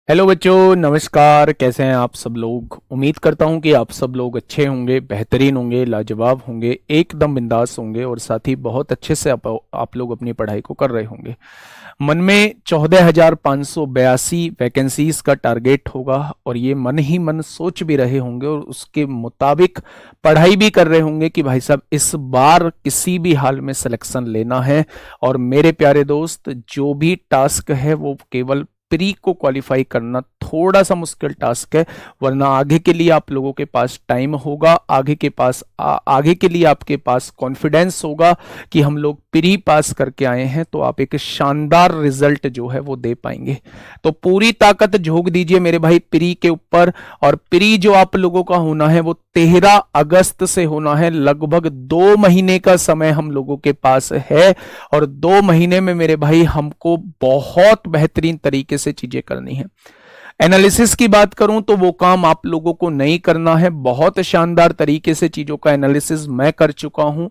Hello बच्चों, नमस्कार। कैसे हैं आप सब लोग? उम्मीद करता हूं कि आप सब लोग अच्छे होंगे, बेहतरीन होंगे, लाजवाब होंगे, एकदम बिंदास होंगे और साथ ही बहुत अच्छे से आप लोग अपनी पढ़ाई को कर रहे होंगे। मन में 14,582 वैकेंसीज का टारगेट होगा और ये मन ही मन सोच भी रहे होंगे और उसके मुताबिक पढ़ाई भी कर रहे होंगे कि भाई साहब इस बार किसी भी हाल में सिलेक्शन लेना है। और मेरे प्यारे दोस्त, जो भी टास्क है वो केवल प्री को क्वालिफाई करना थोड़ा सा मुश्किल टास्क है, वरना आगे के लिए आप लोगों के पास टाइम होगा, आगे के लिए आपके पास कॉन्फिडेंस होगा कि हम लोग प्री पास करके आए हैं तो आप एक शानदार रिजल्ट जो है वो दे पाएंगे। तो पूरी ताकत झोंक दीजिए मेरे भाई प्री के ऊपर। और प्री जो आप लोगों का होना है वो 13 अगस्त से होना है। लगभग 2 महीने का समय हम लोगों के पास है और 2 महीने में मेरे भाई हमको बहुत बेहतरीन तरीके से चीजें करनी है। एनालिसिस की बात करूं तो वो काम आप लोगों को नहीं करना है। बहुत शानदार तरीके से चीजों का एनालिसिस मैं कर चुका हूं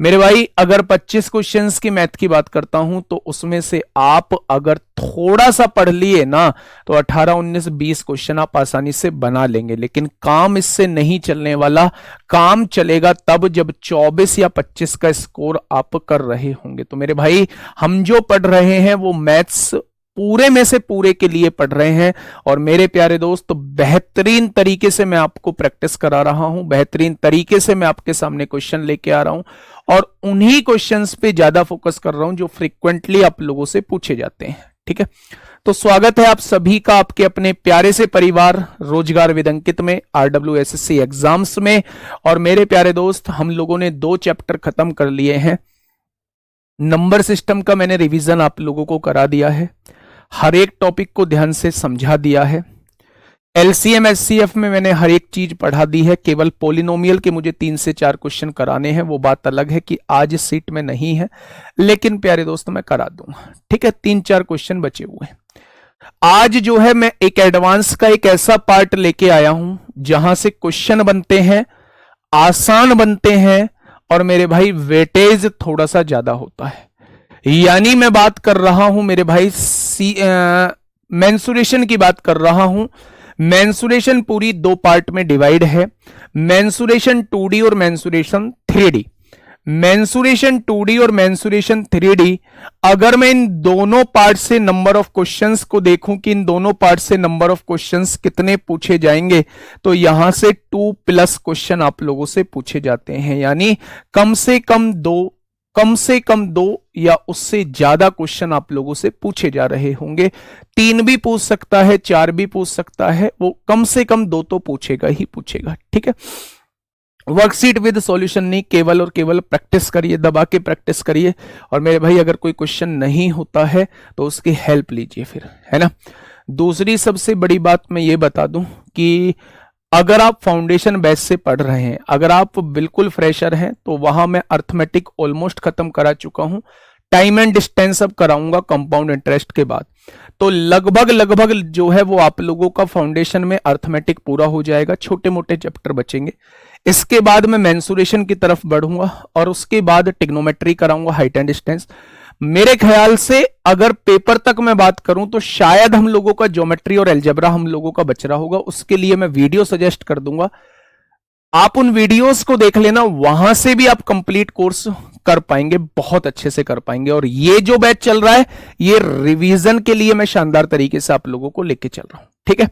मेरे भाई। अगर 25 क्वेश्चंस की मैथ की बात करता हूं तो उसमें से आप अगर थोड़ा सा पढ़ लिए ना तो 18, 19, 20 क्वेश्चन आप आसानी से बना लेंगे। लेकिन काम इससे नहीं चलने वाला। काम चलेगा तब जब 24 या 25 का स्कोर आप कर रहे होंगे। तो मेरे भाई, हम जो पढ़ रहे हैं वो मैथ्स पूरे में से पूरे के लिए पढ़ रहे हैं। और मेरे प्यारे दोस्त, बेहतरीन तरीके से मैं आपको प्रैक्टिस करा रहा हूं, बेहतरीन तरीके से मैं आपके सामने क्वेश्चन लेके आ रहा हूं और उन्हीं क्वेश्चंस पे ज्यादा फोकस कर रहा हूं जो फ्रीक्वेंटली आप लोगों से पूछे जाते हैं। ठीक है, तो स्वागत है आप सभी का आपके अपने प्यारे से परिवार रोजगार विद अंकित में, RWSSC एग्जाम्स में। और मेरे प्यारे दोस्त, हम लोगों ने 2 चैप्टर खत्म कर लिए हैं। नंबर सिस्टम का मैंने रिवीजन आप लोगों को करा दिया है, हर एक टॉपिक को ध्यान से समझा दिया है। एलसीएम एचसीएफ में मैंने हर एक चीज पढ़ा दी है। केवल पोलिनोमियल के मुझे 3 से 4 क्वेश्चन कराने हैं। वो बात अलग है कि आज सीट में नहीं है, लेकिन प्यारे दोस्तों मैं करा दूंगा। ठीक है, 3-4 क्वेश्चन बचे हुए हैं। आज जो है मैं एक एडवांस का एक ऐसा पार्ट लेके आया हूं जहां से क्वेश्चन बनते हैं, आसान बनते हैं और मेरे भाई वेटेज थोड़ा सा ज्यादा होता है। यानी मैं बात कर रहा हूं मेरे भाई मेंसुरेशन की बात कर रहा हूं। मेंसुरेशन पूरी 2 पार्ट में डिवाइड है, मेंसुरेशन 2D और मेंसुरेशन 3D। मेंसुरेशन 2D और मेंसुरेशन 3D, अगर मैं इन दोनों पार्ट से नंबर ऑफ क्वेश्चंस को देखूं कि इन दोनों पार्ट से नंबर ऑफ क्वेश्चंस कितने पूछे जाएंगे, तो यहां से 2+ क्वेश्चन आप लोगों से पूछे जाते हैं। यानी कम से कम 2 या उससे ज्यादा क्वेश्चन आप लोगों से पूछे जा रहे होंगे। 3 भी पूछ सकता है, 4 भी पूछ सकता है, वो कम से कम 2 तो पूछेगा ही पूछेगा। ठीक है, वर्कशीट विद सॉल्यूशन नहीं, केवल और केवल प्रैक्टिस करिए, दबा के प्रैक्टिस करिए। और मेरे भाई, अगर कोई क्वेश्चन नहीं होता है तो उसकी हेल्प लीजिए फिर, है ना। दूसरी सबसे बड़ी बात मैं ये बता दूं कि अगर आप फाउंडेशन बेस से पढ़ रहे हैं, अगर आप बिल्कुल फ्रेशर हैं, तो वहां मैं अर्थमेटिक ऑलमोस्ट खत्म करा चुका हूं। टाइम एंड डिस्टेंस अब कराऊंगा कंपाउंड इंटरेस्ट के बाद। तो लगभग जो है वो आप लोगों का फाउंडेशन में अर्थमेटिक पूरा हो जाएगा, छोटे मोटे चैप्टर बचेंगे। इसके बाद मैं मेंसुरेशन की तरफ बढ़ूंगा और उसके बाद टिग्नोमेट्री कराऊंगा, हाइट एंड डिस्टेंस। मेरे ख्याल से अगर पेपर तक मैं बात करूं तो शायद हम लोगों का ज्योमेट्री और अलजेब्रा हम लोगों का बच रहा होगा। उसके लिए मैं वीडियो सजेस्ट कर दूंगा, आप उन वीडियोस को देख लेना, वहां से भी आप कंप्लीट कोर्स कर पाएंगे, बहुत अच्छे से कर पाएंगे। और ये जो बैच चल रहा है, ये रिवीजन के लिए मैं शानदार तरीके से आप लोगों को लेके चल रहा हूं। ठीक है,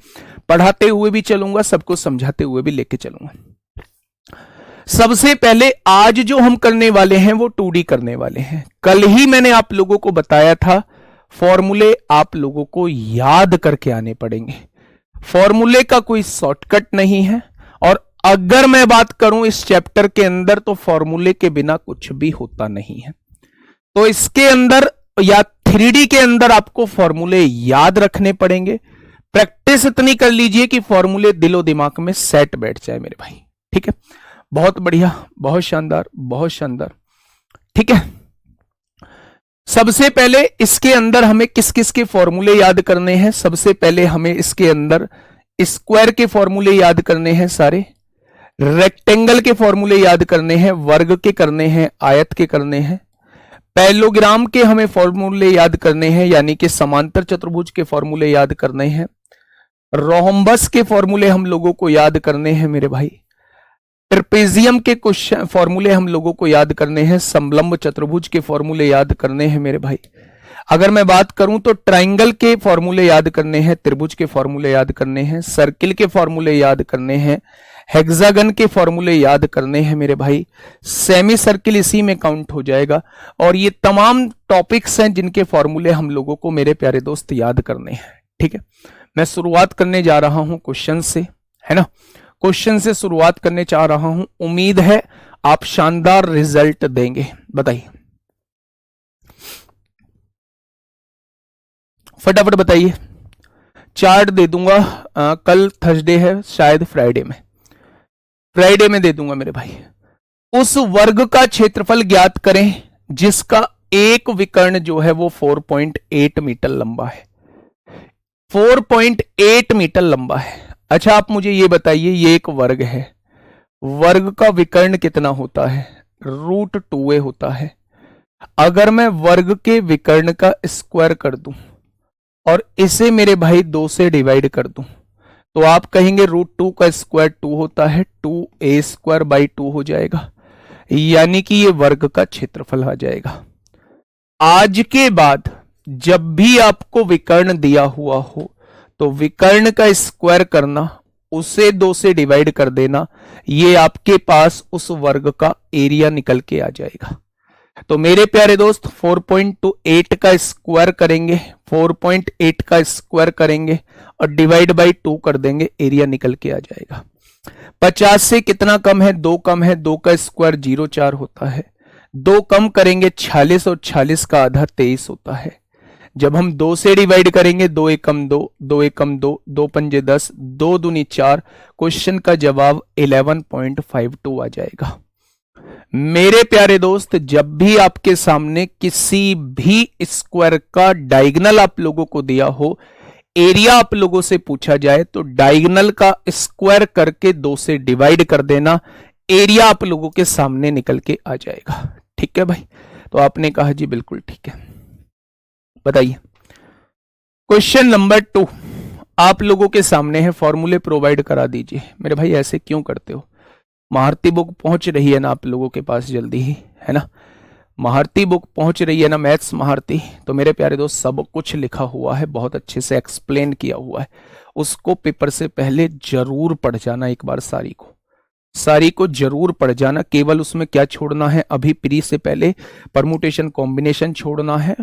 पढ़ाते हुए भी चलूंगा, सबको समझाते हुए भी लेके चलूंगा। सबसे पहले आज जो हम करने वाले हैं वो 2D करने वाले हैं। कल ही मैंने आप लोगों को बताया था, फॉर्मूले आप लोगों को याद करके आने पड़ेंगे। फॉर्मूले का कोई शॉर्टकट नहीं है। और अगर मैं बात करूं इस चैप्टर के अंदर, तो फॉर्मूले के बिना कुछ भी होता नहीं है। तो इसके अंदर या 3D के अंदर आपको फॉर्मूले याद रखने पड़ेंगे। प्रैक्टिस इतनी कर लीजिए कि फॉर्मूले दिलो दिमाग में सेट बैठ जाए मेरे भाई। ठीक है, बहुत बढ़िया, बहुत शानदार, बहुत शानदार। ठीक है, सबसे पहले इसके अंदर हमें किस किस के फॉर्मूले याद करने हैं। सबसे पहले हमें इसके अंदर स्क्वायर के फॉर्मूले याद करने हैं, सारे रेक्टेंगल के फॉर्मूले याद करने हैं, वर्ग के करने हैं, आयत के करने हैं, पैरेललोग्राम के हमें फॉर्मूले याद करने हैं, यानी कि समांतर चतुर्भुज के फॉर्मूले याद करने हैं, रोम्बस के फॉर्मूले हम लोगों को याद करने हैं मेरे भाई, ट्रेपेजियम के क्वेश्चन फॉर्मूले हम लोगों को याद करने हैं, समलंब चतुर्भुज के फॉर्मूले याद करने हैं मेरे भाई। अगर मैं बात करूं तो ट्राइंगल के फॉर्मूले याद करने हैं, त्रिभुज के फॉर्मूले याद करने हैं, सर्किल के फॉर्मूले याद करने हैं, हेक्सागन के फॉर्मूले याद करने हैं मेरे भाई, सेमी सर्किल इसी में काउंट हो जाएगा। और ये तमाम टॉपिक्स हैं जिनके फॉर्मूले हम लोगों को मेरे प्यारे दोस्त याद करने हैं। ठीक है, मैं शुरुआत करने जा रहा हूं क्वेश्चन से, है ना, क्वेश्चन से शुरुआत करने चाह रहा हूं। उम्मीद है आप शानदार रिजल्ट देंगे। बताइए, फटाफट बताइए। चार्ट दे दूंगा, कल थर्सडे है, शायद फ्राइडे में दे दूंगा मेरे भाई। उस वर्ग का क्षेत्रफल ज्ञात करें जिसका एक विकर्ण जो है वो 4.8 मीटर लंबा है। 4.8 मीटर लंबा है। अच्छा, आप मुझे ये बताइए, ये एक वर्ग है, वर्ग का विकर्ण कितना होता है? √2a होता है। अगर मैं वर्ग के विकर्ण का स्क्वायर कर दूं और इसे मेरे भाई 2 से डिवाइड कर दूं तो आप कहेंगे √2 का स्क्वायर 2 होता है, 2a² 2 हो जाएगा, यानी कि ये वर्ग का क्षेत्रफल आ जाएगा। आज के बाद जब भी आपको विकर्ण दिया हुआ हो तो विकर्ण का स्क्वायर करना, उसे 2 से डिवाइड कर देना, ये आपके पास उस वर्ग का एरिया निकल के आ जाएगा। तो मेरे प्यारे दोस्त 4.28 का स्क्वायर करेंगे, 4.8 का स्क्वायर करेंगे और डिवाइड बाई 2 कर देंगे, एरिया निकल के आ जाएगा। 50 से कितना कम है? 2 कम है, 2 का स्क्वायर 0.4 होता है, 2 कम करेंगे 46 और 46 का आधा 23 होता है। जब हम 2 से डिवाइड करेंगे 2 एकम 2, 2 एकम 2, 2 पंजे 10, 2 दूनी 4, क्वेश्चन का जवाब 11.52 आ जाएगा। मेरे प्यारे दोस्त, जब भी आपके सामने किसी भी स्क्वायर का डायगोनल आप लोगों को दिया हो, एरिया आप लोगों से पूछा जाए तो डायगोनल का स्क्वायर करके 2 से डिवाइड कर देना, एरिया आप लोगों के सामने निकल के आ जाएगा। ठीक है भाई, तो आपने कहा जी बिल्कुल ठीक है। बताइए, क्वेश्चन नंबर 2 आप लोगों के सामने है, फॉर्मूले प्रोवाइड करा दीजिए। मेरे भाई ऐसे क्यों करते हो? महारती बुक पहुंच रही है ना आप लोगों के पास जल्दी ही, है ना, महारती बुक पहुंच रही है ना, मैथ्स महारती। तो मेरे प्यारे दोस्त सब कुछ लिखा हुआ है, बहुत अच्छे से एक्सप्लेन किया हुआ है, उसको पेपर से पहले जरूर पढ़ जाना एक बार, सारी को जरूर पढ़ जाना। केवल उसमें क्या छोड़ना है, अभी प्री से पहले परमुटेशन कॉम्बिनेशन छोड़ना है,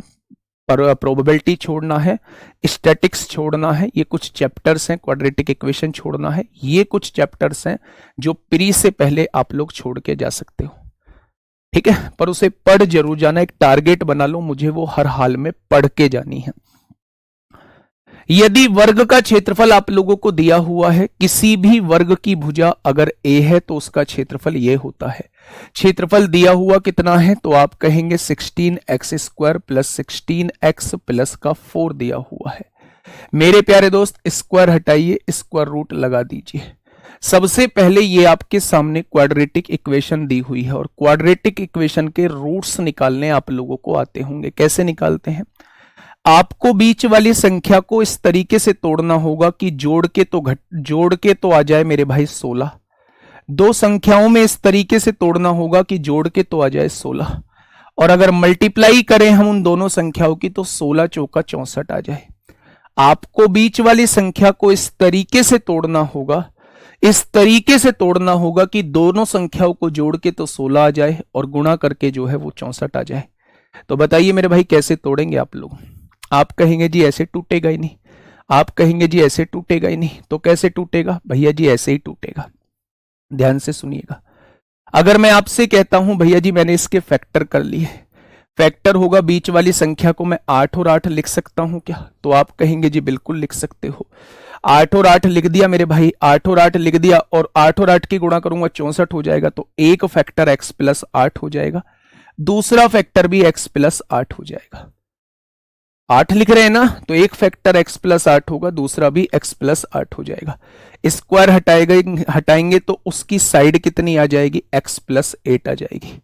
पर प्रोबेबिलिटी छोड़ना है, स्टैटिक्स छोड़ना है, ये कुछ चैप्टर्स हैं, क्वाड्रेटिक इक्वेशन छोड़ना है, ये कुछ चैप्टर्स हैं जो प्री से पहले आप लोग छोड़ के जा सकते हो। ठीक है, पर उसे पढ़ जरूर जाना, एक टारगेट बना लो, मुझे वो हर हाल में पढ़ के जानी है। यदि वर्ग का क्षेत्रफल आप लोगों को दिया हुआ है, किसी भी वर्ग की भुजा अगर a है तो उसका क्षेत्रफल ये होता है। क्षेत्रफल दिया हुआ कितना है तो आप कहेंगे 16x² + 16x प्लस का 4 दिया हुआ है। मेरे प्यारे दोस्त, स्क्वायर हटाइए, स्क्वायर रूट लगा दीजिए। सबसे पहले ये आपके सामने क्वाड्रेटिक इक्वेशन दी हुई है और क्वाड्रेटिक इक्वेशन के रूट्स निकालने आप लोगों को आते होंगे। कैसे निकालते हैं? आपको बीच वाली संख्या को इस तरीके से तोड़ना होगा कि जोड़ के तो आ जाए मेरे भाई 16। दो संख्याओं में इस तरीके से तोड़ना होगा कि जोड़ के तो आ जाए 16, और अगर मल्टीप्लाई करें हम उन दोनों संख्याओं की तो 16 चौका 64 आ जाए। आपको बीच वाली संख्या को इस तरीके से तोड़ना होगा, इस तरीके से तोड़ना होगा कि दोनों संख्याओं को जोड़ के तो 16 आ जाए और गुणा करके जो है वो 64 आ जाए। तो बताइए मेरे भाई कैसे तोड़ेंगे आप लोग? आप कहेंगे जी ऐसे टूटेगा ही नहीं, आप कहेंगे जी ऐसे टूटेगा ही नहीं, तो कैसे टूटेगा भैया जी? ऐसे ही टूटेगा। ध्यान से सुनिएगा। अगर मैं आपसे कहता हूं भैया जी मैंने इसके फैक्टर कर लिए, फैक्टर होगा बीच वाली संख्या को मैं 8 और 8 लिख सकता हूं क्या? तो आप कहेंगे जी बिल्कुल लिख सकते हो। 8 और 8 लिख दिया मेरे भाई, 8 और 8 लिख दिया, और 8 और 8 की गुणा करूंगा 64 हो जाएगा, तो एक फैक्टर x + 8 हो जाएगा, दूसरा फैक्टर भी x + 8 हो जाएगा। 8 लिख रहे हैं ना, तो एक फैक्टर x + 8 होगा, दूसरा भी x + 8 हो जाएगा। स्क्वायर हटाएंगे तो उसकी साइड कितनी आ जाएगी? x + 8 आ जाएगी।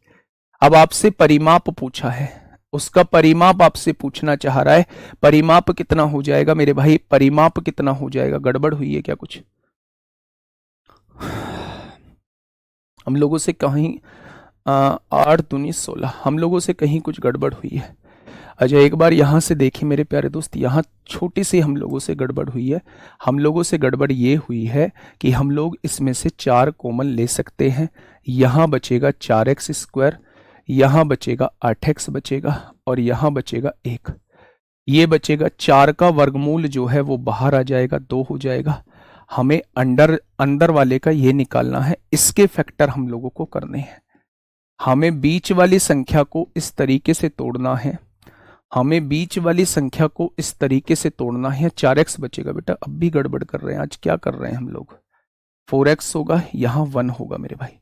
अब आपसे परिमाप पूछा है, उसका परिमाप आपसे पूछना चाह रहा है। परिमाप कितना हो जाएगा मेरे भाई, परिमाप कितना हो जाएगा? गड़बड़ हुई है क्या कुछ? हम लोगों से कहीं 8 दूनी 16, हम लोगों से कहीं कुछ गड़बड़ हुई है। अच्छा एक बार यहाँ से देखिए मेरे प्यारे दोस्त, यहाँ छोटी सी हम लोगों से गड़बड़ हुई है। हम लोगों से गड़बड़ ये हुई है कि हम लोग इसमें से 4 कॉमन ले सकते हैं। यहाँ बचेगा 4x², यहाँ बचेगा 8x बचेगा, और यहाँ बचेगा 1। ये बचेगा 4 का वर्गमूल जो है वो बाहर आ जाएगा, 2 हो जाएगा। हमें अंदर वाले का ये निकालना है, इसके फैक्टर हम लोगों को करने हैं। हमें बीच वाली संख्या को इस तरीके से तोड़ना है, हमें बीच वाली संख्या को इस तरीके से तोड़ना है। 4x बचेगा बेटा, अब भी गड़बड़ कर रहे हैं, आज क्या कर रहे हैं हम लोग। 4x होगा, यहाँ 1 होगा मेरे भाई,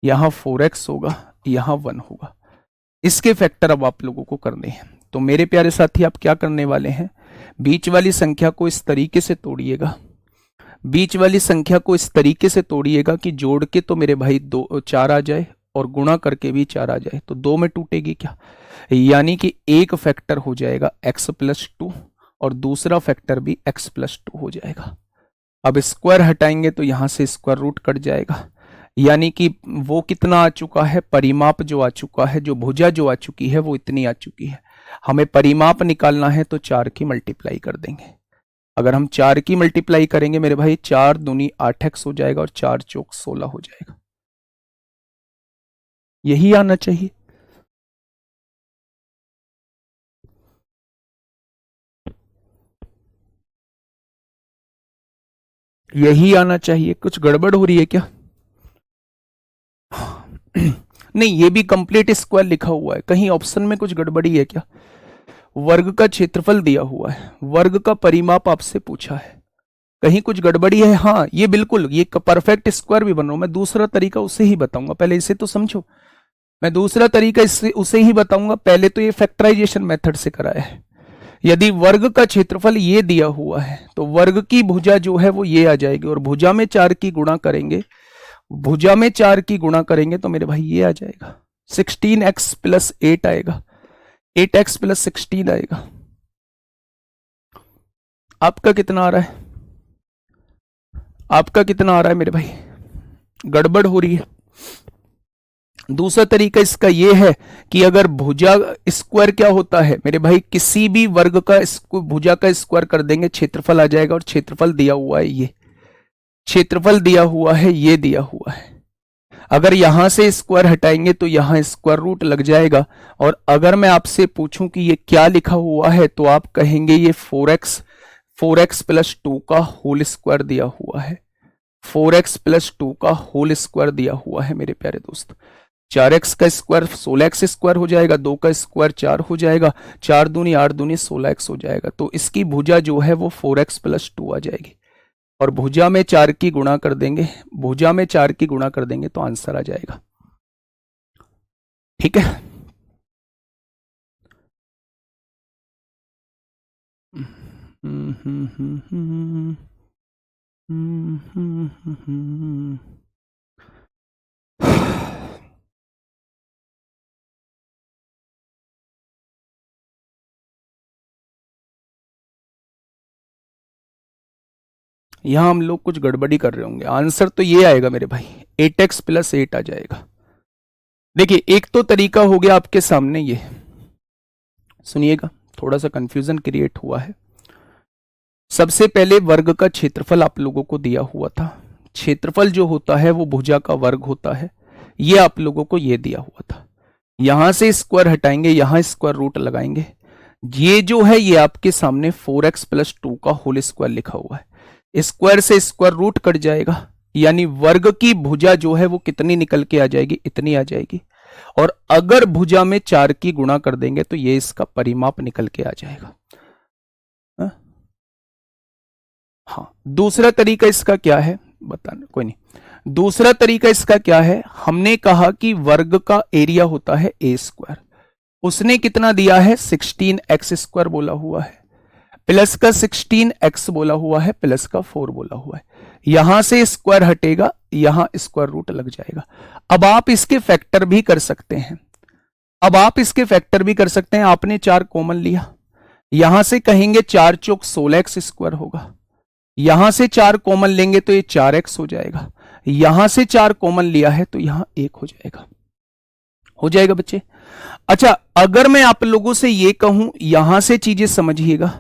यहाँ 4x होगा, यहाँ 1 होगा। इसके फैक्टर अब आप लोगों को करने हैं। तो मेरे प्यारे साथी आप क्या करने वाले हैं, बीच वाली संख्या को इस तरीके से तोड़िएगा, बीच वाली संख्या को इस तरीके से तोड़िएगा कि जोड़ के तो मेरे भाई 4 आ जाए और गुणा करके भी 4 आ जाए, तो 2 में टूटेगी क्या, यानी कि एक फैक्टर हो जाएगा x+2 और दूसरा फैक्टर भी x+2 हो जाएगा। अब स्क्वायर हटाएंगे तो यहां से स्क्वायर रूट कट जाएगा, यानी कि वो कितना आ चुका है, परिमाप जो आ चुका है, जो भुजा जो आ चुकी है वो इतनी आ चुकी है। हमें परिमाप निकालना है तो 4 की मल्टीप्लाई कर देंगे। अगर हम 4 की मल्टीप्लाई करेंगे मेरे भाई, 4 दूनी 8x हो जाएगा और 4 चौक 16 हो जाएगा। यही आना चाहिए। यही आना चाहिए। कुछ गड़बड़ हो रही है क्या? नहीं, ये भी कंप्लीट स्क्वायर लिखा हुआ है, कहीं ऑप्शन में कुछ गड़बड़ी है क्या? वर्ग का क्षेत्रफल दिया हुआ है, वर्ग का परिमाप आपसे पूछा है, कहीं कुछ गड़बड़ी है? हाँ ये बिल्कुल, ये परफेक्ट स्क्वायर भी बन रहा हूं मैं, दूसरा तरीका उसे ही बताऊंगा, पहले इसे तो समझो। मैं दूसरा तरीका इससे उसे ही बताऊंगा, पहले तो ये फैक्टराइजेशन मेथड से कराया है। यदि वर्ग का क्षेत्रफल ये दिया हुआ है तो वर्ग की भुजा जो है वो ये आ जाएगी, और भुजा में 4 की गुणा करेंगे, भुजा में 4 की गुणा करेंगे तो मेरे भाई ये आ जाएगा 16x+8 आएगा, 8x+16 आएगा। आपका कितना आ रहा है, आपका कितना आ रहा है मेरे भाई? गड़बड़ हो रही है। दूसरा तरीका इसका यह है कि अगर भुजा स्क्वायर क्या होता है मेरे भाई, किसी भी वर्ग का भुजा का स्क्वायर कर देंगे, क्षेत्रफल आ जाएगा, और क्षेत्रफल दिया हुआ है ये, क्षेत्रफल दिया हुआ है, ये दिया हुआ है। अगर यहां से स्क्वायर हटाएंगे तो यहां स्क्वायर रूट लग जाएगा, और अगर मैं आपसे पूछूं कि ये क्या लिखा हुआ है तो आप कहेंगे ये 4x+2 का होल स्क्वायर दिया हुआ है, 4x+2 का होल स्क्वायर दिया हुआ है मेरे प्यारे दोस्त। 4x का स्क्वायर 16x² हो जाएगा, 2 का स्क्वायर 4 हो जाएगा, 4 दूनी 8 दूनी 16x हो जाएगा। तो इसकी भुजा जो है वो 4x+2 आ जाएगी, और भुजा में 4 की गुणा कर देंगे, भुजा में 4 की गुणा कर देंगे तो आंसर आ जाएगा। ठीक है, यहां हम लोग कुछ गड़बड़ी कर रहे होंगे। आंसर तो ये आएगा मेरे भाई, 8x+8 आ जाएगा। देखिए एक तो तरीका हो गया आपके सामने, ये सुनिएगा, थोड़ा सा कंफ्यूजन क्रिएट हुआ है। सबसे पहले वर्ग का क्षेत्रफल आप लोगों को दिया हुआ था, क्षेत्रफल जो होता है वो भुजा का वर्ग होता है, ये आप लोगों को ये दिया हुआ था। यहां से स्क्वायर हटाएंगे, यहां स्क्वायर रूट लगाएंगे, ये जो है ये आपके सामने 4x+2 का होल स्क्वायर लिखा हुआ है, स्क्वायर से स्क्वायर रूट कट जाएगा, यानी वर्ग की भुजा जो है वो कितनी निकल के आ जाएगी, इतनी आ जाएगी। और अगर भुजा में 4 की गुणा कर देंगे तो ये इसका परिमाप निकल के आ जाएगा। हाँ, दूसरा तरीका इसका क्या है बताना, कोई नहीं। दूसरा तरीका इसका क्या है, हमने कहा कि वर्ग का एरिया होता है a², उसने कितना दिया है 16x² बोला हुआ है, प्लस का 16x बोला हुआ है, प्लस का 4 बोला हुआ है। यहां से स्क्वायर हटेगा, यहां स्क्वायर रूट लग जाएगा। अब आप इसके फैक्टर भी कर सकते हैं, अब आप इसके फैक्टर भी कर सकते हैं। आपने 4 कॉमन लिया, यहां से कहेंगे 4 चौक 16x स्क्वायर होगा, यहां से 4 कॉमन लेंगे तो ये 4x हो जाएगा, यहां से 4 कॉमन लिया है तो यहां 1 हो जाएगा। हो जाएगा बच्चे। अच्छा, अगर मैं आप लोगों से ये कहूं, यहां से चीजें समझिएगा,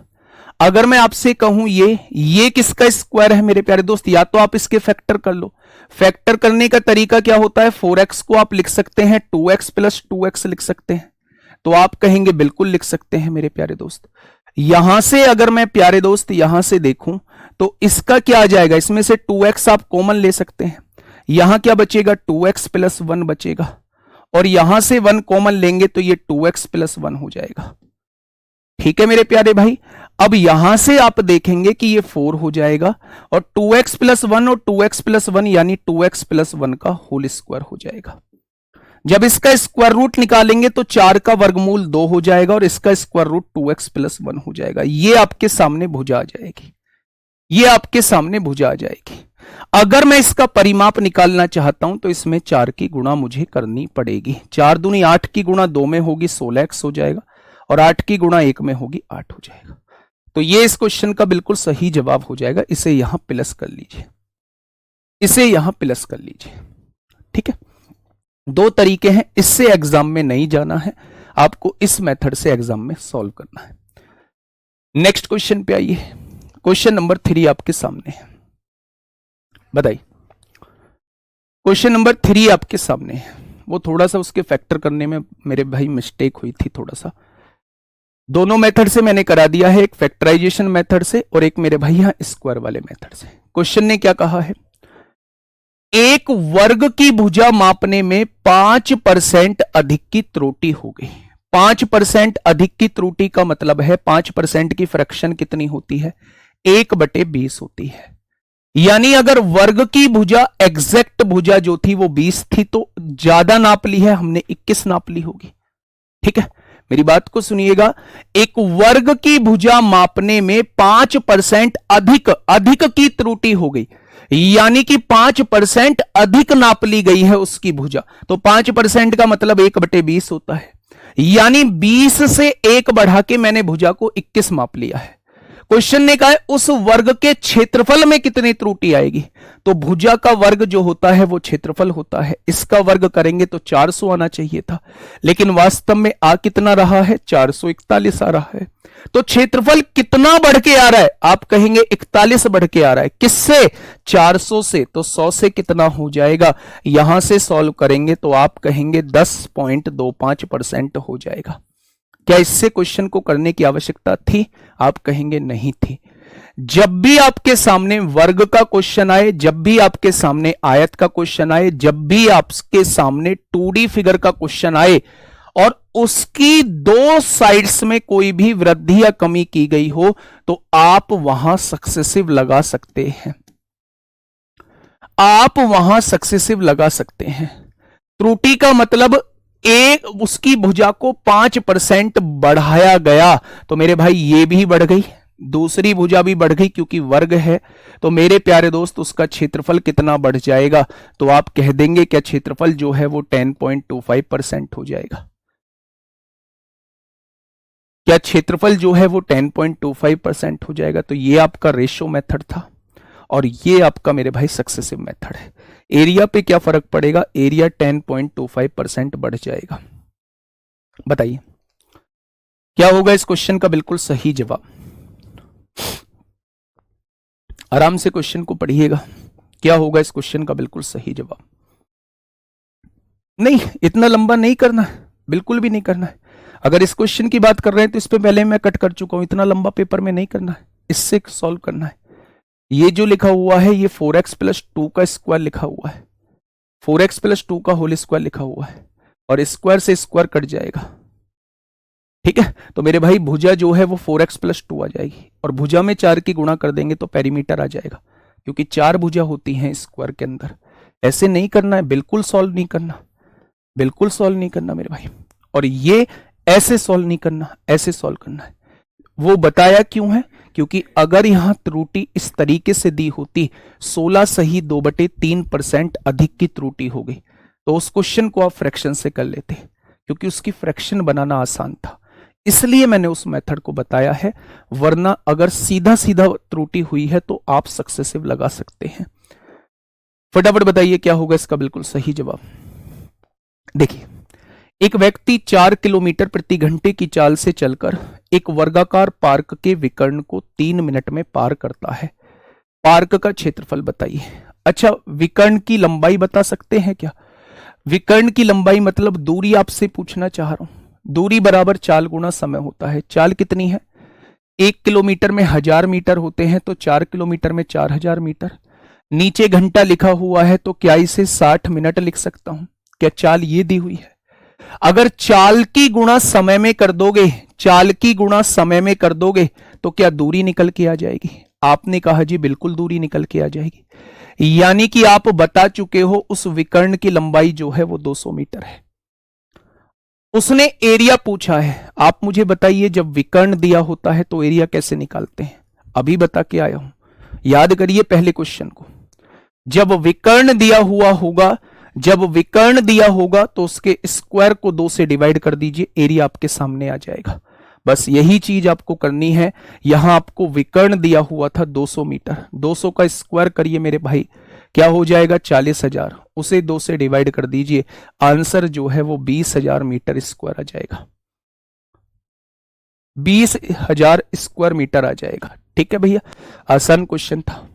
अगर मैं आपसे कहूं ये किसका स्क्वायर है मेरे प्यारे दोस्त, या तो आप इसके फैक्टर कर लो। फैक्टर करने का तरीका क्या होता है, 4x को आप लिख सकते हैं 2x प्लस 2x लिख सकते हैं, तो आप कहेंगे बिल्कुल लिख सकते हैं मेरे प्यारे दोस्त। यहां से अगर मैं प्यारे दोस्त यहां से देखूं तो इसका क्या आ जाएगा, इसमें से 2x आप कॉमन ले सकते हैं, यहां क्या बचेगा 2x प्लस 1 बचेगा, और यहां से 1 कॉमन लेंगे तो ये 2x प्लस 1 हो जाएगा। ठीक है मेरे प्यारे भाई। अब यहां से आप देखेंगे कि ये 4 हो जाएगा, और 2x प्लस 1 और 2x प्लस 1 यानी 2x प्लस 1 का होल स्क्वायर हो जाएगा। जब इसका स्क्वायर रूट निकालेंगे तो 4 का वर्गमूल 2 हो जाएगा, और इसका स्क्वायर रूट 2x प्लस 1 हो जाएगा। ये आपके सामने भुजा आ जाएगी, ये आपके सामने भुजा आ जाएगी। अगर मैं इसका परिमाप निकालना चाहता हूं तो इसमें 4 की गुणा मुझे करनी पड़ेगी। 4 दूनी 8 की गुणा 2 में होगी 16x हो जाएगा, और 8 की गुणा 1 में होगी 8 हो जाएगा। तो ये इस क्वेश्चन का बिल्कुल सही जवाब हो जाएगा। इसे यहां प्लस कर लीजिए, इसे यहां प्लस कर लीजिए। ठीक है, 2 तरीके हैं, इससे एग्जाम में नहीं जाना है, आपको इस मेथड से एग्जाम में सॉल्व करना है। नेक्स्ट क्वेश्चन पे आइए। क्वेश्चन नंबर 3 आपके सामने है, बताइए। क्वेश्चन नंबर 3 आपके सामने है। वो थोड़ा सा उसके फैक्टर करने में मेरे भाई मिस्टेक हुई थी थोड़ा सा। दोनों मेथड से मैंने करा दिया है, एक फैक्टराइजेशन मेथड से और एक मेरे भाई यहां स्क्वायर वाले मेथड से। क्वेश्चन ने क्या कहा है, एक वर्ग की भुजा मापने में 5% अधिक की त्रुटि हो गई। 5% अधिक की त्रुटि का मतलब है 5% की फ्रैक्शन कितनी होती है, 1/20 होती है। यानी अगर वर्ग की भुजा एग्जैक्ट भुजा जो थी वो 20 थी, तो ज्यादा नाप ली है हमने, 21 नाप ली होगी। ठीक है, मेरी बात को सुनिएगा। एक वर्ग की भुजा मापने में 5% अधिक की त्रुटि हो गई, यानी कि 5% अधिक नाप ली गई है उसकी भुजा। तो 5% का मतलब 1/20 होता है, यानी 20 से 1 बढ़ा के मैंने भुजा को 21 माप लिया है। क्वेश्चन ने कहा है उस वर्ग के क्षेत्रफल में कितनी त्रुटि आएगी। तो भुजा का वर्ग जो होता है वो क्षेत्रफल होता है, इसका वर्ग करेंगे तो 400 आना चाहिए था, लेकिन वास्तव में आ कितना रहा है, 441 आ रहा है। तो क्षेत्रफल कितना बढ़ के आ रहा है, आप कहेंगे 41 बढ़ के आ रहा है। किससे, 400 से। तो 100 से कितना हो जाएगा, यहां से सॉल्व करेंगे तो आप कहेंगे 10.25% हो जाएगा। क्या इससे क्वेश्चन को करने की आवश्यकता थी, आप कहेंगे नहीं थी। जब भी आपके सामने वर्ग का क्वेश्चन आए, जब भी आपके सामने आयत का क्वेश्चन आए, जब भी आपके सामने 2D फिगर का क्वेश्चन आए और उसकी 2 साइड्स में कोई भी वृद्धि या कमी की गई हो, तो आप वहां सक्सेसिव लगा सकते हैं, आप वहां सक्सेसिव लगा सकते हैं। त्रुटि का मतलब एक उसकी भुजा को 5% बढ़ाया गया, तो मेरे भाई ये भी बढ़ गई, दूसरी भुजा भी बढ़ गई, क्योंकि वर्ग है। तो मेरे प्यारे दोस्त उसका क्षेत्रफल कितना बढ़ जाएगा, तो आप कह देंगे क्या क्षेत्रफल जो है वो 10.25% हो जाएगा। क्या क्षेत्रफल जो है वो 10.25% हो जाएगा। तो ये आपका रेशो मेथड था और ये आपका मेरे भाई सक्सेसिव मेथड है। एरिया पे क्या फर्क पड़ेगा, एरिया 10.25% बढ़ जाएगा। बताइए क्या होगा इस क्वेश्चन का बिल्कुल सही जवाब। आराम से क्वेश्चन को पढ़िएगा, क्या होगा इस क्वेश्चन का बिल्कुल सही जवाब। नहीं, इतना लंबा नहीं करना है, बिल्कुल भी नहीं करना है। अगर इस क्वेश्चन की बात कर रहे हैं तो इस पे पहले मैं कट कर चुका हूं, इतना लंबा पेपर में नहीं करना है, इससे सॉल्व करना है। ये जो लिखा हुआ है ये 4x प्लस 2 का स्क्वायर लिखा हुआ है, 4x प्लस 2 का होल स्क्वायर लिखा हुआ है, और स्क्वायर से स्क्वायर कट जाएगा। ठीक है, तो मेरे भाई भुजा जो है वो 4x प्लस 2 आ जाएगी, और भुजा में 4 की गुणा कर देंगे तो पेरीमीटर आ जाएगा, क्योंकि 4 भुजा होती हैं स्क्वायर के अंदर। ऐसे नहीं करना है, बिल्कुल सॉल्व नहीं करना, बिल्कुल सॉल्व नहीं करना मेरे भाई। और ये ऐसे सॉल्व नहीं करना, ऐसे सॉल्व करना है। वो बताया क्यों है, क्योंकि अगर यहां त्रुटि इस तरीके से दी होती 16 सही 2/3% अधिक की त्रुटि हो गई, तो उस क्वेश्चन को आप फ्रैक्शन से कर लेते, क्योंकि उसकी फ्रैक्शन बनाना आसान था, इसलिए मैंने उस मेथड को बताया है। वरना अगर सीधा सीधा त्रुटि हुई है तो आप सक्सेसिव लगा सकते हैं। फटाफट बताइए क्या होगा इसका बिल्कुल सही जवाब। देखिए, एक व्यक्ति 4 किलोमीटर प्रति घंटे की चाल से चलकर एक वर्गाकार पार्क के विकर्ण को 3 मिनट में पार करता है। पार्क का क्षेत्रफल बताइए। अच्छा, विकर्ण की लंबाई बता सकते हैं क्या? विकर्ण की लंबाई मतलब दूरी आपसे पूछना चाह रहा हूं। दूरी बराबर चाल गुना समय होता है। चाल कितनी है? 1 किलोमीटर में 1000 मीटर होते हैं, तो 4 किलोमीटर में 4000 मीटर। नीचे घंटा लिखा हुआ है, तो क्या इसे 60 मिनट लिख सकता हूं? क्या चाल ये दी हुई है? अगर चाल की गुणा समय में कर दोगे, चाल की गुणा समय में कर दोगे, तो क्या दूरी निकल के आ जाएगी? आपने कहा जी बिल्कुल दूरी निकल के आ जाएगी। यानी कि आप बता चुके हो उस विकर्ण की लंबाई जो है वो 200 मीटर है। उसने एरिया पूछा है। आप मुझे बताइए, जब विकर्ण दिया होता है तो एरिया कैसे निकालते हैं? अभी बता के आया हूं, याद करिए पहले क्वेश्चन को। जब विकर्ण दिया हुआ होगा, जब विकर्ण दिया होगा तो उसके स्क्वायर को 2 से डिवाइड कर दीजिए, एरिया आपके सामने आ जाएगा। बस यही चीज आपको करनी है। यहां आपको विकर्ण दिया हुआ था 200 मीटर, 200 का स्क्वायर करिए मेरे भाई, क्या हो जाएगा? 40,000। उसे 2 से डिवाइड कर दीजिए, आंसर जो है वो 20,000 मीटर स्क्वायर आ जाएगा। 20,000 स्क्वायर मीटर आ जाएगा। ठीक है भैया, आसान क्वेश्चन था।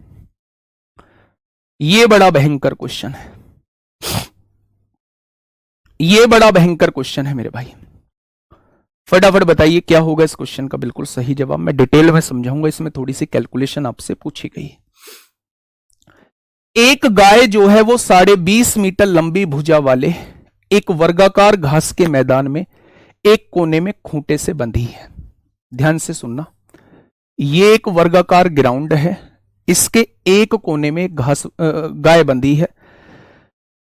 ये बड़ा भयंकर क्वेश्चन है, ये बड़ा भयंकर क्वेश्चन है मेरे भाई। फटाफट बताइए क्या होगा इस क्वेश्चन का बिल्कुल सही जवाब। मैं डिटेल में समझाऊंगा, इसमें थोड़ी सी कैलकुलेशन आपसे पूछी गई। एक गाय जो है वो 20.5 मीटर लंबी भुजा वाले एक वर्गाकार घास के मैदान में एक कोने में खूंटे से बंधी है। ध्यान से सुनना, ये एक वर्गाकार ग्राउंड है, इसके एक कोने में गाय बंधी है।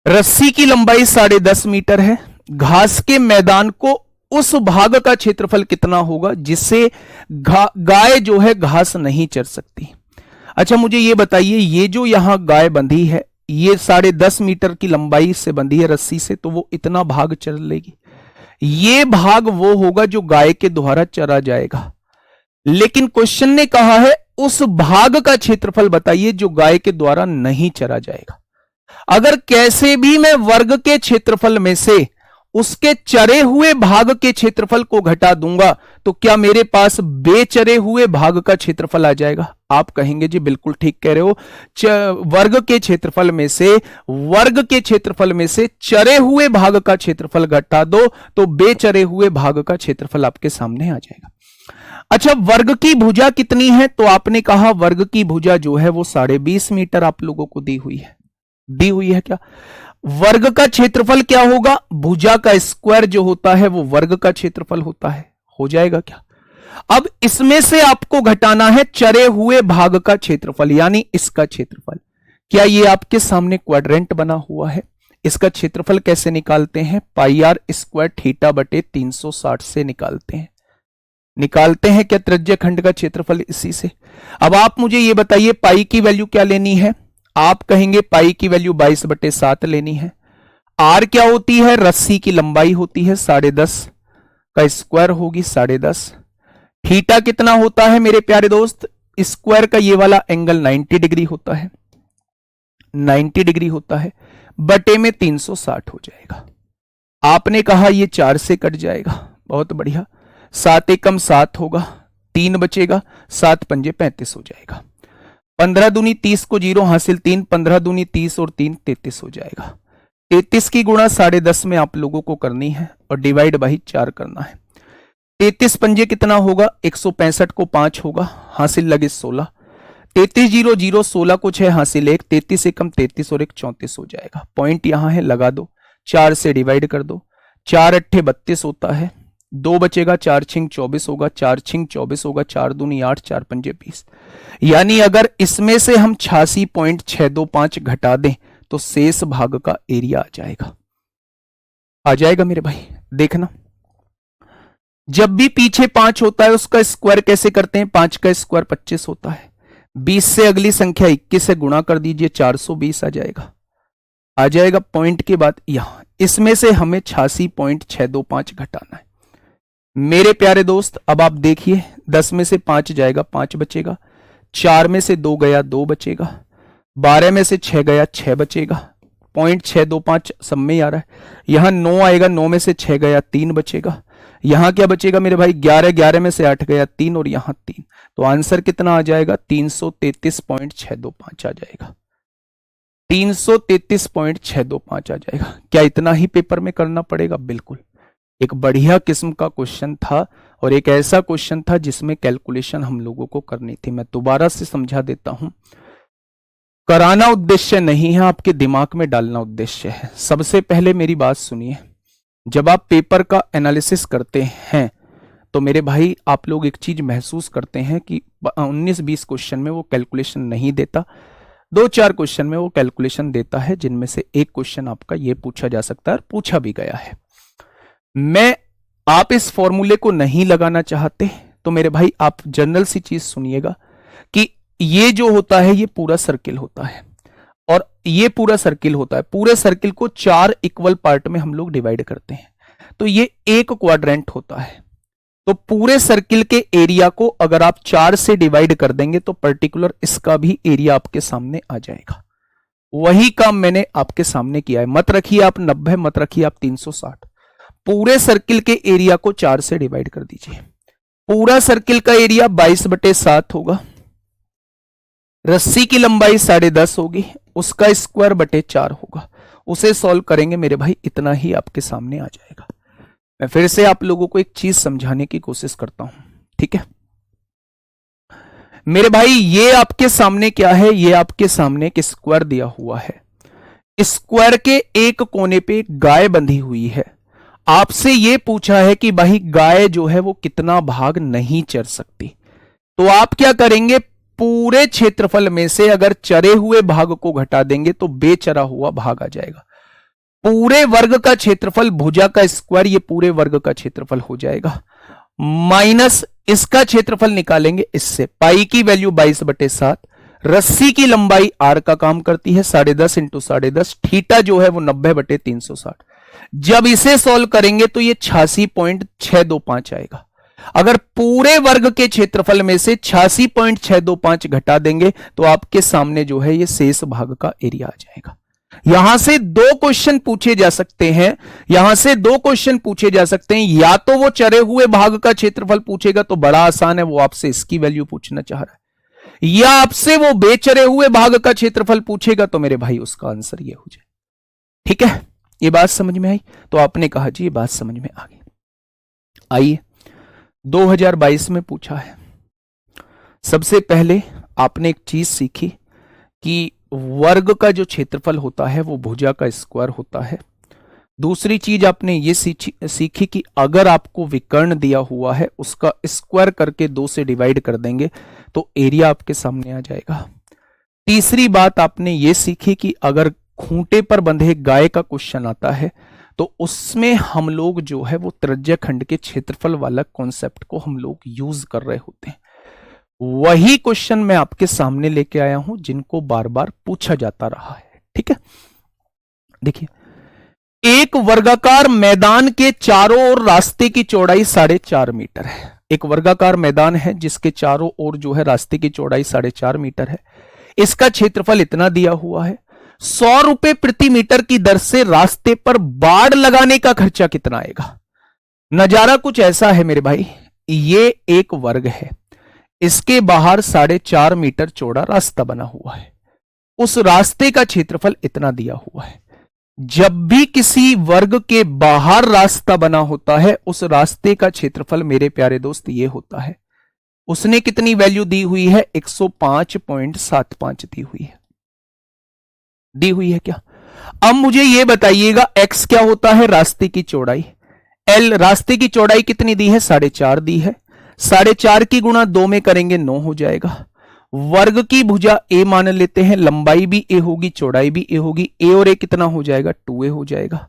रस्सी की लंबाई 10.5 मीटर है। घास के मैदान को उस भाग का क्षेत्रफल कितना होगा जिससे गाय जो है घास नहीं चर सकती। अच्छा मुझे ये बताइए, ये जो यहां गाय बंधी है, ये 10.5 मीटर की लंबाई से बंधी है रस्सी से, तो वो इतना भाग चर लेगी। ये भाग वो होगा जो गाय के द्वारा चरा जाएगा। लेकिन क्वेश्चन ने कहा है उस भाग का क्षेत्रफल बताइए जो गाय के द्वारा नहीं चरा जाएगा। अगर कैसे भी मैं वर्ग के क्षेत्रफल में से उसके चरे हुए भाग के क्षेत्रफल को घटा दूंगा तो क्या मेरे पास बेचरे हुए भाग का क्षेत्रफल आ जाएगा? आप कहेंगे जी बिल्कुल ठीक कह रहे हो, वर्ग के क्षेत्रफल में से, वर्ग के क्षेत्रफल में से चरे हुए भाग का क्षेत्रफल घटा दो तो बेचरे हुए भाग का क्षेत्रफल आपके सामने आ जाएगा। अच्छा, वर्ग की भुजा कितनी है? तो आपने कहा वर्ग की भुजा जो है वो 20.5 मीटर आप लोगों को दी हुई है। दी हुई है क्या? वर्ग का क्षेत्रफल क्या होगा? भुजा का स्क्वायर जो होता है वो वर्ग का क्षेत्रफल होता है। हो जाएगा क्या? अब इसमें से आपको घटाना है चरे हुए भाग का क्षेत्रफल, यानी इसका क्षेत्रफल। क्या ये आपके सामने क्वाड्रेंट बना हुआ है? इसका क्षेत्रफल कैसे निकालते हैं? पाई आर स्क्वायर थीटा बटे 360 से निकालते हैं। निकालते हैं क्या त्रिज्य खंड का क्षेत्रफल इसी से? अब आप मुझे ये बताइए पाई की वैल्यू क्या लेनी है? आप कहेंगे पाई की वैल्यू 22/7 लेनी है। आर क्या होती है? रस्सी की लंबाई होती है, 10.5 का स्क्वायर होगी 10.5। थीटा कितना होता है मेरे प्यारे दोस्त? स्क्वायर का ये वाला एंगल 90 डिग्री होता है, 90 डिग्री होता है, बटे में 360 हो जाएगा। आपने कहा ये 4 से कट जाएगा, बहुत बढ़िया। 7 एकम 7 होगा, 3 बचेगा, 7 पंजे 35 हो जाएगा। 15 दूनी 30 को 0 हासिल 3, 15 दूनी 30 और 3 33 हो जाएगा। 33 की गुणा 10.5 में आप लोगों को करनी है और डिवाइड बाई 4 करना है। 33 पंजे कितना होगा? 165 को 5 होगा, हासिल लगे 16। 33 0 0 16 को 6 हासिल 1, 33 एकम 33 और 1 34 हो जाएगा। पॉइंट यहां है, लगा दो, 4 से डिवाइड कर दो। 4 अट्ठे 32 होता है, 2 बचेगा, 4 छिंग 24 होगा, 4 छिंग 24 होगा, 4 दूनी 8, 4 पंजे 20। यानी अगर इसमें से हम 86.625 घटा दें तो शेष भाग का एरिया आ जाएगा। आ जाएगा मेरे भाई, देखना। जब भी पीछे 5 होता है उसका स्क्वायर कैसे करते हैं? 5 का स्क्वायर 25 होता है। 20 से अगली संख्या 21 से गुणा कर दीजिए, 420 आ जाएगा। आ जाएगा पॉइंट के बाद यहां, इसमें से हमें 86.625 घटाना है मेरे प्यारे दोस्त। अब आप देखिए 10 में से 5 जाएगा 5 बचेगा, 4 में से 2 गया 2 बचेगा, 12 में से 6 गया 6 बचेगा, 0.625 सब में ही आ रहा है। यहां 9 आएगा, 9 में से 6 गया 3 बचेगा, यहां क्या बचेगा मेरे भाई 11, 11 में से 8 गया 3 और यहां 3, तो आंसर कितना आ जाएगा 333.625 आ जाएगा, 333.625 आ जाएगा। क्या इतना ही पेपर में करना पड़ेगा? बिल्कुल। एक बढ़िया किस्म का क्वेश्चन था और एक ऐसा क्वेश्चन था जिसमें कैलकुलेशन हम लोगों को करनी थी। मैं दोबारा से समझा देता हूं, कराना उद्देश्य नहीं है, आपके दिमाग में डालना उद्देश्य है। सबसे पहले मेरी बात सुनिए, जब आप पेपर का एनालिसिस करते हैं तो मेरे भाई आप लोग एक चीज महसूस करते हैं कि 19-20 क्वेश्चन में वो कैलकुलेशन नहीं देता, 2-4 क्वेश्चन में वो कैलकुलेशन देता है, जिनमें से एक क्वेश्चन आपका ये पूछा जा सकता है और पूछा भी गया है। मैं आप इस फॉर्मूले को नहीं लगाना चाहते तो मेरे भाई आप जनरल सी चीज सुनिएगा कि ये जो होता है ये पूरा सर्किल होता है और ये पूरा सर्किल होता है। पूरे सर्किल को 4 इक्वल पार्ट में हम लोग डिवाइड करते हैं, तो ये एक क्वाड्रेंट होता है। तो पूरे सर्किल के एरिया को अगर आप 4 से डिवाइड कर देंगे तो पर्टिकुलर इसका भी एरिया आपके सामने आ जाएगा। वही काम मैंने आपके सामने किया है। मत रखिए आप 90, मत रखिए आप 360, पूरे सर्किल के एरिया को 4 से डिवाइड कर दीजिए। पूरा सर्किल का एरिया 22/7 होगा, रस्सी की लंबाई 10.5 होगी, उसका स्क्वायर बटे 4 होगा। उसे सॉल्व करेंगे मेरे भाई, इतना ही आपके सामने आ जाएगा। मैं फिर से आप लोगों को एक चीज समझाने की कोशिश करता हूं, ठीक है मेरे भाई। ये आपके सामने क्या है? ये आपके सामने एक स्क्वायर दिया हुआ है। स्क्वायर के एक कोने पे गाय बंधी हुई है। आपसे ये पूछा है कि भाई गाय जो है वो कितना भाग नहीं चर सकती, तो आप क्या करेंगे? पूरे क्षेत्रफल में से अगर चरे हुए भाग को घटा देंगे तो बेचरा हुआ भाग आ जाएगा। पूरे वर्ग का क्षेत्रफल, भुजा का स्क्वायर, ये पूरे वर्ग का क्षेत्रफल हो जाएगा, माइनस इसका क्षेत्रफल निकालेंगे इससे। पाई की वैल्यू 22/7, रस्सी की लंबाई आर का काम करती है 10.5 इंटू 10.5, थीटा जो है वो 90/360। जब इसे सॉल्व करेंगे तो ये 86.625 आएगा। अगर पूरे वर्ग के क्षेत्रफल में से 86.625 घटा देंगे तो आपके सामने जो है ये शेष भाग का एरिया आ जाएगा। यहां से 2 क्वेश्चन पूछे जा सकते हैं, यहां से 2 क्वेश्चन पूछे जा सकते हैं। या तो वो चरे हुए भाग का क्षेत्रफल पूछेगा तो बड़ा आसान है, वो आपसे इसकी वैल्यू पूछना चाह रहा है, या आपसे वो बेचरे हुए भाग का क्षेत्रफल पूछेगा तो मेरे भाई उसका आंसर ये हो जाए। ठीक है, ये बात समझ में आई? तो आपने कहा जी ये बात समझ में आ गई। आइए 2022 में पूछा है। सबसे पहले आपने एक चीज सीखी कि वर्ग का जो क्षेत्रफल होता है वो भुजा का स्क्वायर होता है। दूसरी चीज आपने ये सीखी कि अगर आपको विकर्ण दिया हुआ है उसका स्क्वायर करके 2 से डिवाइड कर देंगे तो एरिया आपके सामने आ जाएगा। तीसरी बात आपने ये सीखी कि अगर खूंटे पर बंधे गाय का क्वेश्चन आता है तो उसमें हम लोग जो है वो त्रिज्या खंड के क्षेत्रफल वाला कॉन्सेप्ट को हम लोग यूज कर रहे होते हैं। वही क्वेश्चन मैं आपके सामने लेके आया हूं जिनको बार बार पूछा जाता रहा है। ठीक है, देखिए, एक वर्गाकार मैदान के चारों ओर रास्ते की चौड़ाई 4.5 मीटर है। एक वर्गाकार मैदान है जिसके चारों ओर जो है रास्ते की चौड़ाई 4.5 मीटर है। इसका क्षेत्रफल इतना दिया हुआ है। 100 रुपए प्रति मीटर की दर से रास्ते पर बाड़ लगाने का खर्चा कितना आएगा? नजारा कुछ ऐसा है मेरे भाई, ये एक वर्ग है, इसके बाहर 4.5 मीटर चौड़ा रास्ता बना हुआ है, उस रास्ते का क्षेत्रफल इतना दिया हुआ है। जब भी किसी वर्ग के बाहर रास्ता बना होता है उस रास्ते का क्षेत्रफल मेरे प्यारे दोस्त ये होता है। उसने कितनी वैल्यू दी हुई है? 105.75 दी हुई है क्या? अब मुझे यह बताइएगा x क्या होता है? रास्ते की चौड़ाई। l रास्ते की चौड़ाई कितनी दी है? 4.5 दी है। 4.5 की गुणा 2 में करेंगे 9 हो जाएगा। वर्ग की भुजा a मान लेते हैं, लंबाई भी a होगी, चौड़ाई भी a होगी, a और a कितना हो जाएगा? 2a हो जाएगा।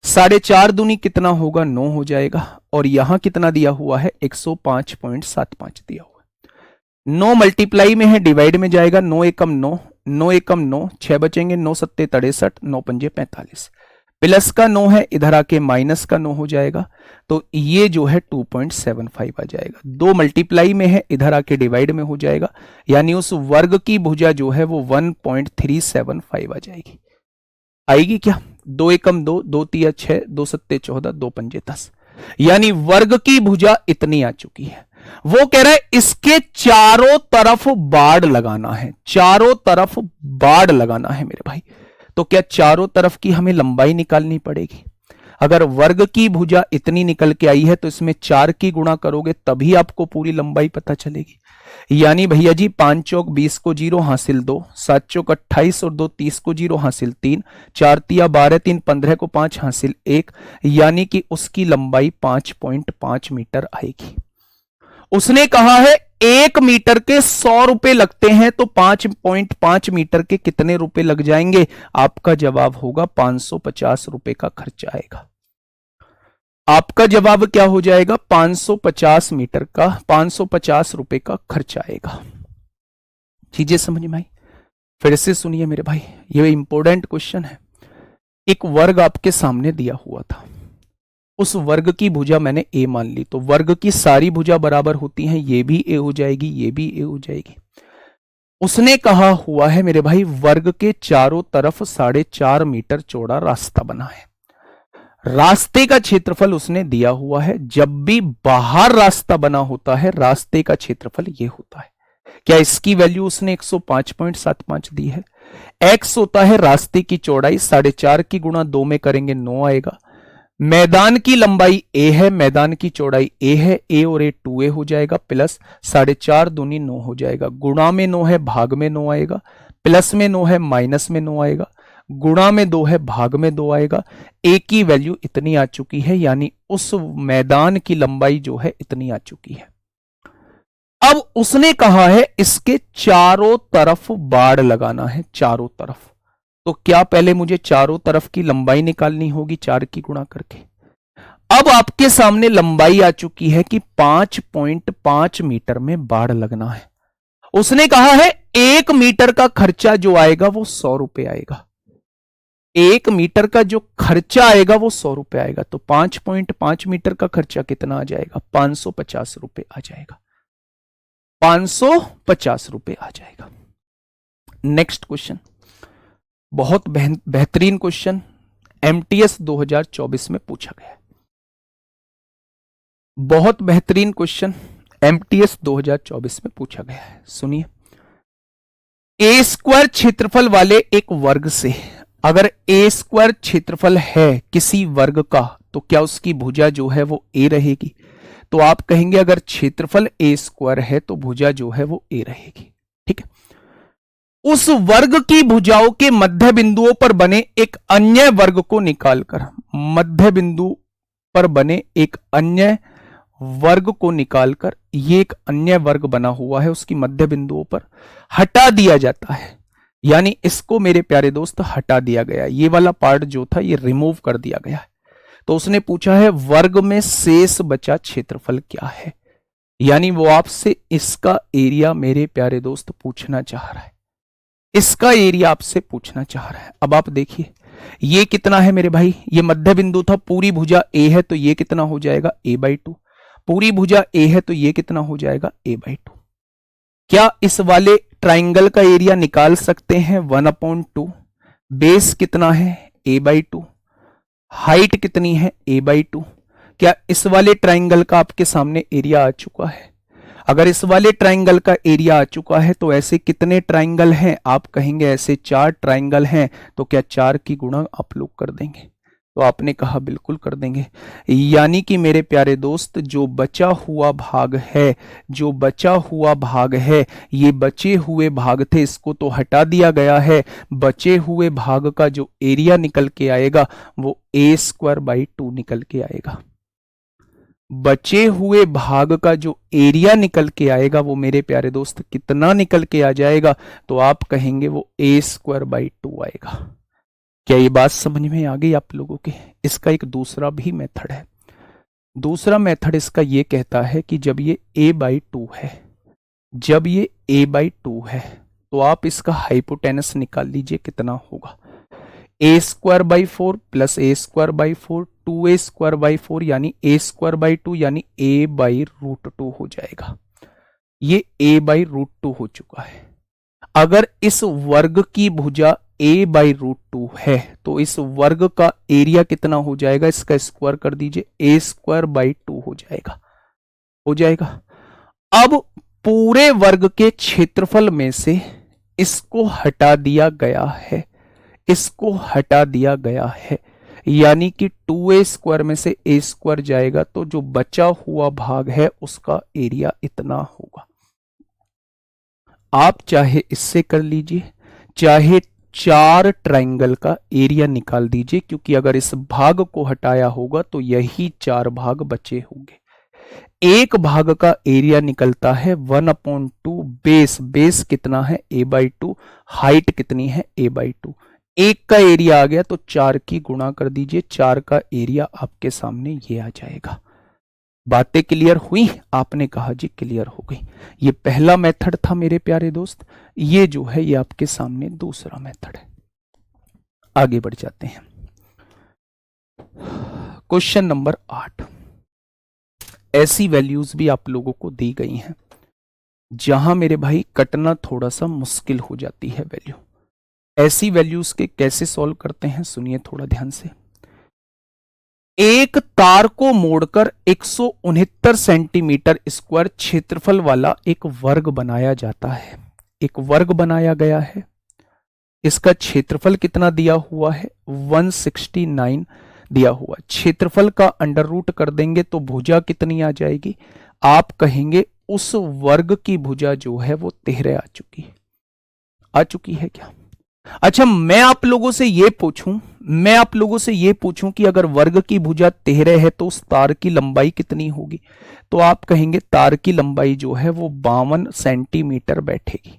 4.5 दूनी कितना होगा? 9 हो जाएगा। और यहां कितना दिया हुआ है? 105.75 दिया हुआ है। 9 मल्टीप्लाई में है, डिवाइड में जाएगा, 9 एकम 9, 9 एकम 9, 6 बचेंगे, 9 सत्ते 63, 9 पंजे 45, प्लस का 9 है, इधर आके माइनस का 9 हो जाएगा, तो ये जो है 2.75 आ जाएगा। 2 मल्टीप्लाई में है, इधर आके डिवाइड में हो जाएगा, यानी उस वर्ग की भुजा जो है वो 1.375 आ जाएगी। आएगी क्या? 2 एकम 2, 2 तिया 6, 2 सत्ते 14, 2 पंजे 10, यानी वर्ग की भुजा इतनी आ चुकी है। वो कह रहा है इसके चारों तरफ बाड़ लगाना है, चारों तरफ बाड़ लगाना है मेरे भाई। तो क्या चारों तरफ की हमें लंबाई निकालनी पड़ेगी? अगर वर्ग की भुजा इतनी निकल के आई है तो इसमें 4 की गुणा करोगे तभी आपको पूरी लंबाई पता चलेगी। यानी भैया जी 5 चौक 20 को 0 हासिल 2, 7 चौक 28 और 2 30 को 0 हासिल 3, 4 तिया 12, 3 15 को 5 हासिल 1, यानी कि उसकी लंबाई 5.5 मीटर आएगी। उसने कहा है 1 मीटर के 100 रुपए लगते हैं, तो 5.5 मीटर के कितने रुपए लग जाएंगे? आपका जवाब होगा 550 रुपए का खर्चा आएगा। आपका जवाब क्या हो जाएगा? 550 मीटर का 550 रुपए का खर्चा आएगा। चीजें समझ में आई? फिर से सुनिए मेरे भाई, ये इंपॉर्टेंट क्वेश्चन है। एक वर्ग आपके सामने दिया हुआ था, उस वर्ग की भुजा मैंने ए मान ली, तो वर्ग की सारी भुजा बराबर होती हैं, ये भी ए हो जाएगी, ये भी ए हो जाएगी। उसने कहा हुआ है मेरे भाई वर्ग के चारों तरफ 4.5 मीटर चौड़ा रास्ता बना है। रास्ते का क्षेत्रफल उसने दिया हुआ है। जब भी बाहर रास्ता बना होता है रास्ते का क्षेत्रफल ये होता है। क्या इसकी वैल्यू उसने 105.75 दी है? x होता है रास्ते की चौड़ाई, 4.5 की गुणा 2 में करेंगे 9 आएगा। मैदान की लंबाई a है, मैदान की चौड़ाई a है, a और a 2a हो जाएगा, प्लस 4.5 दूनी 9 हो जाएगा। गुणा में 9 है, भाग में 9 आएगा, प्लस में 9 है, माइनस में 9 आएगा, गुणा में 2 है, भाग में 2 आएगा। a की वैल्यू इतनी आ चुकी है, यानी उस मैदान की लंबाई जो है इतनी आ चुकी है। अब उसने कहा है इसके चारों तरफ बाड़ लगाना है, चारों तरफ। तो क्या पहले मुझे चारों तरफ की लंबाई निकालनी होगी 4 की गुणा करके। अब आपके सामने लंबाई आ चुकी है कि 5.5 मीटर में बाड़ लगना है। उसने कहा है 1 मीटर का खर्चा जो आएगा वो 100 रुपए आएगा। 1 मीटर का जो खर्चा आएगा वो 100 रुपए आएगा। तो 5.5 मीटर का खर्चा कितना आ जाएगा? 550 रुपए आ जाएगा। 550 रुपए आ जाएगा। नेक्स्ट क्वेश्चन, बहुत बेहतरीन क्वेश्चन, एमटीएस 2024 में पूछा गया है। बहुत बेहतरीन क्वेश्चन एमटीएस 2024 में पूछा गया है। सुनिए, ए स्क्वायर क्षेत्रफल वाले एक वर्ग से अगर ए स्क्वायर क्षेत्रफल है किसी वर्ग का, तो क्या उसकी भुजा जो है वो ए रहेगी? तो आप कहेंगे अगर क्षेत्रफल ए स्क्वायर है तो भुजा जो है वो ए रहेगी। ठीक है। उस वर्ग की भुजाओं के मध्य बिंदुओं पर बने एक अन्य वर्ग को निकालकर, मध्य बिंदु पर बने एक अन्य वर्ग को निकालकर, ये एक अन्य वर्ग बना हुआ है, उसकी मध्य बिंदुओं पर हटा दिया जाता है। यानी इसको मेरे प्यारे दोस्त हटा दिया गया, ये वाला पार्ट जो था ये रिमूव कर दिया गया है। तो उसने पूछा है वर्ग में शेष बचा क्षेत्रफल क्या है, यानी वो आपसे इसका एरिया मेरे प्यारे दोस्त पूछना चाह रहा है, इसका एरिया आपसे पूछना चाह रहा है। अब आप देखिए ये कितना है मेरे भाई, ये मध्य बिंदु था, पूरी भुजा ए है तो ये कितना हो जाएगा a/2, पूरी भुजा ए है तो ये कितना हो जाएगा a/2। क्या इस वाले ट्राइंगल का एरिया निकाल सकते हैं? 1/2। बेस कितना है? a/2। हाइट कितनी है? a/2। क्या इस वाले ट्राइंगल का आपके सामने एरिया आ चुका है? अगर इस वाले ट्राइंगल का एरिया आ चुका है तो ऐसे कितने ट्राइंगल हैं? आप कहेंगे ऐसे 4 ट्राइंगल हैं। तो क्या 4 की गुणा आप लोग कर देंगे? तो आपने कहा बिल्कुल कर देंगे। यानी कि मेरे प्यारे दोस्त जो बचा हुआ भाग है, जो बचा हुआ भाग है, ये बचे हुए भाग थे, इसको तो हटा दिया गया है। बचे हुए भाग का जो एरिया निकल के आएगा वो a² निकल के आएगा। बचे हुए भाग का जो एरिया निकल के आएगा वो मेरे प्यारे दोस्त कितना निकल के आ जाएगा? तो आप कहेंगे वो a² आएगा। क्या ये बात समझ में आ गई आप लोगों के? इसका एक दूसरा भी मेथड है। दूसरा मेथड इसका ये कहता है कि जब ये a/2 है, जब ये a/2 है तो आप इसका हाइपोटेनस निकाल लीजिए कितना होगा। A square by 4 plus a square by 4, 2a² by 4 यानी a² बाई 2 यानी a बाई रूट 2 हो जाएगा। ये a बाई रूट 2 हो चुका है। अगर इस वर्ग की भुजा a बाई रूट 2 है तो इस वर्ग का एरिया कितना हो जाएगा, इसका स्क्वायर कर दीजिए, a² बाई 2 हो जाएगा, हो जाएगा। अब पूरे वर्ग के क्षेत्रफल में से इसको हटा दिया गया है, इसको हटा दिया गया है, यानी कि 2a² में से a² जाएगा तो जो बचा हुआ भाग है उसका एरिया इतना होगा। आप चाहे इससे कर लीजिए, चाहे 4 ट्राइंगल का एरिया निकाल दीजिए, क्योंकि अगर इस भाग को हटाया होगा तो यही 4 भाग बचे होंगे। एक भाग का एरिया निकलता है 1/2 बेस, बेस कितना है a बाई 2, हाइट कितनी है a बाई 2, एक का एरिया आ गया तो 4 की गुणा कर दीजिए, 4 का एरिया आपके सामने ये आ जाएगा। बातें क्लियर हुई? आपने कहा जी क्लियर हो गई। ये पहला मेथड था मेरे प्यारे दोस्त, ये जो है ये आपके सामने दूसरा मेथड है। आगे बढ़ जाते हैं। Question number 8। ऐसी वैल्यूज भी आप लोगों को दी गई हैं जहां मेरे भाई कटना थोड़ा सा मुश्किल हो जाती है वैल्यू। ऐसी वैल्यूज के कैसे सॉल्व करते हैं सुनिए थोड़ा ध्यान से। एक तार को मोड़कर 169 सेंटीमीटर स्क्वायर क्षेत्रफल वाला एक वर्ग बनाया जाता है। एक वर्ग बनाया गया है, इसका क्षेत्रफल कितना दिया हुआ है, 169 दिया हुआ। क्षेत्रफल का अंडर रूट कर देंगे तो भुजा कितनी आ जाएगी, आप कहेंगे उस वर्ग की भुजा जो है वो 13 आ चुकी है। आ चुकी है क्या? अच्छा, मैं आप लोगों से ये पूछूं कि अगर वर्ग की भुजा 13 है तो उस तार की लंबाई कितनी होगी, तो आप कहेंगे तार की लंबाई जो है वो 52 सेंटीमीटर बैठेगी।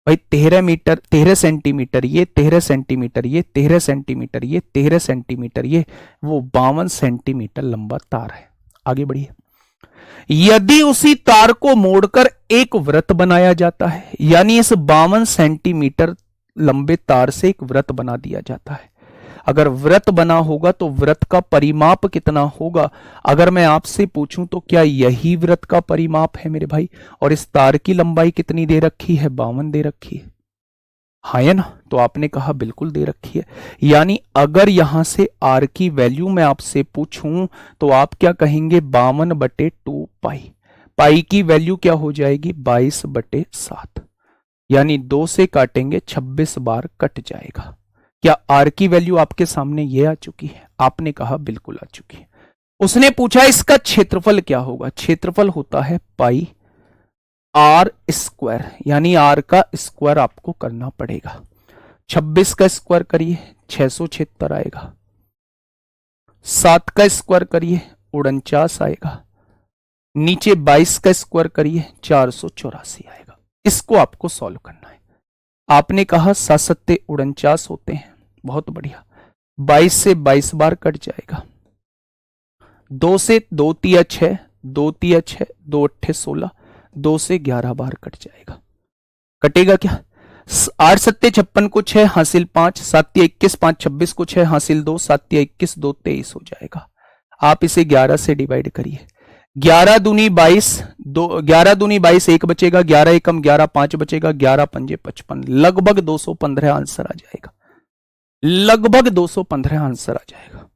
भाई 13 सेंटीमीटर ये, 13 सेंटीमीटर ये, 13 सेंटीमीटर ये, 13 सेंटीमीटर ये, वो 52 सेंटीमीटर लंबा तार है। आगे बढ़िए। यदि उसी तार को मोड़कर एक वृत्त बनाया जाता है, यानी इस 52 सेंटीमीटर लंबे तार से एक वृत्त बना दिया जाता है। अगर वृत्त बना होगा तो वृत्त का परिमाप कितना होगा? अगर मैं आपसे पूछूं तो क्या यही वृत्त का परिमाप है मेरे भाई? और इस तार की लंबाई कितनी दे रखी है? 52 दे रखी है, हाँ है ना? तो आपने कहा बिल्कुल दे रखी है। यानी अगर यहां से आर की वैल्यू मैं आपसे पूछूं तो आप क्या कहेंगे? 52/2 पाई। पाई की वैल्यू क्या हो जाएगी? 22/7। यानी 2 से काटेंगे 26 बार कट जाएगा। क्या आर की वैल्यू आपके सामने ये आ चुकी है? आपने कहा बिल्कुल आ चुकी है। उसने पूछा इसका क्षेत्रफल क्या होगा? क्षेत्रफल होता है पाई आर स्क्वायर, यानी आर का स्क्वायर आपको करना पड़ेगा। 26 का स्क्वायर करिए 676 आएगा, 7 का स्क्वायर करिए 49 आएगा, नीचे 22 का स्क्वायर करिए 484 आएगा। इसको आपको सॉल्व करना है। आपने कहा 7 सत्ते 49 होते हैं, बहुत बढ़िया। 22 से 22 बार कट जाएगा, 2 से 2 तिया 6, 2 तिया 6, 2 अट्ठे 16, 2 से 11 बार कट जाएगा। कटेगा क्या? 8 सत्ते 56 को 6 हासिल 5, 7 तिया 21, 5 26 को 6 हासिल 2, 7 तिया 21, 2 23 हो जाएगा। आप इसे 11 से डिवाइड करिए। 11 दूनी 22, 11 दूनी 22, 1 बचेगा, 11 एकम 11, 5 बचेगा, 11 पंजे 55, लगभग 215 आंसर आ जाएगा। लगभग 215 आंसर आ जाएगा।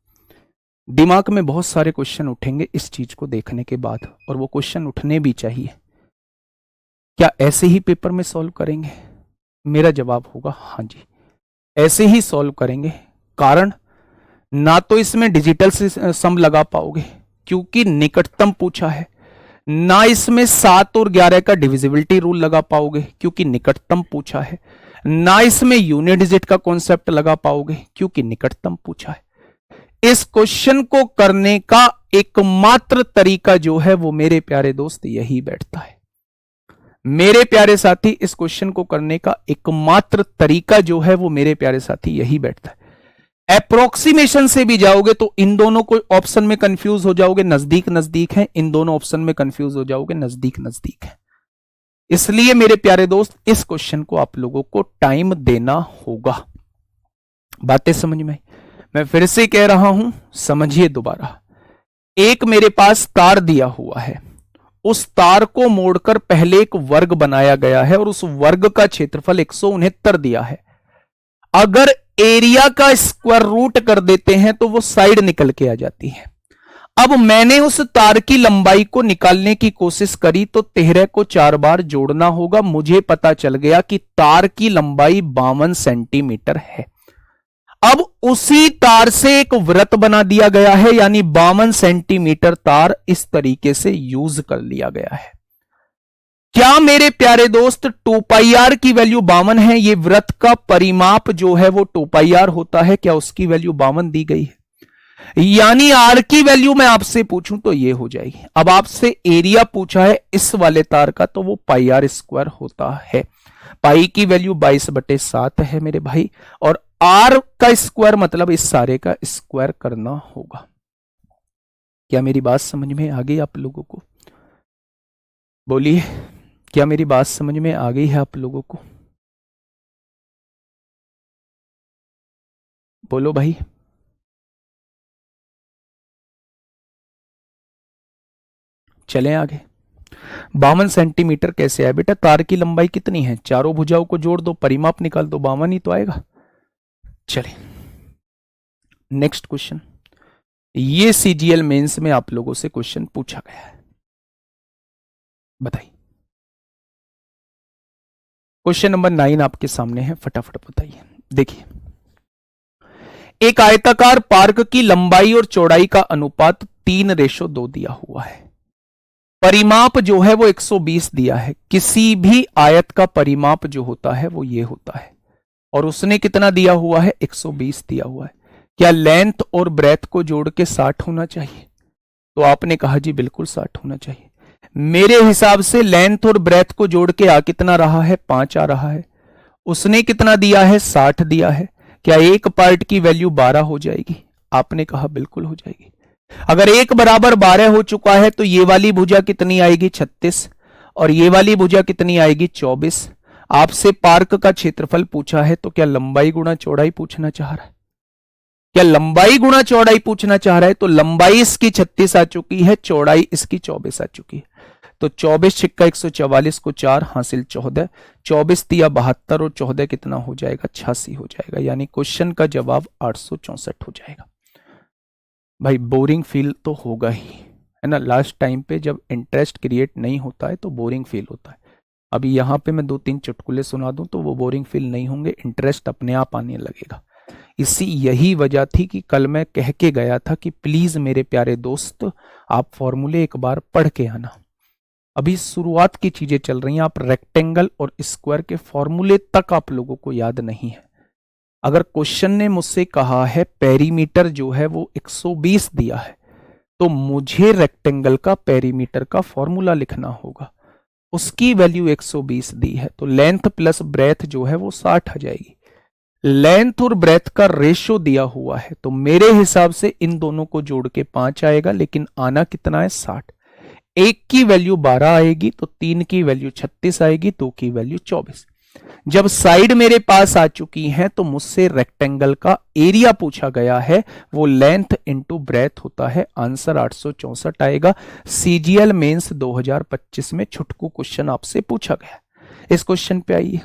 दिमाग में बहुत सारे क्वेश्चन उठेंगे इस चीज को देखने के बाद, और वो क्वेश्चन उठने भी चाहिए। क्या ऐसे ही पेपर में सॉल्व करेंगे? मेरा जवाब होगा हाँ जी, ऐसे ही सॉल्व करेंगे। कारण ना तो इसमें डिजिटल सम लगा पाओगे क्योंकि निकटतम पूछा है, ना इसमें 7 और 11 का डिविजिबिलिटी रूल लगा पाओगे क्योंकि निकटतम पूछा है, ना इसमें यूनिट डिजिट का कॉन्सेप्ट लगा पाओगे क्योंकि निकटतम पूछा है। इस क्वेश्चन को करने का एकमात्र तरीका जो है वो मेरे प्यारे दोस्त यही बैठता है। मेरे प्यारे साथी, इस क्वेश्चन को करने का एकमात्र तरीका जो है वो मेरे प्यारे साथी यही बैठता है। अप्रोक्सीमेशन से भी जाओगे तो इन दोनों को ऑप्शन में कंफ्यूज हो जाओगे, नजदीक नजदीक है, इन दोनों ऑप्शन में कंफ्यूज हो जाओगे, नजदीक नजदीक है। इसलिए मेरे प्यारे दोस्त इस क्वेश्चन को आप लोगों को टाइम देना होगा। बातें समझ में? मैं फिर से कह रहा हूं, समझिए दोबारा। एक मेरे पास तार दिया हुआ है, उस तार को मोड़कर पहले एक वर्ग बनाया गया है और उस वर्ग का क्षेत्रफल 169 दिया है। अगर एरिया का स्क्वायर रूट कर देते हैं तो वो साइड निकल के आ जाती है। अब मैंने उस तार की लंबाई को निकालने की कोशिश करी तो 13 को 4 बार जोड़ना होगा। मुझे पता चल गया कि तार की लंबाई 52 सेंटीमीटर है। अब उसी तार से एक वृत्त बना दिया गया है, यानी 52 सेंटीमीटर तार इस तरीके से यूज कर लिया गया है। क्या मेरे प्यारे दोस्त 2 पाई आर की वैल्यू 52 है? ये वृत्त का परिमाप जो है वो 2 पाई आर होता है। क्या उसकी वैल्यू 52 दी गई है? यानी आर की वैल्यू मैं आपसे पूछूं तो ये हो जाएगी। अब आपसे एरिया पूछा है इस वाले तार का, तो वो पाई आर स्क्वायर होता है। पाई की वैल्यू 22/7 है मेरे भाई, और आर का स्क्वायर मतलब इस सारे का स्क्वायर करना होगा। क्या मेरी बात समझ में आ गई आप लोगों को? बोलिए, क्या मेरी बात समझ में आ गई है आप लोगों को? बोलो भाई। चलें आगे। 52 सेंटीमीटर कैसे आए बेटा? तार की लंबाई कितनी है? चारों भुजाओं को जोड़ दो, परिमाप निकाल दो, 52 ही तो आएगा। चलिए नेक्स्ट क्वेश्चन। ये सीजीएल मेंस में आप लोगों से क्वेश्चन पूछा गया है, बताइए। क्वेश्चन नंबर 9 आपके सामने है, फटाफट बताइए। देखिए, एक आयताकार पार्क की लंबाई और चौड़ाई का अनुपात 3:2 दिया हुआ है। परिमाप जो है वो 120 दिया है। किसी भी आयत का परिमाप जो होता है वो ये होता है, और उसने कितना दिया हुआ है? 120 दिया हुआ है। क्या लेंथ और ब्रेथ को जोड़ के 60 होना चाहिए? तो आपने कहा जी बिल्कुल 60 होना चाहिए। मेरे हिसाब से लेंथ और ब्रेथ को जोड़ के आ कितना रहा है? 5 आ रहा है। उसने कितना दिया है? 60 दिया है। क्या एक पार्ट की वैल्यू 12 हो जाएगी? आपने कहा बिल्कुल हो जाएगी। अगर 1 बराबर 12 हो चुका है तो ये वाली भुजा कितनी आएगी? 36, और ये वाली भुजा कितनी आएगी? 24। आपसे पार्क का क्षेत्रफल पूछा है, तो क्या लंबाई गुणा चौड़ाई पूछना चाह रहा है? क्या लंबाई गुणा चौड़ाई पूछना चाह रहा है? तो लंबाई इसकी 36 आ चुकी है, चौड़ाई इसकी 24 आ चुकी है। तो 24 छिक्का 144 को 4 हासिल 14, 24 तिया 72 और 14 कितना हो जाएगा? 86 हो जाएगा। यानी क्वेश्चन का जवाब 864 हो जाएगा। भाई बोरिंग फील तो होगा ही, है ना। लास्ट टाइम पे जब इंटरेस्ट क्रिएट नहीं होता है तो बोरिंग फील होता है। अभी यहाँ पे मैं 2-3 चुटकुले सुना दूं तो वो बोरिंग फील नहीं होंगे, इंटरेस्ट अपने आप आने लगेगा। यही वजह थी कि कल मैं कह के गया था कि प्लीज मेरे प्यारे दोस्त आप फॉर्मूले एक बार पढ़ के आना। अभी शुरुआत की चीजें चल रही हैं, आप रेक्टेंगल और स्क्वायर के फॉर्मूले तक आप लोगों को याद नहीं है। अगर क्वेश्चन ने मुझसे कहा है पेरीमीटर जो है वो 120 दिया है, तो मुझे रेक्टेंगल का पेरीमीटर का फॉर्मूला लिखना होगा। उसकी वैल्यू 120 दी है, तो लेंथ प्लस ब्रेथ जो है वो 60 आ जाएगी। लेंथ और ब्रेथ का रेशो दिया हुआ है, तो मेरे हिसाब से इन दोनों को जोड़ के 5 आएगा, लेकिन आना कितना है? 60। 1 की वैल्यू 12 आएगी, तो 3 की वैल्यू 36 आएगी, 2 की वैल्यू 24। जब साइड मेरे पास आ चुकी हैं तो मुझसे रेक्टेंगल का एरिया पूछा गया है, वो लेंथ इंटू ब्रेथ होता है। आंसर 864 आएगा। सीजीएल मेंस 2025 में छुटकू क्वेश्चन आपसे पूछा गया। इस क्वेश्चन पे आइए।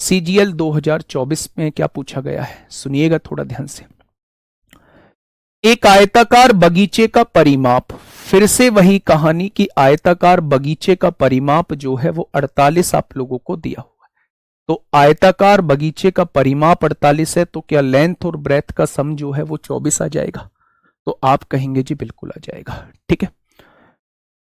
सीजीएल 2024 में क्या पूछा गया है, सुनिएगा थोड़ा ध्यान से। एक आयताकार बगीचे का परिमाप, फिर से वही कहानी कि आयताकार बगीचे का परिमाप जो है वो 48 आप लोगों को दिया हुआ है। तो आयताकार बगीचे का परिमाप 48 है, तो क्या लेंथ और ब्रेथ का सम जो है वो 24 आ जाएगा? तो आप कहेंगे जी बिल्कुल आ जाएगा। ठीक है।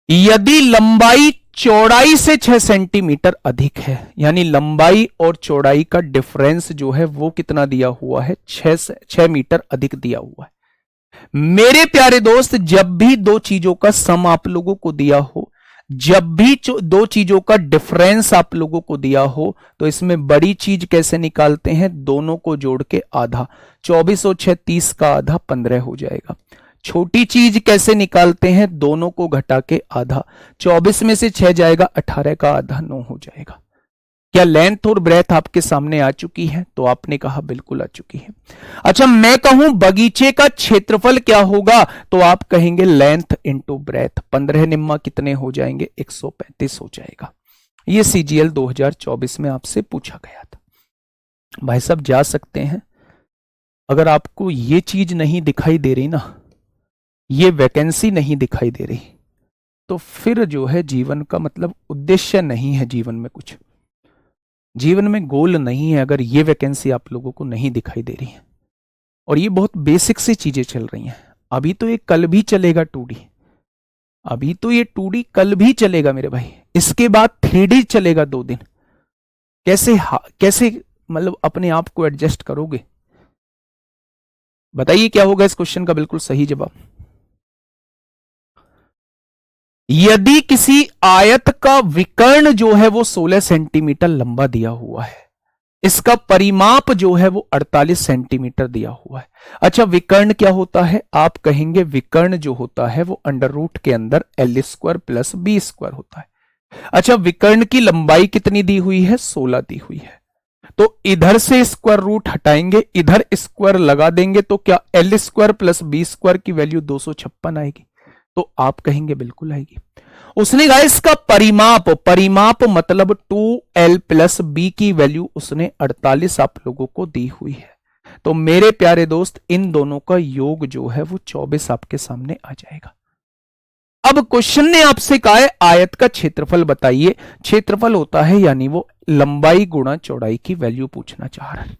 यदि लंबाई चौड़ाई से 6 सेंटीमीटर अधिक है, यानी लंबाई और चौड़ाई का डिफरेंस जो है वो कितना दिया हुआ है? 6 मीटर अधिक दिया हुआ है। मेरे प्यारे दोस्त, जब भी दो चीजों का सम आप लोगों को दिया हो, जब भी दो चीजों का डिफरेंस आप लोगों को दिया हो, तो इसमें बड़ी चीज कैसे निकालते हैं? दोनों को जोड़ के आधा। 24 और 6 30 का आधा 15 हो जाएगा। छोटी चीज कैसे निकालते हैं, दोनों को घटा के आधा, 24 में से 6 जाएगा, 18 का आधा 9 हो जाएगा। क्या लेंथ और ब्रेथ आपके सामने आ चुकी है? तो आपने कहा बिल्कुल आ चुकी है। अच्छा, मैं कहूं बगीचे का क्षेत्रफल क्या होगा, तो आप कहेंगे लेंथ इंटू ब्रेथ, 15 निम्मा कितने हो जाएंगे, 135 हो जाएगा। ये सीजीएल 2024 में आपसे पूछा गया था। भाई साहब जा सकते हैं। अगर आपको ये चीज नहीं दिखाई दे रही ना, ये वैकेंसी नहीं दिखाई दे रही, तो फिर जो है जीवन का मतलब उद्देश्य नहीं है, जीवन में कुछ, जीवन में गोल नहीं है, अगर ये वैकेंसी आप लोगों को नहीं दिखाई दे रही है। और ये बहुत बेसिक सी चीजें चल रही हैं। अभी तो ये कल भी चलेगा 2D, अभी तो ये 2D कल भी चलेगा मेरे भाई, इसके बाद 3D चलेगा 2 दिन। कैसे मतलब अपने आप को एडजस्ट करोगे? बताइए क्या होगा इस क्वेश्चन का बिल्कुल सही जवाब। यदि किसी आयत का विकर्ण जो है वो 16 सेंटीमीटर लंबा दिया हुआ है, इसका परिमाप जो है वो 48 सेंटीमीटर दिया हुआ है। अच्छा, विकर्ण क्या होता है? आप कहेंगे विकर्ण जो होता है वो अंडर रूट के अंदर L² प्लस B² होता है। अच्छा, विकर्ण की लंबाई कितनी दी हुई है? 16 दी हुई है। तो इधर से स्क्वायर रूट हटाएंगे, इधर स्क्वायर लगा देंगे, तो क्या L² प्लस B² की वैल्यू 256 आएगी? तो आप कहेंगे बिल्कुल आएगी। उसने कहा इसका परिमाप मतलब 2L प्लस B की वैल्यू उसने 48 आप लोगों को दी हुई है। तो मेरे प्यारे दोस्त, इन दोनों का योग जो है वो 24 आपके सामने आ जाएगा। अब क्वेश्चन ने आपसे कहा है आयत का क्षेत्रफल बताइए। क्षेत्रफल होता है यानी वो लंबाई गुणा चौड़ाई की वैल्यू पूछना चाह रहा है।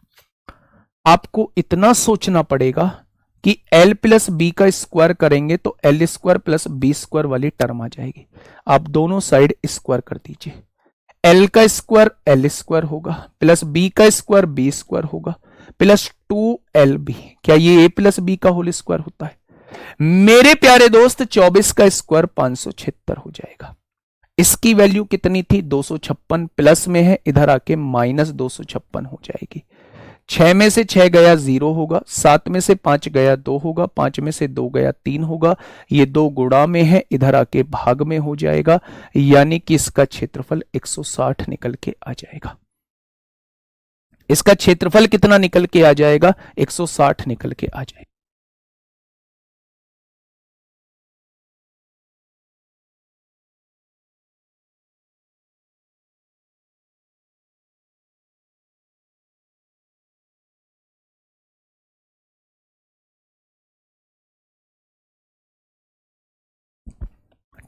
आपको इतना सोचना पड़ेगा कि L प्लस बी का स्क्वायर करेंगे तो L² प्लस B² वाली टर्म आ जाएगी। आप दोनों साइड स्क्वायर कर दीजिए। L का स्क्वायर L² होगा, प्लस B का स्क्वायर B² होगा, प्लस 2LB। क्या ये A प्लस B का होल स्क्वायर होता है? मेरे प्यारे दोस्त 24 का स्क्वायर 576 हो जाएगा। इसकी वैल्यू कितनी थी? 256 प्लस में है, इधर आके माइनस 256 हो जाएगी। 6 में से 6 गया 0 होगा, 7 में से 5 गया 2 होगा, 5 में से 2 गया 3 होगा, ये 2 गुणा में है, इधर आके भाग में हो जाएगा, यानी कि इसका क्षेत्रफल 160 निकल के आ जाएगा। इसका क्षेत्रफल कितना निकल के आ जाएगा? 160 निकल के आ जाएगा।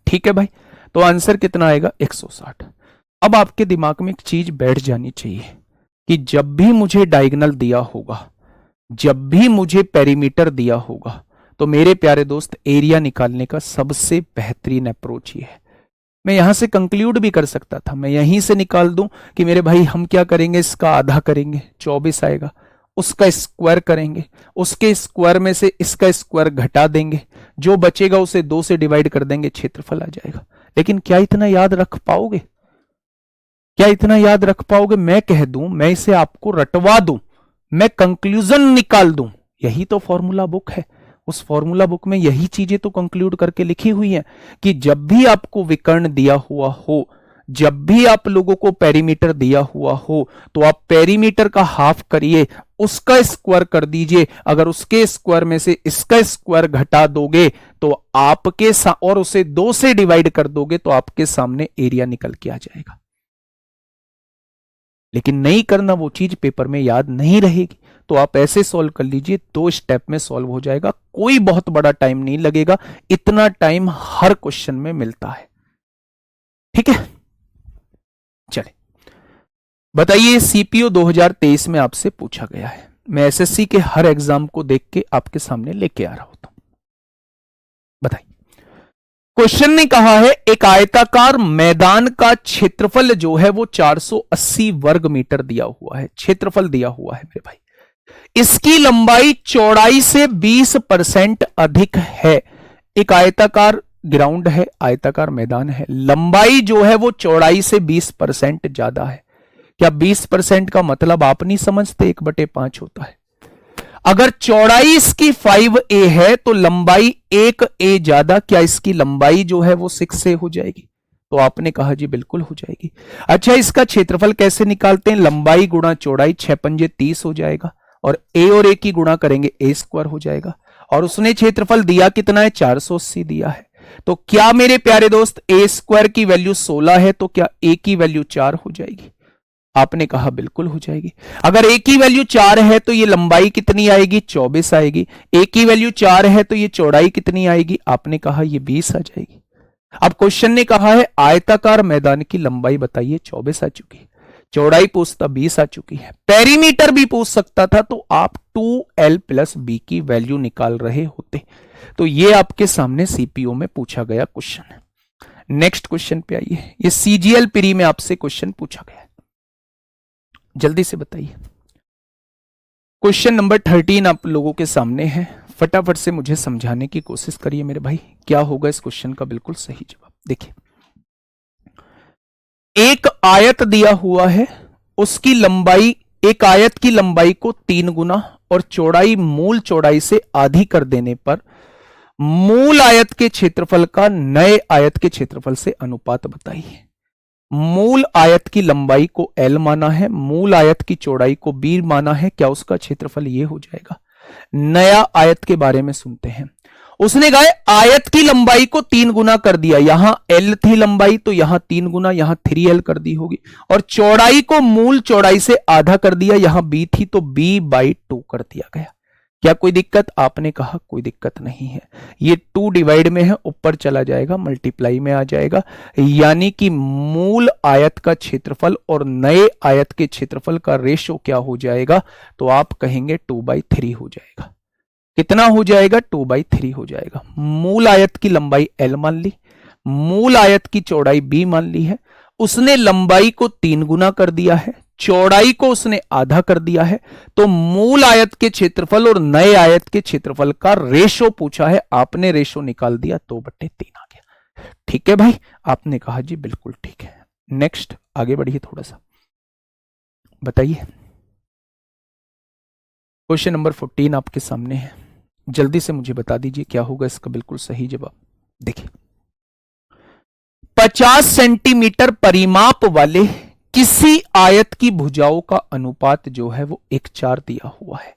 ठीक है भाई, तो आंसर कितना आएगा? 160। अब आपके दिमाग में एक चीज बैठ जानी चाहिए कि जब भी मुझे डायगोनल दिया होगा, जब भी मुझे पेरीमीटर दिया होगा, तो मेरे प्यारे दोस्त एरिया निकालने का सबसे बेहतरीन अप्रोच ये है। मैं यहां से कंक्लूड भी कर सकता था, मैं यहीं से निकाल दूं कि मेरे भाई हम क्या करेंगे, इसका आधा करेंगे, 24 आएगा, उसका स्क्वायर करेंगे, उसके स्क्वायर में से इसका स्क्वायर घटा देंगे, जो बचेगा उसे 2 से डिवाइड कर देंगे, क्षेत्रफल आ जाएगा। लेकिन क्या इतना याद रख पाओगे? क्या इतना याद रख पाओगे? मैं कह दूं, मैं इसे आपको रटवा दूं, मैं कंक्लूजन निकाल दूं, यही तो फॉर्मूला बुक है। उस फॉर्मूला बुक में यही चीजें तो कंक्लूड करके लिखी हुई हैं कि जब भी आपको विकर्ण दिया हुआ हो, जब भी आप लोगों को पेरीमीटर दिया हुआ हो, तो आप पेरीमीटर का हाफ करिए, उसका स्क्वायर कर दीजिए। अगर उसके स्क्वायर में से इसका स्क्वायर घटा दोगे तो आपके और उसे 2 से डिवाइड कर दोगे तो आपके सामने एरिया निकल के आ जाएगा। लेकिन नहीं करना, वो चीज पेपर में याद नहीं रहेगी, तो आप ऐसे सॉल्व कर लीजिए, 2 स्टेप में सॉल्व हो जाएगा, कोई बहुत बड़ा टाइम नहीं लगेगा। इतना टाइम हर क्वेश्चन में मिलता है। ठीक है, चले बताइए, सीपीओ 2023 में आपसे पूछा गया है। मैं एसएससी के हर एग्जाम को देख के आपके सामने लेके आ रहा होता हूं। बताइए, क्वेश्चन ने कहा है एक आयताकार मैदान का क्षेत्रफल जो है वो 480 वर्ग मीटर दिया हुआ है, क्षेत्रफल दिया हुआ है मेरे भाई। इसकी लंबाई चौड़ाई से 20% अधिक है। एक आयताकार ग्राउंड है, आयताकार मैदान है, लंबाई जो है वो चौड़ाई से 20% ज्यादा है। क्या 20% का मतलब आप नहीं समझते? 1/5 होता है। अगर चौड़ाई इसकी 5a है तो लंबाई 1a ज्यादा, क्या इसकी लंबाई जो है वो 6a हो जाएगी? तो आपने कहा जी बिल्कुल हो जाएगी। अच्छा, इसका क्षेत्रफल कैसे निकालते हैं? लंबाई गुणा चौड़ाई, 6 पंजे 30 हो जाएगा, और a और a की गुणा करेंगे a स्क्वायर हो जाएगा। और उसने क्षेत्रफल दिया कितना है? 480 दिया है। तो क्या मेरे प्यारे दोस्त a स्क्वायर की वैल्यू 16 है, तो क्या a की वैल्यू 4 हो जाएगी? आपने कहा बिल्कुल हो जाएगी। अगर a की वैल्यू 4 है तो ये लंबाई कितनी आएगी? 24 आएगी। a की वैल्यू 4 है तो ये चौड़ाई कितनी आएगी? आपने कहा ये 20 आ जाएगी। अब क्वेश्चन ने कहा है आयताकार मैदान की लंबाई बताइए, 24 आ चुकी है, चौड़ाई पूछता 20 आ चुकी है, पेरीमीटर भी पूछ सकता था तो आप 2l प्लस बी की वैल्यू निकाल रहे होते। तो ये आपके सामने सीपीओ में पूछा गया क्वेश्चन है। नेक्स्ट क्वेश्चन पे आइए, ये सीजीएल प्री में आपसे क्वेश्चन पूछा गया है, जल्दी से बताइए। क्वेश्चन नंबर 13 आप लोगों के सामने है, फटाफट से मुझे समझाने की कोशिश करिए मेरे भाई, क्या होगा इस क्वेश्चन का बिल्कुल सही जवाब। देखिए, एक आयत दिया हुआ है, उसकी लंबाई, एक आयत की लंबाई को 3 गुना और चौड़ाई मूल चौड़ाई से आधी कर देने पर मूल आयत के क्षेत्रफल का नए आयत के क्षेत्रफल से अनुपात बताइए। मूल आयत की लंबाई को L माना है, मूल आयत की चौड़ाई को B माना है, क्या उसका क्षेत्रफल ये हो जाएगा? नया आयत के बारे में सुनते हैं। उसने कहा आयत की लंबाई को 3 गुना कर दिया, यहां L थी लंबाई तो यहां 3 गुना, यहां 3L कर दी होगी, और चौड़ाई को मूल चौड़ाई से आधा कर दिया, यहां B थी तो B/2 कर दिया गया। क्या कोई दिक्कत? आपने कहा कोई दिक्कत नहीं है, ये 2 डिवाइड में है, ऊपर चला जाएगा, मल्टीप्लाई में आ जाएगा, यानी कि मूल आयत का क्षेत्रफल और नए आयत के क्षेत्रफल का रेशो क्या हो जाएगा? तो आप कहेंगे 2/3 हो जाएगा। कितना हो जाएगा? 2/3 हो जाएगा। मूल आयत की लंबाई L मान ली, मूल आयत की चौड़ाई B मान ली है, उसने लंबाई को 3 गुना कर दिया है, चौड़ाई को उसने आधा कर दिया है, तो मूल आयत के क्षेत्रफल और नए आयत के क्षेत्रफल का रेशो पूछा है, आपने रेशो निकाल दिया, 2/3 आ गया। ठीक है भाई, आपने कहा जी बिल्कुल ठीक है। नेक्स्ट आगे बढ़िए थोड़ा सा, बताइए। क्वेश्चन नंबर 14 आपके सामने है, जल्दी से मुझे बता दीजिए क्या होगा इसका बिल्कुल सही जवाब। देखिए, 50 सेंटीमीटर परिमाप वाले किसी आयत की भुजाओं का अनुपात जो है वो 1:4 दिया हुआ है।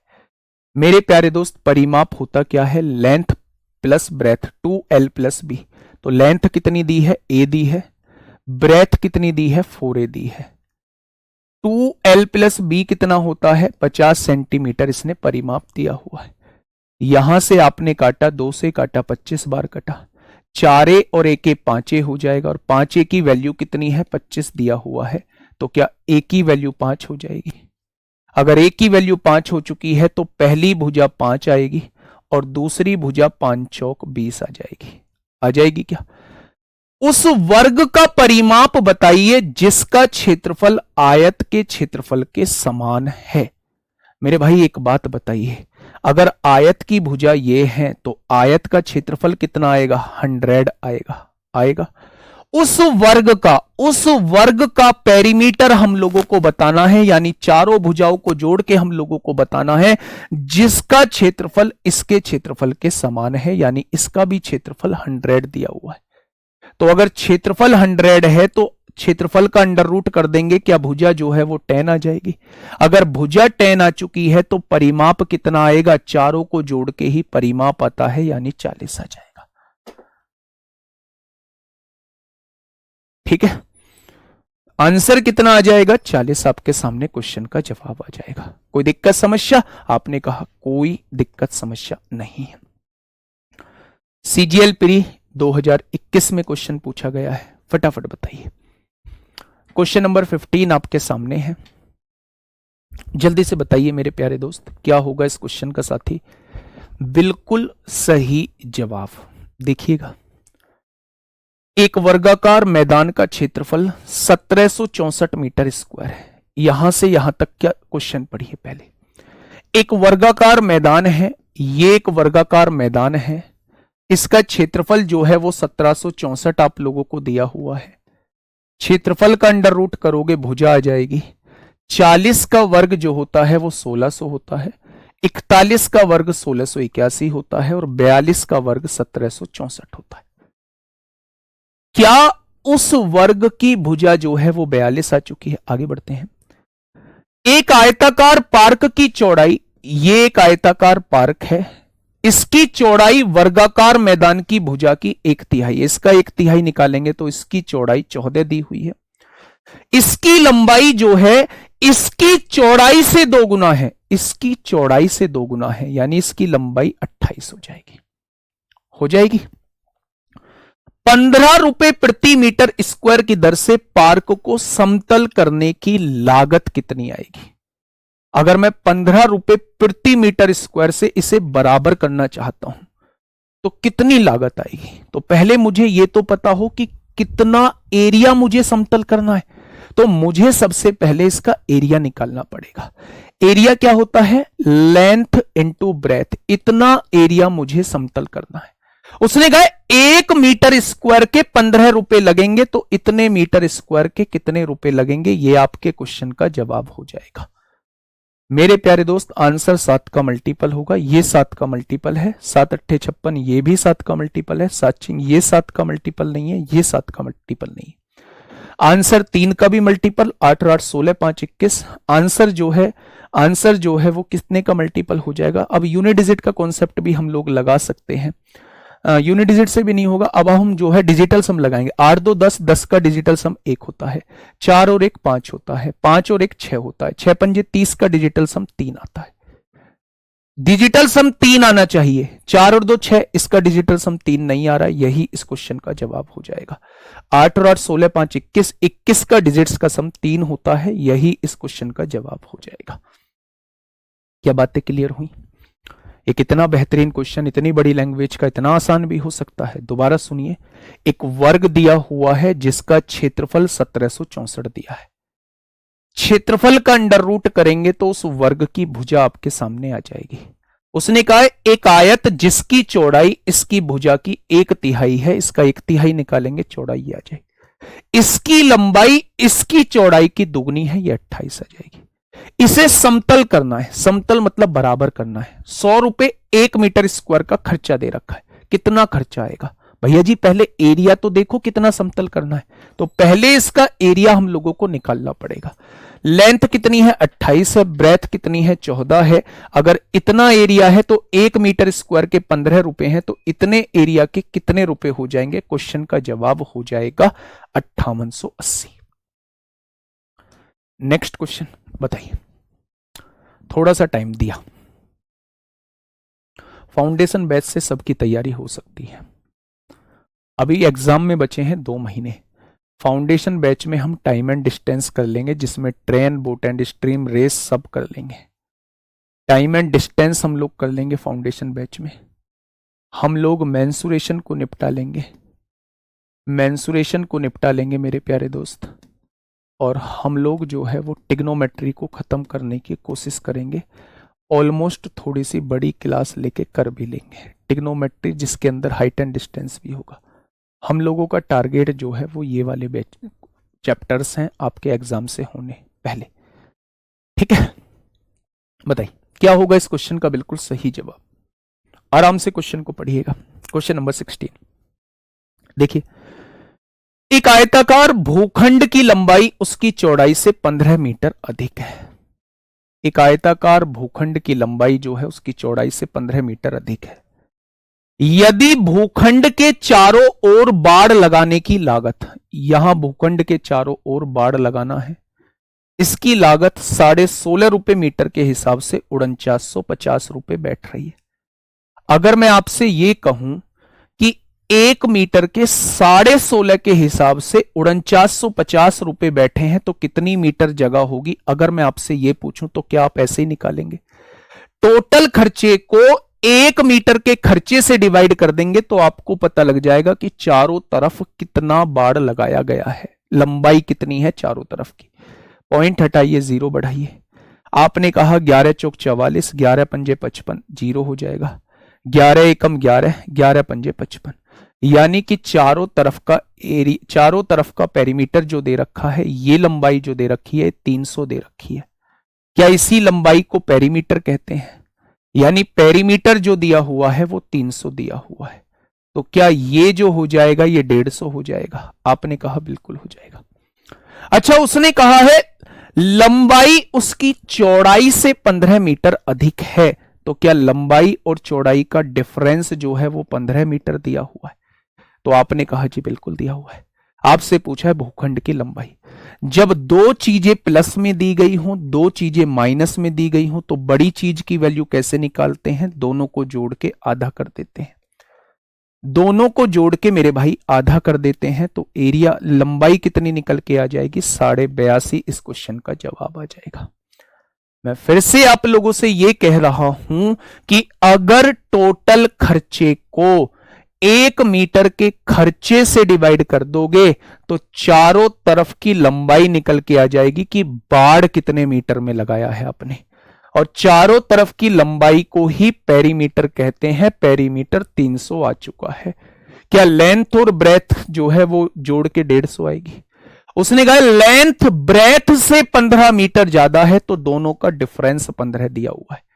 मेरे प्यारे दोस्त, परिमाप होता क्या है? Length plus breadth, 2l plus B. तो लेंथ कितनी दी है? a दी है, ब्रेथ कितनी दी है? 4a दी है। 2l प्लस बी कितना होता है? 50 सेंटीमीटर इसने परिमाप दिया हुआ है। यहां से आपने काटा, 2 से काटा, 25 बार कटा, 4a और 1a 5a हो जाएगा, और 5a की वैल्यू कितनी है? 25 दिया हुआ है, तो क्या a की वैल्यू 5 हो जाएगी? अगर a की वैल्यू 5 हो चुकी है तो पहली भुजा 5 आएगी और दूसरी भुजा 5 चौक 20 आ जाएगी। आ जाएगी क्या? उस वर्ग का परिमाप बताइए जिसका क्षेत्रफल आयत के क्षेत्रफल के समान है। मेरे भाई एक बात बताइए, अगर आयत की भुजा ये है तो आयत का क्षेत्रफल कितना आएगा? 100 आएगा। आएगा। उस वर्ग का पेरीमीटर हम लोगों को बताना है, यानी चारों भुजाओं को जोड़ के हम लोगों को बताना है जिसका क्षेत्रफल इसके क्षेत्रफल के समान है, यानी इसका भी क्षेत्रफल 100 दिया हुआ है। तो अगर क्षेत्रफल 100 है तो क्षेत्रफल का अंडर रूट कर देंगे, क्या भुजा जो है वो 10 आ जाएगी। अगर भुजा 10 आ चुकी है तो परिमाप कितना आएगा? चारों को जोड़ के ही परिमाप आता है, यानी 40 आ जाएगा। ठीक है, आंसर कितना आ जाएगा? 40 आपके सामने क्वेश्चन का जवाब आ जाएगा। कोई दिक्कत समस्या? आपने कहा कोई दिक्कत समस्या नहीं है। सीजीएल प्री 2021 में क्वेश्चन पूछा गया है, फटाफट बताइए। क्वेश्चन नंबर 15 आपके सामने है, जल्दी से बताइए मेरे प्यारे दोस्त, क्या होगा इस क्वेश्चन का साथी बिल्कुल सही जवाब। देखिएगा, एक वर्गाकार मैदान का क्षेत्रफल 1764 मीटर स्क्वायर है। यहां से यहां तक क्या क्वेश्चन पढ़िए पहले। एक वर्गाकार मैदान है, ये एक वर्गाकार मैदान है, इसका क्षेत्रफल जो है वो 1764 आप लोगों को दिया हुआ है। क्षेत्रफल का अंडर रूट करोगे, भुजा आ जाएगी। 40 का वर्ग जो होता है वो 1600 होता है, 41 का वर्ग 1681 होता है और 42 का वर्ग 1764 होता है। क्या उस वर्ग की भुजा जो है वो 42 आ चुकी है? आगे बढ़ते हैं। एक आयताकार पार्क की चौड़ाई, ये एक आयताकार पार्क है, इसकी चौड़ाई वर्गाकार मैदान की भुजा की 1/3, इसका 1/3 निकालेंगे तो इसकी चौड़ाई 14 दी हुई है। इसकी लंबाई जो है इसकी चौड़ाई से 2 गुना है, इसकी चौड़ाई से 2 गुना है, यानी इसकी लंबाई 28 हो जाएगी। हो जाएगी। 15 रुपए प्रति मीटर स्क्वायर की दर से पार्क को समतल करने की लागत कितनी आएगी? अगर मैं 15 रुपए प्रति मीटर स्क्वायर से इसे बराबर करना चाहता हूं तो कितनी लागत आएगी? तो पहले मुझे यह तो पता हो कि कितना एरिया मुझे समतल करना है, तो मुझे सबसे पहले इसका एरिया निकालना पड़ेगा। एरिया क्या होता है? लेंथ इंटू ब्रेथ, इतना एरिया मुझे समतल करना है। उसने कहा 1 मीटर स्क्वायर के 15 रुपए लगेंगे, तो इतने मीटर स्क्वायर के कितने रुपए लगेंगे, ये आपके क्वेश्चन का जवाब हो जाएगा। मेरे प्यारे दोस्त, आंसर 7 का मल्टीपल होगा, ये 7 का मल्टीपल है, 7 अट्ठे 56, ये भी 7 का मल्टीपल है, 7 चिंग ये 7 का मल्टीपल नहीं है, ये 7 का मल्टीपल नहीं है। आंसर 3 का भी मल्टीपल, 8 और 8 16, 5 21। आंसर जो है वो कितने का मल्टीपल हो जाएगा? अब यूनिट डिजिट का कॉन्सेप्ट भी हम लोग लगा सकते हैं, यूनिट डिजिट से भी नहीं होगा। अब हम जो है डिजिटल सम लगाएंगे। 8 2 10, 10 का डिजिटल सम 1 होता है, 4 और 1 5 होता है, 5 और 1 6 होता है, 6 पंजे 30 का डिजिटल सम 3 आता है। डिजिटल सम 3 आना चाहिए, 4 और 2 6, इसका डिजिटल सम 3 नहीं आ रहा है, यही इस क्वेश्चन का जवाब हो जाएगा। 8 और 8 16, 5 21, 21 का डिजिट्स का सम 3 होता है, यही इस क्वेश्चन का जवाब हो जाएगा। क्या बातें क्लियर हुई? एक इतना बेहतरीन क्वेश्चन इतनी बड़ी लैंग्वेज का इतना आसान भी हो सकता है। दोबारा सुनिए, एक वर्ग दिया हुआ है जिसका क्षेत्रफल 1764 दिया है, क्षेत्रफल का अंडर रूट करेंगे तो उस वर्ग की भुजा आपके सामने आ जाएगी। उसने कहा एक आयत जिसकी चौड़ाई इसकी भुजा की 1/3 है, इसका 1/3 निकालेंगे, चौड़ाई आ जाएगी। इसकी लंबाई इसकी चौड़ाई की दुगनी है, ये 28 आ जाएगी। इसे समतल करना है, समतल मतलब बराबर करना है। 100 रुपए 1 मीटर स्क्वायर का खर्चा दे रखा है, कितना खर्चा आएगा? भैया जी पहले एरिया तो देखो कितना समतल करना है, तो पहले इसका एरिया हम लोगों को निकालना पड़ेगा। लेंथ कितनी है? 28 है, ब्रेथ कितनी है? 14 है। अगर इतना एरिया है तो 1 मीटर स्क्वायर के 15 रुपए हैं, तो इतने एरिया के कितने रुपए हो जाएंगे? क्वेश्चन का जवाब हो जाएगा 5880। नेक्स्ट क्वेश्चन बताइए, थोड़ा सा टाइम दिया, फाउंडेशन बैच से सबकी तैयारी हो सकती है। अभी एग्जाम में बचे हैं 2 महीने। फाउंडेशन बैच में हम टाइम एंड डिस्टेंस कर लेंगे, जिसमें train, boat and stream, race सब कर लेंगे। टाइम एंड डिस्टेंस हम लोग कर लेंगे फाउंडेशन बैच में। हम लोग मेंसुरेशन को निपटा लेंगे, मेरे प्यारे दोस्त। और हम लोग जो है वो टिग्नोमेट्री को ख़त्म करने की कोशिश करेंगे। ऑलमोस्ट थोड़ी सी बड़ी क्लास लेके कर भी लेंगे टिग्नोमेट्री, जिसके अंदर हाइट एंड डिस्टेंस भी होगा। हम लोगों का टारगेट जो है वो ये वाले चैप्टर्स हैं आपके एग्जाम से होने पहले, ठीक है? बताइए क्या होगा इस क्वेश्चन का बिल्कुल सही जवाब। आराम से क्वेश्चन को पढ़िएगा। क्वेश्चन नंबर 16 देखिए, एक आयताकार भूखंड की लंबाई उसकी चौड़ाई से 15 मीटर अधिक है। एक आयताकार भूखंड की लंबाई जो है उसकी चौड़ाई से 15 मीटर अधिक है। यदि भूखंड के चारों ओर बाड़ लगाने की लागत, यहां भूखंड के चारों ओर बाड़ लगाना है, इसकी लागत 16.5 रुपए मीटर के हिसाब से 4950 रुपए बैठ रही है। अगर मैं आपसे यह कहूं कि 1 मीटर के 16.5 के हिसाब से 4950 रुपए बैठे हैं, तो कितनी मीटर जगह होगी? अगर मैं आपसे यह पूछूं तो क्या आप ऐसे ही निकालेंगे? टोटल खर्चे को 1 मीटर के खर्चे से डिवाइड कर देंगे तो आपको पता लग जाएगा कि चारों तरफ कितना बाड़ लगाया गया है, लंबाई कितनी है चारों तरफ की। पॉइंट हटाइए, 0 बढ़ाइए। आपने कहा 11 चौक 44, 11 पंजे 55, 0 हो जाएगा। 11 एकम 11, 11 पंजे 55, यानी कि चारों तरफ का पेरीमीटर जो दे रखा है, ये लंबाई जो दे रखी है 300 दे रखी है। क्या इसी लंबाई को पेरीमीटर कहते हैं? यानी पेरीमीटर जो दिया हुआ है वो 300 दिया हुआ है। तो क्या ये जो हो जाएगा ये 150 हो जाएगा? आपने कहा बिल्कुल हो जाएगा। अच्छा, उसने कहा है लंबाई उसकी चौड़ाई से 15 मीटर अधिक है, तो क्या लंबाई और चौड़ाई का डिफरेंस जो है वो 15 मीटर दिया हुआ है? तो आपने कहा जी बिल्कुल दिया हुआ है। आपसे पूछा है भूखंड की लंबाई। जब दो चीजें प्लस में दी गई हों, दो चीजें माइनस में दी गई हों, तो बड़ी चीज की वैल्यू कैसे निकालते हैं? दोनों को जोड़ के आधा कर देते हैं। दोनों को जोड़ के मेरे भाई आधा कर देते हैं, तो एरिया लंबाई कितनी निकल के आ जाएगी? 82.5। इस क्वेश्चन का जवाब आ जाएगा। मैं फिर से आप लोगों से यह कह रहा हूं कि अगर टोटल खर्चे को 1 मीटर के खर्चे से डिवाइड कर दोगे तो चारों तरफ की लंबाई निकल के आ जाएगी कि बाड़ कितने मीटर में लगाया है आपने, और चारों तरफ की लंबाई को ही पेरीमीटर कहते हैं। पेरीमीटर 300 आ चुका है। क्या लेंथ और ब्रेथ जो है वो जोड़ के 150 आएगी? उसने कहा लेंथ ब्रेथ से 15 मीटर ज्यादा है, तो दोनों का डिफरेंस 15 दिया हुआ है।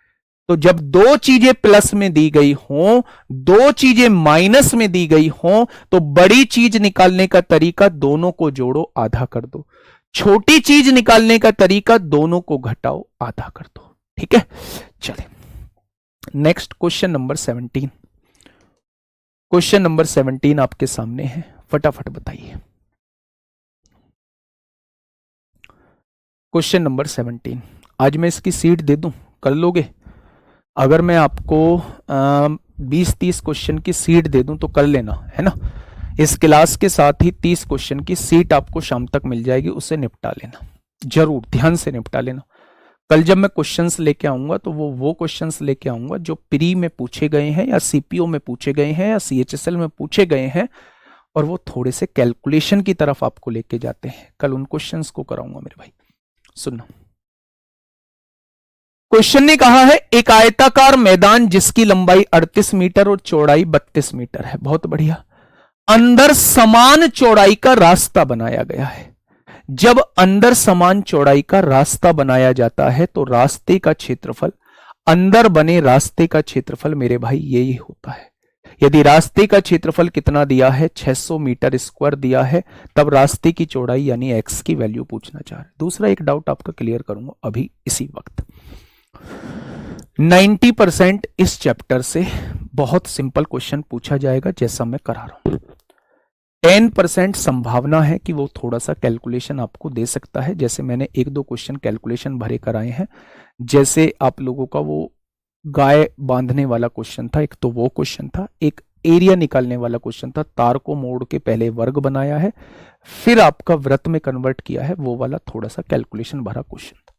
तो जब दो चीजें प्लस में दी गई हों, दो चीजें माइनस में दी गई हों, तो बड़ी चीज निकालने का तरीका दोनों को जोड़ो आधा कर दो, छोटी चीज निकालने का तरीका दोनों को घटाओ आधा कर दो। ठीक है, चले next question number 17। Question number 17 आपके सामने है, फटाफट बताइए। Question number 17। आज मैं इसकी सीट दे दूं, कर लोगे? अगर मैं आपको 20-30 क्वेश्चन की सीट दे दूं तो कर लेना, है ना। इस क्लास के साथ ही 30 क्वेश्चन की सीट आपको शाम तक मिल जाएगी, उसे निपटा लेना, जरूर ध्यान से निपटा लेना। कल जब मैं क्वेश्चंस लेके आऊंगा तो वो क्वेश्चंस लेके आऊंगा जो प्री में पूछे गए हैं या सीपीओ में पूछे गए हैं या सीएचएसएल में पूछे गए हैं, और वो थोड़े से कैलकुलेशन की तरफ आपको लेके जाते हैं। कल उन क्वेश्चंस को कराऊंगा मेरे भाई। सुनना, क्वेश्चन ने कहा है एक आयताकार मैदान जिसकी लंबाई 38 मीटर और चौड़ाई 32 मीटर है। बहुत बढ़िया। अंदर समान चौड़ाई का रास्ता बनाया गया है। जब अंदर समान चौड़ाई का रास्ता बनाया जाता है तो रास्ते का क्षेत्रफल, अंदर बने रास्ते का क्षेत्रफल मेरे भाई यही होता है। यदि रास्ते का क्षेत्रफल कितना दिया है, 600 मीटर स्क्वायर दिया है, तब रास्ते की चौड़ाई यानी x की वैल्यू पूछना चाह रहे हैं। दूसरा एक डाउट आपका क्लियर करूंगा अभी इसी वक्त। 90% इस चैप्टर से बहुत सिंपल क्वेश्चन पूछा जाएगा जैसा मैं करा रहा हूं। 10% संभावना है कि वो थोड़ा सा कैलकुलेशन आपको दे सकता है, जैसे मैंने 1-2 क्वेश्चन कैलकुलेशन भरे कराए हैं। जैसे आप लोगों का वो गाय बांधने वाला क्वेश्चन था, एक तो वो क्वेश्चन था, एक एरिया निकालने वाला क्वेश्चन था, तार को मोड़ के पहले वर्ग बनाया है, फिर आपका वृत्त में कन्वर्ट किया है, वो वाला थोड़ा सा कैलकुलेशन भरा क्वेश्चन था।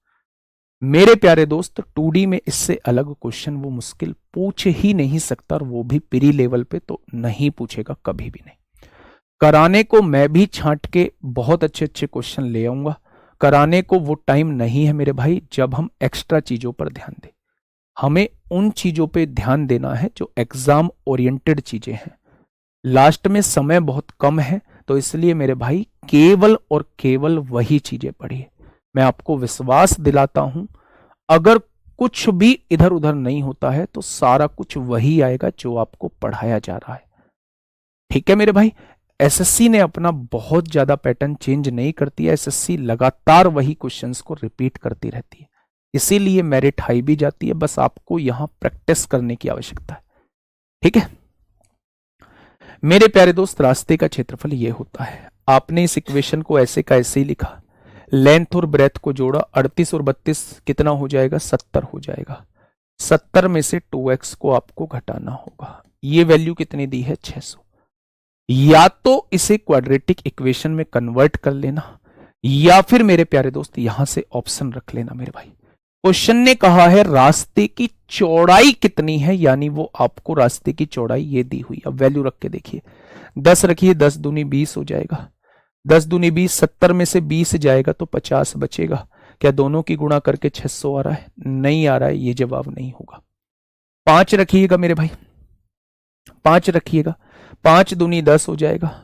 मेरे प्यारे दोस्त, 2D में इससे अलग क्वेश्चन वो मुश्किल पूछ ही नहीं सकता, और वो भी प्री लेवल पे तो नहीं पूछेगा कभी भी नहीं। कराने को मैं भी छांट के बहुत अच्छे अच्छे क्वेश्चन ले आऊंगा, कराने को वो टाइम नहीं है मेरे भाई जब हम एक्स्ट्रा चीजों पर ध्यान दें। हमें उन चीजों पे ध्यान देना है जो एग्जाम ओरिएंटेड चीजें हैं। लास्ट में समय बहुत कम है, तो इसलिए मेरे भाई केवल और केवल वही चीजें पढ़िए। मैं आपको विश्वास दिलाता हूं, अगर कुछ भी इधर उधर नहीं होता है तो सारा कुछ वही आएगा जो आपको पढ़ाया जा रहा है। ठीक है मेरे भाई। एसएससी ने अपना बहुत ज्यादा पैटर्न चेंज नहीं करती है। एसएससी लगातार वही क्वेश्चंस को रिपीट करती रहती है, इसीलिए मेरिट हाई भी जाती है। बस आपको यहां प्रैक्टिस करने की आवश्यकता है। ठीक है मेरे प्यारे दोस्त, रास्ते का क्षेत्रफल ये होता है। आपने इस इक्वेशन को ऐसे का ऐसे ही लिखा, लेंथ और ब्रेथ को जोड़ा, 38 और 32 कितना हो जाएगा? 70 हो जाएगा। 70 में से 2x को आपको घटाना होगा। ये वैल्यू कितनी दी है? 600। या तो इसे क्वाड्रेटिक इक्वेशन में कन्वर्ट कर लेना, या फिर मेरे प्यारे दोस्त यहां से ऑप्शन रख लेना मेरे भाई। क्वेश्चन ने कहा है रास्ते की चौड़ाई कितनी है, यानी वो आपको रास्ते की चौड़ाई ये दी हुई। अब वैल्यू रख के देखिए, 10 रखिए, 10 दूनी 20 हो जाएगा। 10 दूनी 20, 70 में से 20 जाएगा तो 50 बचेगा। क्या दोनों की गुणा करके 600 आ रहा है? नहीं आ रहा है, ये जवाब नहीं होगा। 5 रखिएगा मेरे भाई, 5 रखिएगा, 5 दूनी 10 हो जाएगा,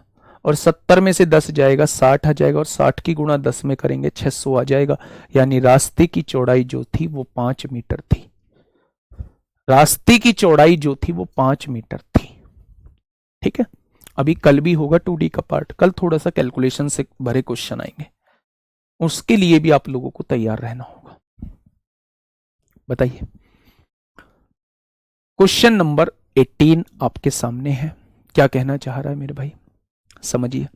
और 70 में से 10 जाएगा 60 आ जाएगा, और 60 की गुणा 10 में करेंगे 600 आ जाएगा। यानी रास्ते की चौड़ाई जो थी वो 5 मीटर थी। रास्ते की चौड़ाई जो थी वो 5 मीटर थी। ठीक है, अभी कल भी होगा 2D का पार्ट, कल थोड़ा सा कैलकुलेशन से भरे क्वेश्चन आएंगे, उसके लिए भी आप लोगों को तैयार रहना होगा। बताइए, क्वेश्चन नंबर 18 आपके सामने है, क्या कहना चाह रहा है मेरे भाई, समझिए।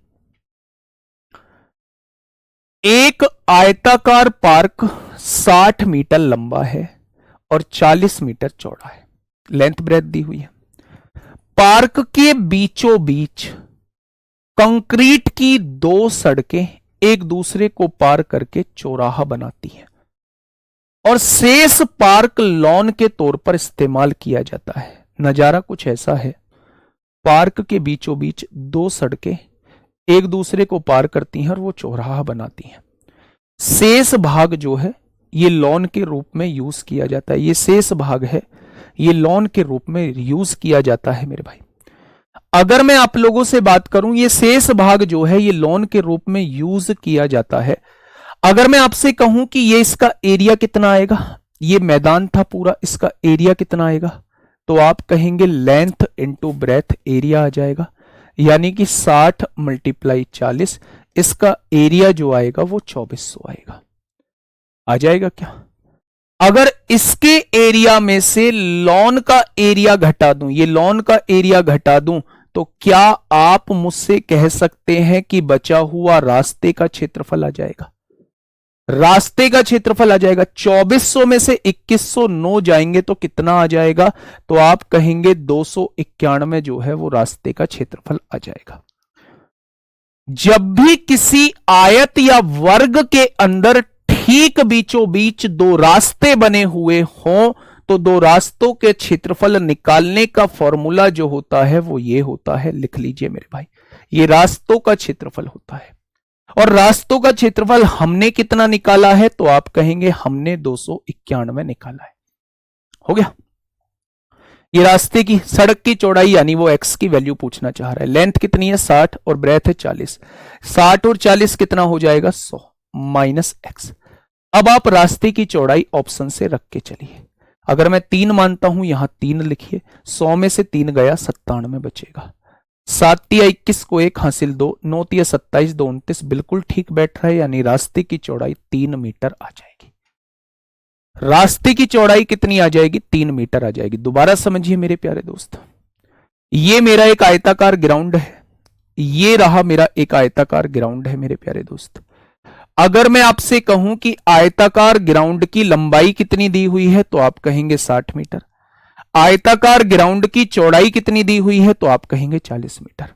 एक आयताकार पार्क 60 मीटर लंबा है और 40 मीटर चौड़ा है, लेंथ ब्रेथ दी हुई है। पार्क के बीचों बीच कंक्रीट की 2 सड़कें एक दूसरे को पार करके चौराहा बनाती हैं और शेष पार्क लॉन के तौर पर इस्तेमाल किया जाता है। नजारा कुछ ऐसा है, पार्क के बीचों बीच 2 सड़कें एक दूसरे को पार करती हैं और वो चौराहा बनाती हैं। शेष भाग जो है ये लॉन के रूप में यूज किया जाता है, ये शेष भाग है ये लॉन के रूप में यूज किया जाता है मेरे भाई। अगर मैं आप लोगों से बात करूं, ये शेष भाग जो है ये लॉन के रूप में यूज किया जाता है। अगर मैं आपसे कहूं कि ये इसका एरिया कितना आएगा, ये मैदान था पूरा, इसका एरिया कितना आएगा, तो आप कहेंगे लेंथ इंटू ब्रेथ एरिया आ जाएगा, यानी कि 60 × 40, इसका एरिया जो आएगा वो 2400 आएगा। आ जाएगा क्या? अगर इसके एरिया में से लॉन का एरिया घटा दूं, ये लॉन का एरिया घटा दूं, तो क्या आप मुझसे कह सकते हैं कि बचा हुआ रास्ते का क्षेत्रफल आ जाएगा? रास्ते का क्षेत्रफल आ जाएगा। 2400 में से 2109 जाएंगे तो कितना आ जाएगा? तो आप कहेंगे 291 जो है वो रास्ते का क्षेत्रफल आ जाएगा। जब भी किसी आयत या वर्ग के अंदर ठीक बीचों बीच 2 रास्ते बने हुए हों तो 2 रास्तों के क्षेत्रफल निकालने का फॉर्मूला जो होता है वो ये होता है, लिख लीजिए मेरे भाई, ये रास्तों का क्षेत्रफल होता है। और रास्तों का क्षेत्रफल हमने कितना निकाला है? तो आप कहेंगे हमने 291 निकाला है। हो गया। ये रास्ते की, सड़क की चौड़ाई यानी वो x की वैल्यू पूछना चाह रहा है। लेंथ कितनी है? 60 और ब्रेथ है 40। 60 और 40 कितना हो जाएगा? 100 माइनस x। अब आप रास्ते की चौड़ाई ऑप्शन से रख के चलिए। अगर मैं 3 मानता हूं, यहां 3 लिखिए, 100 में से 3 गया 97 बचेगा। 7 × 21 को 1 हासिल 2, 9 × 27 2 29, बिल्कुल ठीक बैठ रहा है, यानी रास्ते की चौड़ाई 3 मीटर आ जाएगी। रास्ते की चौड़ाई कितनी आ जाएगी? 3 मीटर आ जाएगी। दोबारा समझिए मेरे प्यारे दोस्त, ये मेरा एक आयताकार ग्राउंड है, ये रहा मेरा एक आयताकार ग्राउंड है मेरे प्यारे दोस्त। अगर मैं आपसे कहूं कि आयताकार ग्राउंड की लंबाई कितनी दी हुई है, तो आप कहेंगे 60 मीटर। आयताकार ग्राउंड की चौड़ाई कितनी दी हुई है, तो आप कहेंगे 40 मीटर।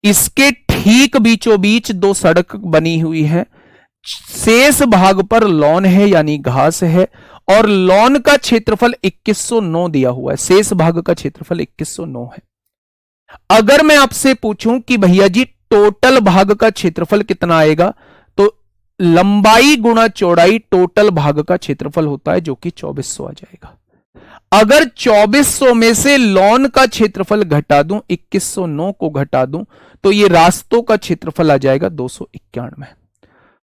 इसके ठीक बीचों बीच 2 सड़क बनी हुई है, शेष भाग पर लॉन है यानी घास है, और लॉन का क्षेत्रफल 2109 दिया हुआ है, शेष भाग का क्षेत्रफल 2109 है। अगर मैं आपसे पूछूं कि भैया जी टोटल भाग का क्षेत्रफल कितना आएगा, तो लंबाई गुणा चौड़ाई टोटल भाग का क्षेत्रफल होता है, जो कि 2400 आ जाएगा। अगर 2400 में से लॉन का क्षेत्रफल घटा दूं, 2109 को घटा दूं, तो ये रास्तों का क्षेत्रफल आ जाएगा 291।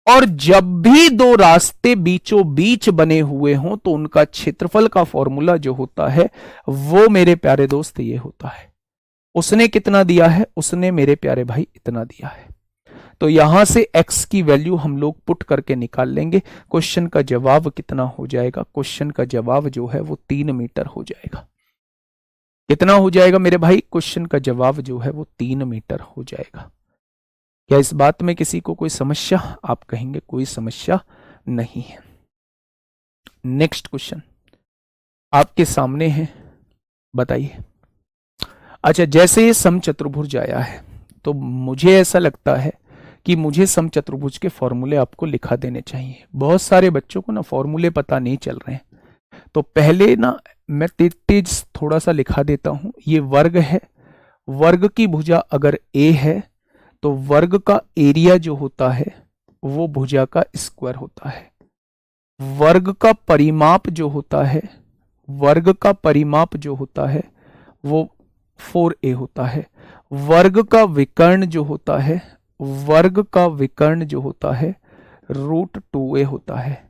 और जब भी 2 रास्ते बीचों बीच बने हुए हों तो उनका क्षेत्रफल का फॉर्मूला जो होता है वो मेरे प्यारे दोस्त ये होता है। उसने कितना दिया है? उसने मेरे प्यारे भाई इतना दिया है। तो यहां से x की वैल्यू हम लोग पुट करके निकाल लेंगे। क्वेश्चन का जवाब कितना हो जाएगा? क्वेश्चन का जवाब जो है वो 3 मीटर हो जाएगा। कितना हो जाएगा मेरे भाई? क्वेश्चन का जवाब जो है वो 3 मीटर हो जाएगा। क्या इस बात में किसी को कोई समस्या? आप कहेंगे कोई समस्या नहीं है। नेक्स्ट क्वेश्चन आपके सामने है, बताइए। अच्छा, जैसे ये समचतुर्भुज आया है तो मुझे ऐसा लगता है कि मुझे समचतुर्भुज के फॉर्मूले आपको लिखा देने चाहिए। बहुत सारे बच्चों को ना फॉर्मूले पता नहीं चल रहे हैं, तो पहले ना मैं तेज थोड़ा सा लिखा देता हूं। ये वर्ग है, वर्ग की भुजा अगर a है तो वर्ग का एरिया जो होता है वो भुजा का स्क्वायर होता है। वर्ग का परिमाप जो होता है, वर्ग का परिमाप जो होता है वो 4a होता है। वर्ग का विकर्ण जो होता है, वर्ग का विकर्ण जो होता है √2a होता है।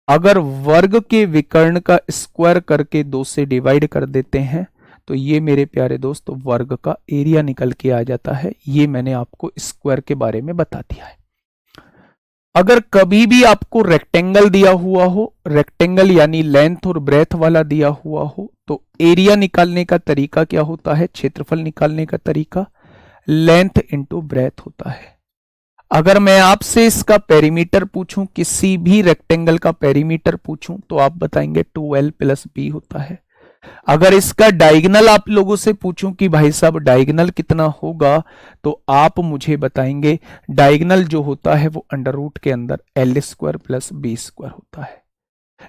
अगर वर्ग के विकर्ण का स्क्वायर करके 2 से डिवाइड कर देते हैं तो ये मेरे प्यारे दोस्त वर्ग का एरिया निकल के आ जाता है। ये मैंने आपको स्क्वायर के बारे में बता दिया है। अगर कभी भी आपको रेक्टेंगल दिया हुआ हो, रेक्टेंगल यानी लेंथ और ब्रेथ वाला दिया हुआ हो, तो एरिया निकालने का तरीका क्या होता है? क्षेत्रफल निकालने का तरीका लेंथ इंटू ब्रेथ होता है। अगर मैं आपसे इसका पेरीमीटर पूछूं, किसी भी रेक्टेंगल का पेरीमीटर पूछूं, तो आप बताएंगे 2l प्लस बी होता है। अगर इसका डायगोनल आप लोगों से पूछूं कि भाई साहब डायगोनल कितना होगा, तो आप मुझे बताएंगे डायगोनल जो होता है वो अंडर रूट के अंदर L square plus B square होता है।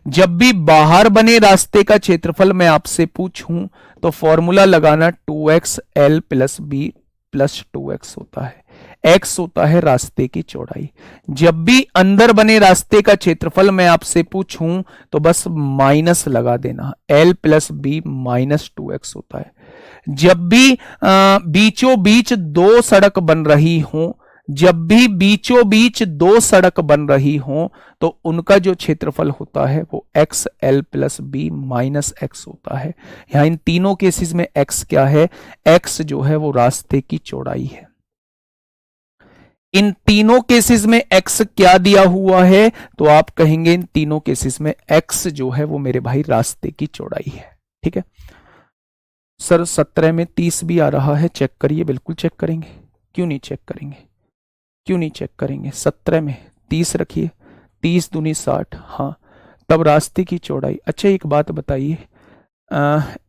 जब भी बाहर बने रास्ते का क्षेत्रफल मैं आपसे पूछूं तो फॉर्मूला लगाना 2x l plus B plus 2x होता है। x होता है रास्ते की चौड़ाई। जब भी अंदर बने रास्ते का क्षेत्रफल मैं आपसे पूछूं तो बस माइनस लगा देना, l plus B minus 2x होता है। जब भी बीचों बीच दो सड़क बन रही हो, जब भी बीचों बीच दो सड़क बन रही हो, तो उनका जो क्षेत्रफल होता है वो X L plus B minus X होता है। यहां इन तीनों केसेस में एक्स क्या है? एक्स जो है वो रास्ते की चौड़ाई है। इन तीनों केसेस में x क्या दिया हुआ है? तो आप कहेंगे इन तीनों केसेस में x जो है वो मेरे भाई रास्ते की चौड़ाई है। ठीक है सर, 17 में 30 भी आ रहा है, चेक करिए। बिल्कुल चेक करेंगे, क्यों नहीं चेक करेंगे, क्यों नहीं चेक करेंगे। 17 में 30 रखिए, 30 दूनी 60, हाँ तब रास्ते की चौड़ाई। अच्छा एक बात बताइए,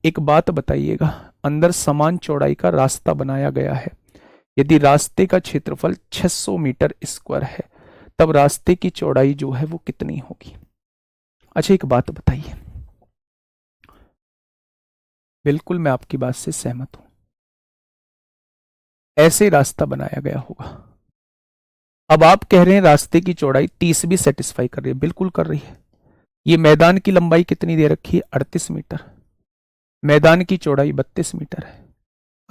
एक बात बताइएगा, अंदर समान चौड़ाई का रास्ता बनाया गया है, यदि रास्ते का क्षेत्रफल 600 मीटर स्क्वायर है तब रास्ते की चौड़ाई जो है वो कितनी होगी? अच्छा एक बात बताइए, बिल्कुल मैं आपकी बात से सहमत हूं, ऐसे रास्ता बनाया गया होगा। अब आप कह रहे हैं रास्ते की चौड़ाई 30 भी सेटिस्फाई कर रही है, बिल्कुल कर रही है। ये मैदान की लंबाई कितनी दे रखी है? 38 मीटर, मैदान की चौड़ाई 32 मीटर है।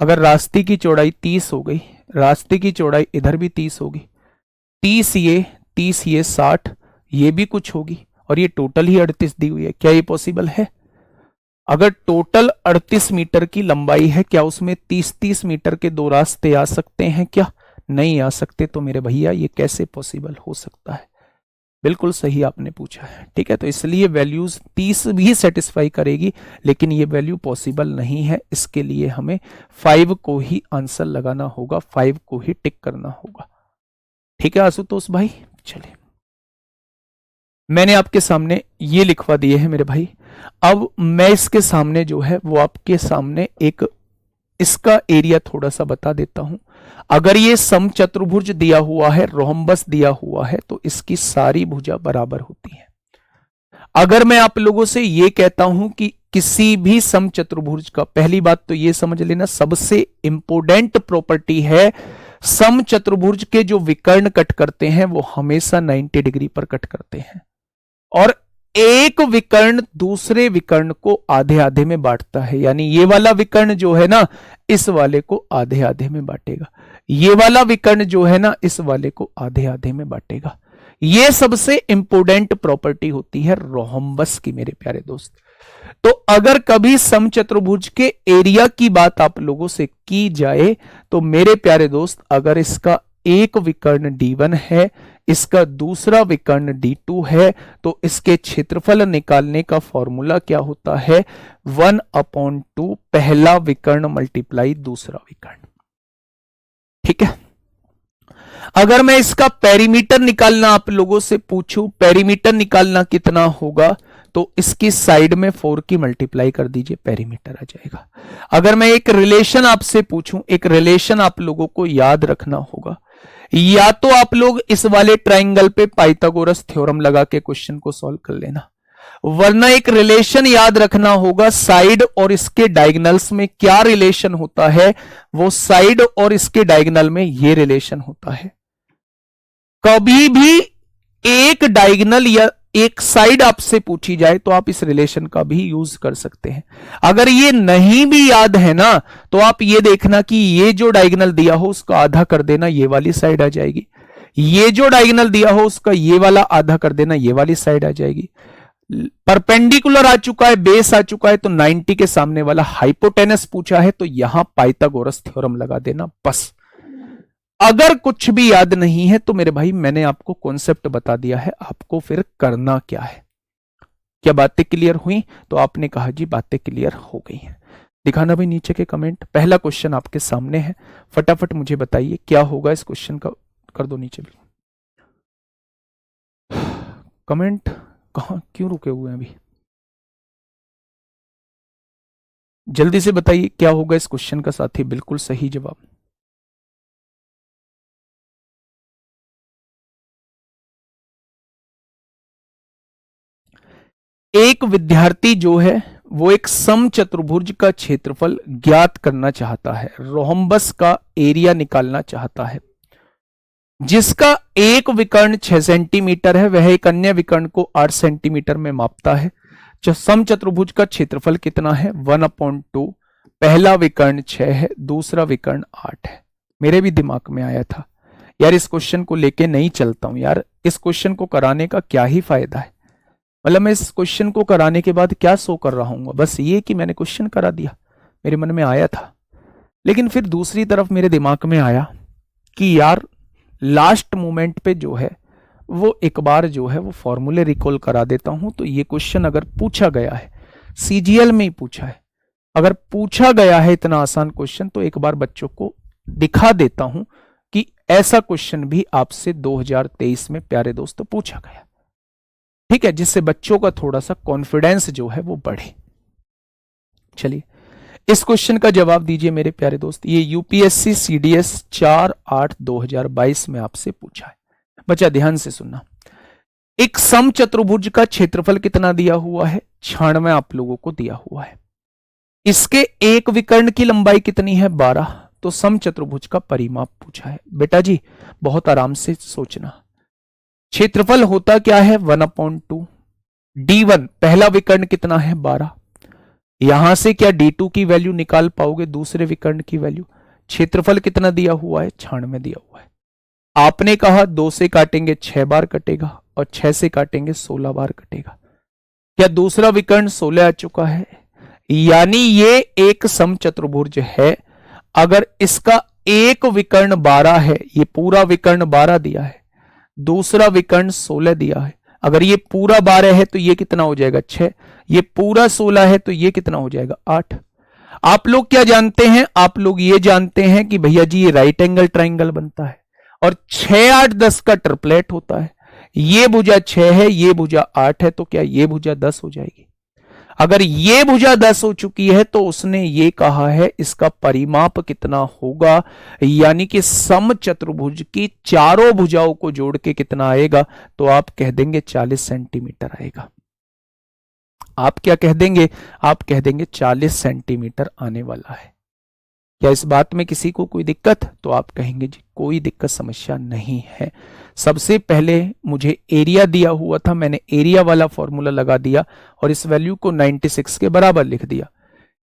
अगर रास्ते की चौड़ाई 30 हो गई, रास्ते की चौड़ाई इधर भी 30 होगी, 30 ये 60, ये भी कुछ होगी, और ये टोटल ही 38 दी हुई है। क्या ये पॉसिबल है? अगर टोटल 38 मीटर की लंबाई है, क्या उसमें 30-30 मीटर के दो रास्ते आ सकते हैं? क्या नहीं आ सकते? तो मेरे भैया ये कैसे पॉसिबल हो सकता है? बिल्कुल सही आपने पूछा है। ठीक है, तो इसलिए वैल्यूज 30 भी सेटिस्फाई करेगी, लेकिन ये वैल्यू पॉसिबल नहीं है। इसके लिए हमें 5 को ही आंसर लगाना होगा, 5 को ही टिक करना होगा। ठीक है आशुतोष भाई, चलिए मैंने आपके सामने ये लिखवा दिए हैं मेरे भाई। अब मैं इसके सामने जो है वो आपके सामने एक इसका एरिया थोड़ा सा बता देता हूं। अगर ये समचतुर्भुज दिया हुआ है, रोहम्बस दिया हुआ है, तो इसकी सारी भुजा बराबर होती है। अगर मैं आप लोगों से ये कहता हूं कि किसी भी समचतुर्भुज का, पहली बात तो ये समझ लेना सबसे इंपोर्टेंट प्रॉपर्टी है, समचतुर्भुज के जो विकर्ण कट करते हैं वो हमेशा 90 डिग्री पर कट करते हैं, और एक विकर्ण दूसरे विकर्ण को आधे आधे में बांटता है। यानी ये वाला विकर्ण जो है ना, इस वाले को आधे आधे में बांटेगा, ये वाला विकर्ण जो है ना, इस वाले को आधे आधे में बांटेगा। ये सबसे इंपोर्टेंट प्रॉपर्टी होती है रोहम्बस की मेरे प्यारे दोस्त। तो अगर कभी समचतुर्भुज के एरिया की बात आप लोगों से की जाए तो मेरे प्यारे दोस्त, अगर इसका एक विकर्ण D1 है, इसका दूसरा विकर्ण D2 है, तो इसके क्षेत्रफल निकालने का फॉर्मूला क्या होता है? 1/2 पहला विकर्ण मल्टीप्लाई दूसरा विकर्ण। ठीक है, अगर मैं इसका पेरीमीटर निकालना आप लोगों से पूछूं, पेरीमीटर निकालना कितना होगा, तो इसकी साइड में 4 की मल्टीप्लाई कर दीजिए, पेरीमीटर आ जाएगा। अगर मैं एक रिलेशन आपसे पूछूं, एक रिलेशन आप लोगों को याद रखना होगा, या तो आप लोग इस वाले ट्राइंगल पे पाइथागोरस थ्योरम लगा के क्वेश्चन को सॉल्व कर लेना, वरना एक रिलेशन याद रखना होगा, साइड और इसके डायगोनल्स में क्या रिलेशन होता है, वो साइड और इसके डायगोनल में ये रिलेशन होता है। कभी भी एक डायगोनल या एक साइड आपसे पूछी जाए तो आप इस रिलेशन का भी यूज कर सकते हैं। अगर ये नहीं भी याद है ना, तो आप ये देखना कि ये जो डायगोनल दिया हो उसका आधा कर देना, ये वाली साइड आ जाएगी। ये जो डायगोनल दिया हो उसका ये वाला आधा कर देना, ये वाली साइड आ जाएगी। परपेंडिकुलर आ चुका है, बेस आ चुका है, तो 90 के सामने वाला हाइपोटेनस पूछा है, तो यहां पाइथागोरस थ्योरम लगा देना बस। अगर कुछ भी याद नहीं है तो मेरे भाई मैंने आपको कॉन्सेप्ट बता दिया है, आपको फिर करना क्या है। क्या बातें क्लियर हुई? तो आपने कहा जी बातें क्लियर हो गई हैं। दिखाना भाई नीचे के कमेंट। पहला क्वेश्चन आपके सामने है, फटाफट मुझे बताइए क्या होगा इस क्वेश्चन का। कर दो नीचे भी कमेंट। कहां क्यों रुके हुए हैं अभी? जल्दी से बताइए क्या होगा इस क्वेश्चन का साथी। बिल्कुल सही जवाब। एक विद्यार्थी जो है वो एक समचतुर्भुज का क्षेत्रफल ज्ञात करना चाहता है, रोहम्बस का एरिया निकालना चाहता है, जिसका एक विकर्ण 6 सेंटीमीटर है, वह एक अन्य विकर्ण को 8 सेंटीमीटर में मापता है। जो समचतुर्भुज का क्षेत्रफल कितना है? 1/2। पहला विकर्ण 6 है, दूसरा विकर्ण 8 है। मेरे भी दिमाग में आया था यार इस क्वेश्चन को लेके नहीं चलता हूं यार, इस क्वेश्चन को कराने का क्या ही फायदा है। मतलब मैं इस क्वेश्चन को कराने के बाद क्या शो कर रहा हूँ, बस ये कि मैंने क्वेश्चन करा दिया, मेरे मन में आया था। लेकिन फिर दूसरी तरफ मेरे दिमाग में आया कि यार लास्ट मोमेंट पे जो है वो एक बार जो है वो फॉर्मूले रिकॉल करा देता हूं। तो ये क्वेश्चन अगर पूछा गया है, सीजीएल में ही पूछा है, अगर पूछा गया है इतना आसान क्वेश्चन, तो एक बार बच्चों को दिखा देता हूं कि ऐसा क्वेश्चन भी आपसे 2023 में प्यारे दोस्तों पूछा गया। ठीक है, जिससे बच्चों का थोड़ा सा कॉन्फिडेंस जो है वो बढ़े। चलिए इस क्वेश्चन का जवाब दीजिए मेरे प्यारे दोस्त। ये यूपीएससी सीडीएस 4/8/2022 में आपसे पूछा है। बच्चा ध्यान से सुनना। एक समचतुर्भुज का क्षेत्रफल कितना दिया हुआ है? 96 आप लोगों को दिया हुआ है। इसके एक विकर्ण की लंबाई कितनी है? 12। तो समचतुर्भुज का परिमाप पूछा है। बेटा जी बहुत आराम से सोचना। क्षेत्रफल होता क्या है? 1/2। D1 पहला विकर्ण कितना है? 12। यहां से क्या D2 की वैल्यू निकाल पाओगे? दूसरे विकर्ण की वैल्यू। क्षेत्रफल कितना दिया हुआ है? 96 दिया हुआ है। आपने कहा 2 से काटेंगे 6 बार कटेगा, और 6 से काटेंगे 16 बार कटेगा। क्या दूसरा विकर्ण 16 आ चुका है? यानी ये एक समचतुर्भुज है। अगर इसका एक विकर्ण 12 है, ये पूरा विकर्ण 12 दिया है, दूसरा विकर्ण 16 दिया है, अगर ये पूरा 12 है तो ये कितना हो जाएगा? 6। ये पूरा 16 है तो ये कितना हो जाएगा? 8। आप लोग क्या जानते हैं? आप लोग ये जानते हैं कि भैया जी ये राइट एंगल ट्राइंगल बनता है और 6 8 10 का ट्रिपलेट होता है। ये भुजा 6 है, ये भुजा 8 है, तो क्या ये भुजा 10 हो जाएगी? अगर ये भुजा 10 हो चुकी है तो उसने ये कहा है इसका परिमाप कितना होगा, यानी कि समचतुर्भुज की चारों भुजाओं को जोड़ के कितना आएगा? तो आप कह देंगे 40 सेंटीमीटर आएगा। आप क्या कह देंगे? आप कह देंगे 40 सेंटीमीटर आने वाला है। क्या इस बात में किसी को कोई दिक्कत? तो आप कहेंगे जी कोई दिक्कत समस्या नहीं है। सबसे पहले मुझे एरिया दिया हुआ था, मैंने एरिया वाला फॉर्मूला लगा दिया और इस वैल्यू को 96 के बराबर लिख दिया।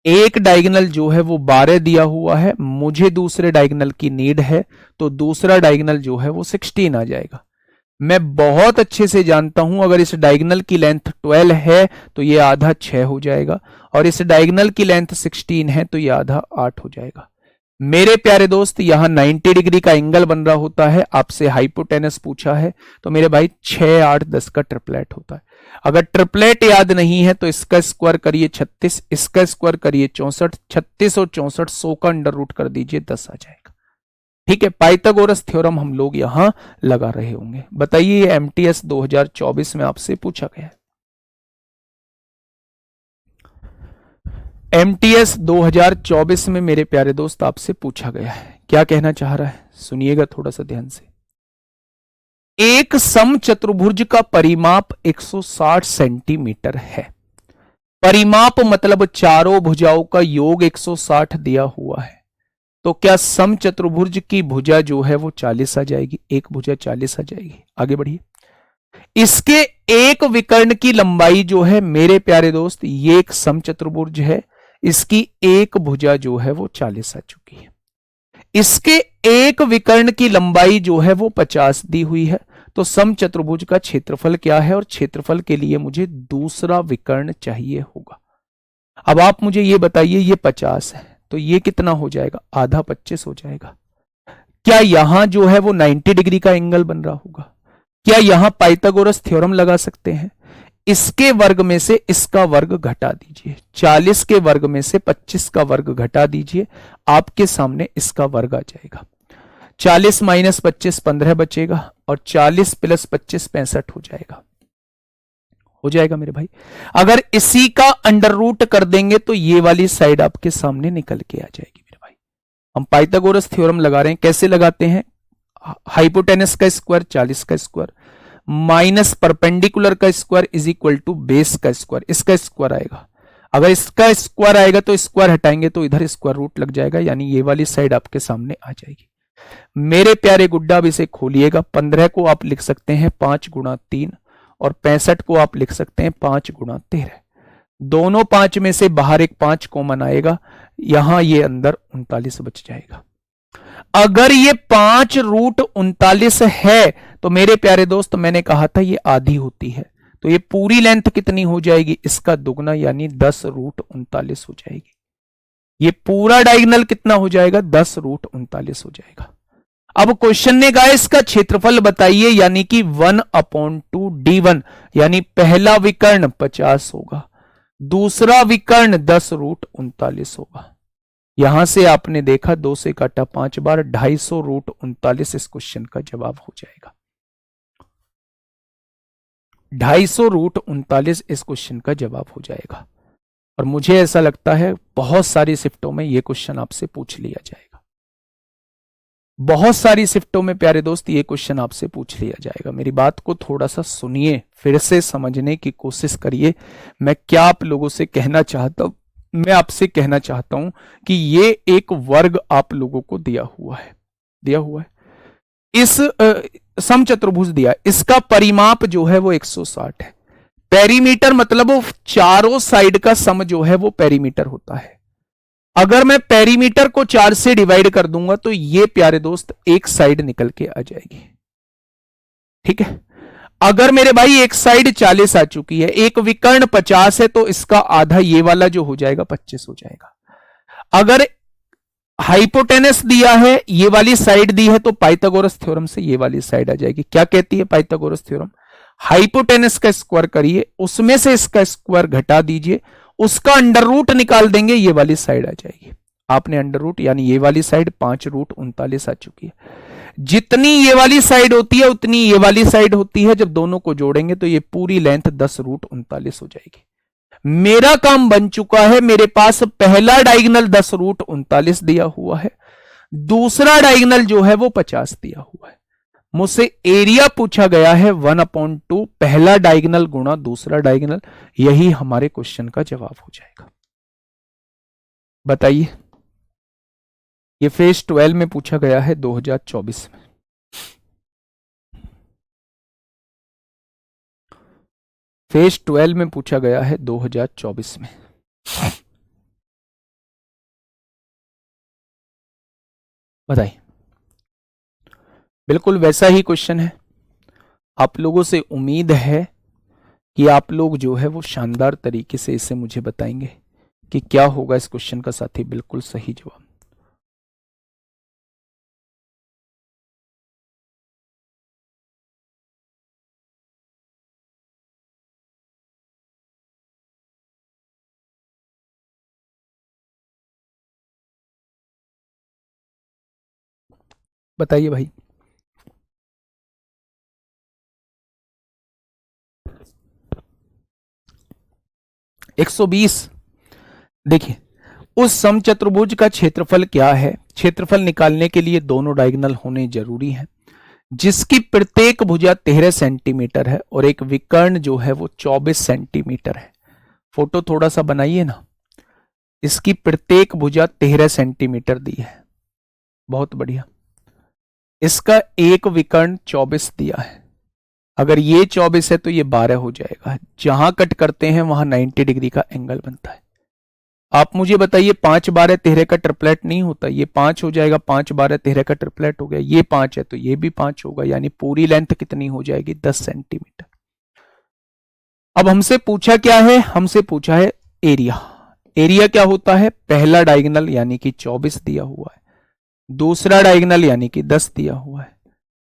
एक डायगोनल जो है वो 12 दिया हुआ है, मुझे दूसरे डायगोनल की नीड है, तो दूसरा डायगोनल जो है वो 16 आ जाएगा। मैं बहुत अच्छे से जानता हूं अगर इस डायगोनल की लेंथ 12 है तो ये आधा 6 हो जाएगा, और इस डायगोनल की लेंथ 16 है तो ये आधा 8 हो जाएगा। मेरे प्यारे दोस्त यहां 90 डिग्री का एंगल बन रहा होता है, आपसे हाइपोटेनस पूछा है, तो मेरे भाई 6 8 10 का ट्रिपलेट होता है। अगर ट्रिपलेट याद नहीं है तो इसका स्क्वायर करिए 36, इसका स्क्वायर करिए 64, 36 और 64 100 का अंडर रूट कर दीजिए 10 आ जाएगा। ठीक है, पाइथागोरस थ्योरम हम लोग यहां लगा रहे होंगे। बताइए ये एमटीएस 2024 में आपसे पूछा गया है। एमटीएस 2024 में मेरे प्यारे दोस्त आपसे पूछा गया है। क्या कहना चाह रहा है सुनिएगा थोड़ा सा ध्यान से। एक समचतुर्भुज का परिमाप 160 सेंटीमीटर है। परिमाप मतलब चारों भुजाओं का योग 160 दिया हुआ है, तो क्या समचतुर्भुज की भुजा जो है वो 40 आ जाएगी? एक भुजा 40 आ जाएगी। आगे बढ़िए। इसके एक विकर्ण की लंबाई जो है मेरे प्यारे दोस्त, ये एक समचतुर्भुज है, इसकी एक भुजा जो है वो 40 आ चुकी है। इसके एक विकर्ण की लंबाई जो है वो 50 दी हुई है। तो समचतुर्भुज का क्षेत्रफल क्या है, और क्षेत्रफल के लिए मुझे दूसरा विकर्ण चाहिए होगा। अब आप मुझे ये बताइए, ये 50 है तो ये कितना हो जाएगा, आधा 25 हो जाएगा। क्या यहां जो है वो 90 डिग्री का एंगल बन रहा होगा? क्या यहां पाइथागोरस थ्योरम लगा सकते हैं? इसके वर्ग में से इसका वर्ग घटा दीजिए, 40 के वर्ग में से 25 का वर्ग घटा दीजिए, आपके सामने इसका वर्ग आ जाएगा। 40 माइनस 25 15 बचेगा, और 40 प्लस 25 65 हो जाएगा। हो जाएगा मेरे भाई। अगर इसी का अंडर रूट कर देंगे तो ये वाली साइड आपके सामने निकल के आ जाएगी मेरे भाई। हम पाइथागोरस थ्योरम लगा रहे हैं, कैसे लगाते हैं? हाइपोटेनस का स्क्वायर 40 का स्क्वायर माइनस परपेंडिकुलर का square is equal to base का स्क्वायर, इसका स्क्वायर आएगा। अगर इसका स्क्वायर आएगा तो स्क्वायर हटाएंगे तो इधर स्क्वायर रूट लग जाएगा, यानी ये वाली साइड आपके सामने आ जाएगी। मेरे प्यारे गुड्डा, अब इसे खोलिएगा। 15 को आप लिख सकते हैं 5 गुणा 3, और 65 को आप लिख सकते हैं 5 गुणा 13। दोनों 5 में से बाहर एक 5 कॉमन आएगा, यहां ये अंदर 39 बच जाएगा। अगर ये 5√39 है तो मेरे प्यारे दोस्त, मैंने कहा था ये आधी होती है, तो ये पूरी लेंथ कितनी हो जाएगी, इसका दुगना यानी 10√39 हो जाएगी। ये पूरा डायगोनल कितना हो जाएगा, 10√39 हो जाएगा। अब क्वेश्चन ने कहा इसका क्षेत्रफल बताइए, यानी कि 1/2 d1, यानी पहला विकर्ण 50 होगा, दूसरा विकर्ण 10√39 होगा। यहां से आपने देखा 2 से काटा 5 बार, 250√39 इस क्वेश्चन का जवाब हो जाएगा। 250√39 इस क्वेश्चन का जवाब हो जाएगा। और मुझे ऐसा लगता है बहुत सारी शिफ्टों में यह क्वेश्चन आपसे पूछ लिया जाएगा। बहुत सारी शिफ्टों में प्यारे दोस्त ये क्वेश्चन आपसे पूछ लिया जाएगा। मेरी बात को थोड़ा सा सुनिए, फिर से समझने की कोशिश करिए। मैं क्या आप लोगों से कहना चाहता हूं, मैं आपसे कहना चाहता हूं कि ये एक वर्ग आप लोगों को दिया हुआ है, इस समचतुर्भुज दिया, इसका परिमाप जो है वो 160 है। पेरीमीटर मतलब वो चारों साइड का सम जो है वो पेरीमीटर होता है। अगर मैं पेरीमीटर को 4 से डिवाइड कर दूंगा तो ये प्यारे दोस्त एक साइड निकल के आ जाएगी। ठीक है, अगर मेरे भाई एक साइड 40 आ चुकी है, एक विकर्ण 50 है, तो इसका आधा ये वाला जो हो जाएगा 25 हो जाएगा। अगर हाइपोटेनस दिया है, ये वाली साइड दी है, तो पाइथागोरस थ्योरम से ये वाली साइड आ जाएगी। क्या कहती है पाइथागोरस थ्योरम? हाइपोटेनस का स्क्वायर करिए, उसमें से इसका स्क्वायर घटा दीजिए, उसका अंडर रूट निकाल देंगे, ये वाली साइड आ जाएगी। आपने अंडर रूट यानी ये वाली साइड 5√39 आ चुकी है। जितनी ये वाली साइड होती है उतनी ये वाली साइड होती है, जब दोनों को जोड़ेंगे तो ये पूरी लेंथ 10√39 हो जाएगी। मेरा काम बन चुका है। मेरे पास पहला डायगोनल 10√39 दिया हुआ है, दूसरा डायगोनल जो है वो 50 दिया हुआ है। मुझसे एरिया पूछा गया है 1/2, पहला डायगोनल गुणा दूसरा डायगोनल, यही हमारे क्वेश्चन का जवाब हो जाएगा। बताइए, ये फेज 12 में पूछा गया है 2024 में। फेज 12 में पूछा गया है 2024 में। बताइए, बिल्कुल वैसा ही क्वेश्चन है। आप लोगों से उम्मीद है कि आप लोग जो है वो शानदार तरीके से इसे मुझे बताएंगे कि क्या होगा इस क्वेश्चन का साथी बिल्कुल सही जवाब। बताइए भाई। 120। देखिए, उस समचतुर्भुज का क्षेत्रफल क्या है? क्षेत्रफल निकालने के लिए दोनों डायगोनल होने जरूरी हैं, जिसकी प्रत्येक भुजा 13 सेंटीमीटर है और एक विकर्ण जो है वो 24 सेंटीमीटर है। फोटो थोड़ा सा बनाइए ना। इसकी प्रत्येक भुजा 13 सेंटीमीटर दी है, बहुत बढ़िया। इसका एक विकर्ण 24 दिया है। अगर ये 24 है तो ये 12 हो जाएगा। जहां कट करते हैं वहां 90 डिग्री का एंगल बनता है। आप मुझे बताइए 5 12 13 का ट्रिपलेट नहीं होता, ये 5 हो जाएगा, 5 12 13 का ट्रिपलेट हो गया, ये 5 है तो ये भी 5 होगा, यानी पूरी लेंथ कितनी हो जाएगी 10 सेंटीमीटर। अब हमसे पूछा क्या है, हमसे पूछा है एरिया। एरिया क्या होता है, पहला डायगोनल यानी कि 24 दिया हुआ है, दूसरा डायगोनल यानी कि 10 दिया हुआ है।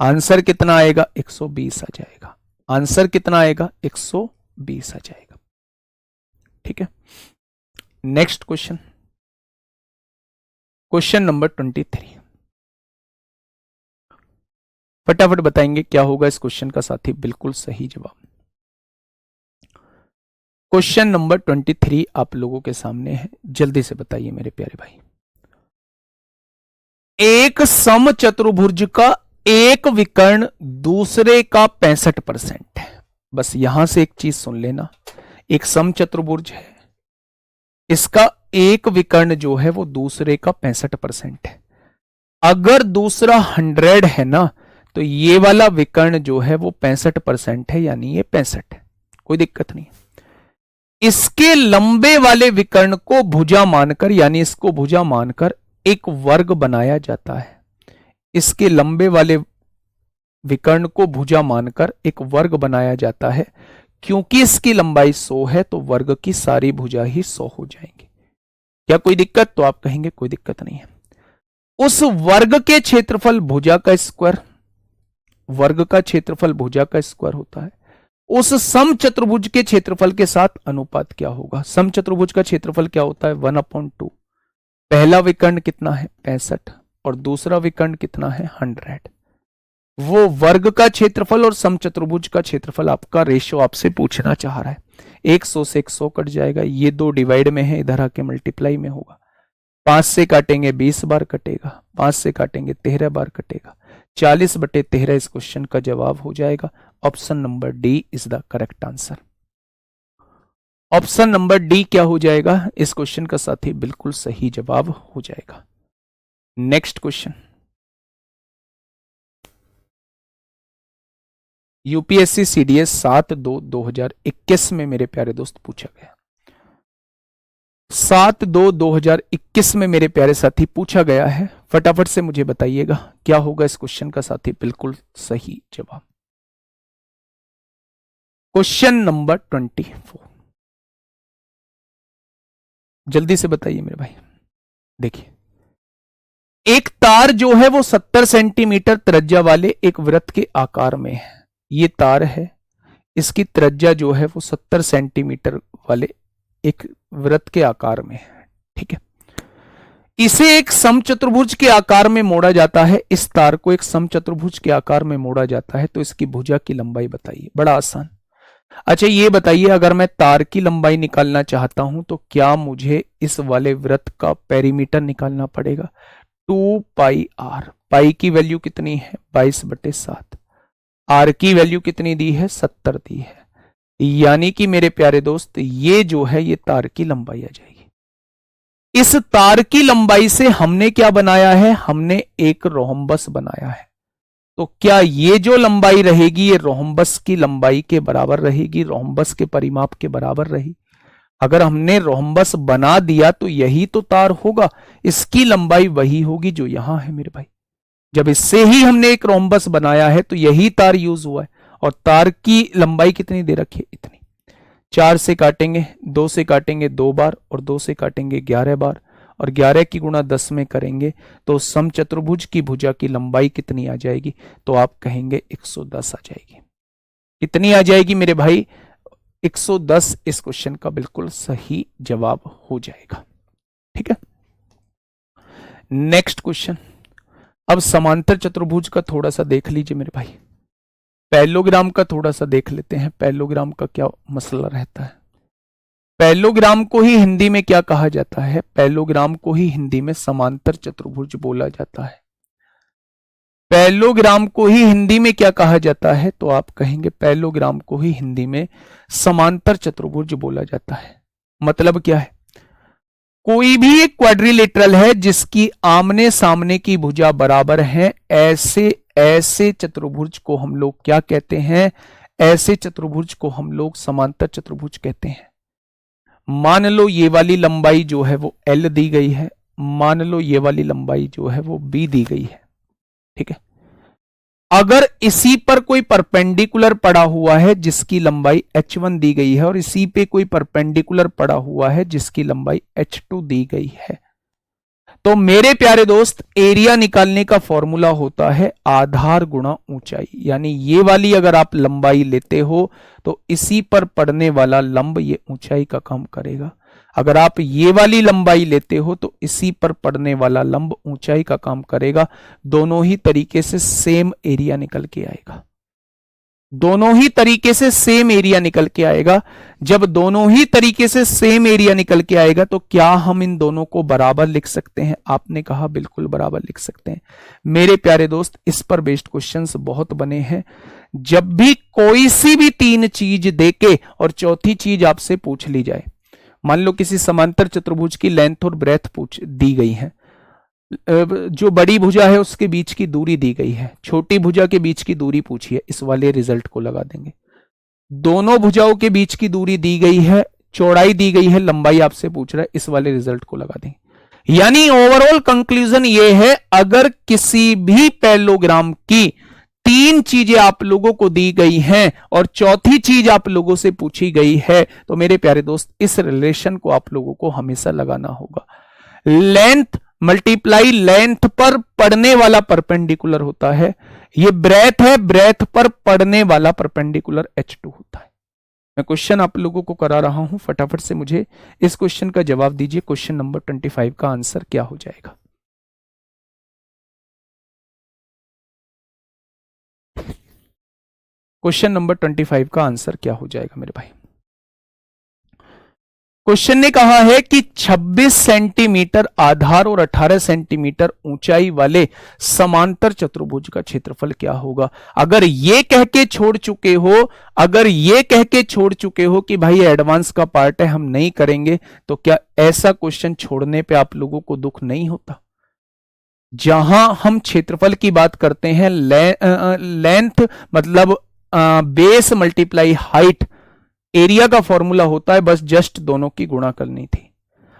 आंसर कितना आएगा 120 आ जाएगा, आंसर कितना आएगा 120 आ जाएगा। ठीक है, नेक्स्ट क्वेश्चन, क्वेश्चन नंबर 23। फटाफट बताएंगे क्या होगा इस क्वेश्चन का साथी, बिल्कुल सही जवाब। क्वेश्चन नंबर 23 आप लोगों के सामने है, जल्दी से बताइए मेरे प्यारे भाई। एक समचतुर्भुज का एक विकर्ण दूसरे का 65% है। बस यहां से एक चीज सुन लेना, एक समचतुर्भुज है, इसका एक विकर्ण जो है वो दूसरे का 65% है। अगर दूसरा 100 है ना, तो ये वाला विकर्ण जो है वो 65% है, यानी ये 65 है, कोई दिक्कत नहीं। इसके लंबे वाले विकर्ण को भुजा मानकर, यानी इसको भुजा मानकर एक वर्ग बनाया जाता है। इसके लंबे वाले विकर्ण को भुजा मानकर एक वर्ग बनाया जाता है। क्योंकि इसकी लंबाई 100 है तो वर्ग की सारी भुजा ही 100 हो जाएंगी। क्या कोई दिक्कत, तो आप कहेंगे कोई दिक्कत नहीं है। उस वर्ग के क्षेत्रफल भुजा का स्क्वायर, वर्ग का क्षेत्रफल भुजा का स्क्वायर होता है, उस समचतुर्भुज के क्षेत्रफल के साथ अनुपात क्या होगा। समचतुर्भुज का क्षेत्रफल क्या होता है 1/2। पहला विकर्ण कितना है 65 और दूसरा विकर्ण कितना है 100। वो वर्ग का क्षेत्रफल और समचतुर्भुज का क्षेत्रफल आपका रेशियो आपसे पूछना चाह रहा है। 100 से 100 कट जाएगा, ये दो डिवाइड में है, इधर आके मल्टीप्लाई में होगा। 5 से काटेंगे 20 बार कटेगा, 5 से काटेंगे 13 बार कटेगा, 40/13 इस क्वेश्चन का जवाब हो जाएगा। Option number D is the correct answer. Option number D क्या हो जाएगा इस क्वेश्चन का साथी, बिल्कुल सही जवाब हो जाएगा। नेक्स्ट क्वेश्चन, यूपीएससी सीडीएस 7/2/2021 में मेरे प्यारे दोस्त पूछा गया। 7/2/2021 में मेरे प्यारे साथी पूछा गया है। फटाफट से मुझे बताइएगा क्या होगा इस क्वेश्चन का साथी, बिल्कुल सही जवाब। क्वेश्चन नंबर 24, जल्दी से बताइए मेरे भाई। देखिए, एक तार जो है वो 70 सेंटीमीटर त्रिज्या वाले एक वृत्त के आकार में है। ये तार है, इसकी त्रिज्या जो है वो 70 सेंटीमीटर वाले एक वृत्त के आकार में है। ठीक है, इसे एक समचतुर्भुज के आकार में मोड़ा जाता है। इस तार को एक समचतुर्भुज के आकार में मोड़ा जाता है, तो इसकी भुजा की लंबाई बताइए। बड़ा आसान। अच्छा ये बताइए, अगर मैं तार की लंबाई निकालना चाहता हूं तो क्या मुझे इस वाले वृत्त का पेरीमीटर निकालना पड़ेगा। 2πr, पाई की वैल्यू कितनी है 22/7, आर की वैल्यू कितनी दी है 70 दी है, यानी कि मेरे प्यारे दोस्त ये जो है ये तार की लंबाई आ जाएगी। इस तार की लंबाई से हमने क्या बनाया है, हमने एक रोहम्बस बनाया है। तो क्या ये जो लंबाई रहेगी ये रोहम्बस की लंबाई के बराबर रहेगी, रोहम्बस के परिमाप के बराबर रहेगी। अगर हमने रोहम्बस बना दिया तो यही तो तार होगा, इसकी लंबाई वही होगी जो यहां है मेरे भाई। जब इससे ही हमने एक रोहम्बस बनाया है तो यही तार यूज हुआ है। और तार की लंबाई कितनी दे रखी है, इतनी। 4 से काटेंगे, 2 से काटेंगे 2 बार और 2 से काटेंगे 11 बार, और 11 की गुणा 10 में करेंगे तो समचतुर्भुज की भुजा की लंबाई कितनी आ जाएगी, तो आप कहेंगे 110 आ जाएगी। कितनी आ जाएगी मेरे भाई 110 इस क्वेश्चन का बिल्कुल सही जवाब हो जाएगा। ठीक है, नेक्स्ट क्वेश्चन। अब समांतर चतुर्भुज का थोड़ा सा देख लीजिए मेरे भाई, पैरेललोग्राम का थोड़ा सा देख लेते हैं। पैरेललोग्राम का क्या मसला रहता है। पैरेललोग्राम को ही हिंदी में क्या कहा जाता है, पैरेललोग्राम को ही हिंदी में समांतर चतुर्भुज बोला जाता है। पैरेललोग्राम को ही हिंदी में क्या कहा जाता है, तो आप कहेंगे पैरेललोग्राम को ही हिंदी में समांतर चतुर्भुज बोला जाता है। मतलब क्या है, कोई भी एक क्वाड्रिलेटरल है जिसकी आमने सामने की भुजा बराबर है, ऐसे चतुर्भुज को हम लोग क्या कहते हैं, ऐसे चतुर्भुज को हम लोग समांतर चतुर्भुज कहते हैं। मान लो ये वाली लंबाई जो है वो L दी गई है, मान लो ये वाली लंबाई जो है वो B दी गई है, ठीक है। अगर इसी पर कोई परपेंडिकुलर पड़ा हुआ है जिसकी लंबाई H1 दी गई है और इसी पे कोई परपेंडिकुलर पड़ा हुआ है जिसकी लंबाई H2 दी गई है, तो मेरे प्यारे दोस्त एरिया निकालने का फॉर्मूला होता है आधार गुणा ऊंचाई। यानी ये वाली अगर आप लंबाई लेते हो तो इसी पर पड़ने वाला लंब ये ऊंचाई का काम करेगा। अगर आप ये वाली लंबाई लेते हो तो इसी पर पड़ने वाला लंब ऊंचाई का काम करेगा। दोनों ही तरीके से सेम एरिया निकल के आएगा, दोनों ही तरीके से सेम एरिया निकल के आएगा। जब दोनों ही तरीके से सेम एरिया निकल के आएगा तो क्या हम इन दोनों को बराबर लिख सकते हैं? आपने कहा बिल्कुल बराबर लिख सकते हैं। मेरे प्यारे दोस्त इस पर बेस्ड क्वेश्चंस बहुत बने हैं। जब भी कोई सी भी तीन चीज देके और चौथी चीज आपसे पूछ ली जाए, मान लो किसी समांतर चतुर्भुज की लेंथ और ब्रेथ पूछ दी गई है, जो बड़ी भुजा है उसके बीच की दूरी दी गई है, छोटी भुजा के बीच की दूरी पूछी है, इस वाले रिजल्ट को लगा देंगे। दोनों भुजाओं के बीच की दूरी दी गई है, चौड़ाई दी गई है, लंबाई आपसे पूछ रहा है, इस वाले रिजल्ट को लगा देंगे। यानी ओवरऑल कंक्लूजन ये है, अगर किसी भी पैरेललोग्राम की तीन चीजें आप लोगों को दी गई हैं और चौथी चीज आप लोगों से पूछी गई है, तो मेरे प्यारे दोस्त इस रिलेशन को आप लोगों को हमेशा लगाना होगा। लेंथ मल्टीप्लाई लेंथ पर पड़ने वाला परपेंडिकुलर होता है, ये ब्रेथ है, ब्रेथ पर पड़ने वाला परपेंडिकुलर H2 होता है। मैं क्वेश्चन आप लोगों को करा रहा हूं, फटाफट से मुझे इस क्वेश्चन का जवाब दीजिए। क्वेश्चन नंबर 25 का आंसर क्या हो जाएगा? क्वेश्चन नंबर 25 का आंसर क्या हो जाएगा मेरे भाई? क्वेश्चन ने कहा है कि 26 सेंटीमीटर आधार और 18 सेंटीमीटर ऊंचाई वाले समांतर चतुर्भुज का क्षेत्रफल क्या होगा। अगर ये कह के छोड़ चुके हो, अगर ये कह के छोड़ चुके हो कि भाई एडवांस का पार्ट है हम नहीं करेंगे, तो क्या ऐसा क्वेश्चन छोड़ने पे आप लोगों को दुख नहीं होता? जहां हम क्षेत्रफल की बात करते हैं, लेंथ मतलब बेस मल्टीप्लाई हाइट, एरिया का फॉर्मूला होता है बस जस्ट दोनों की गुणा करनी थी।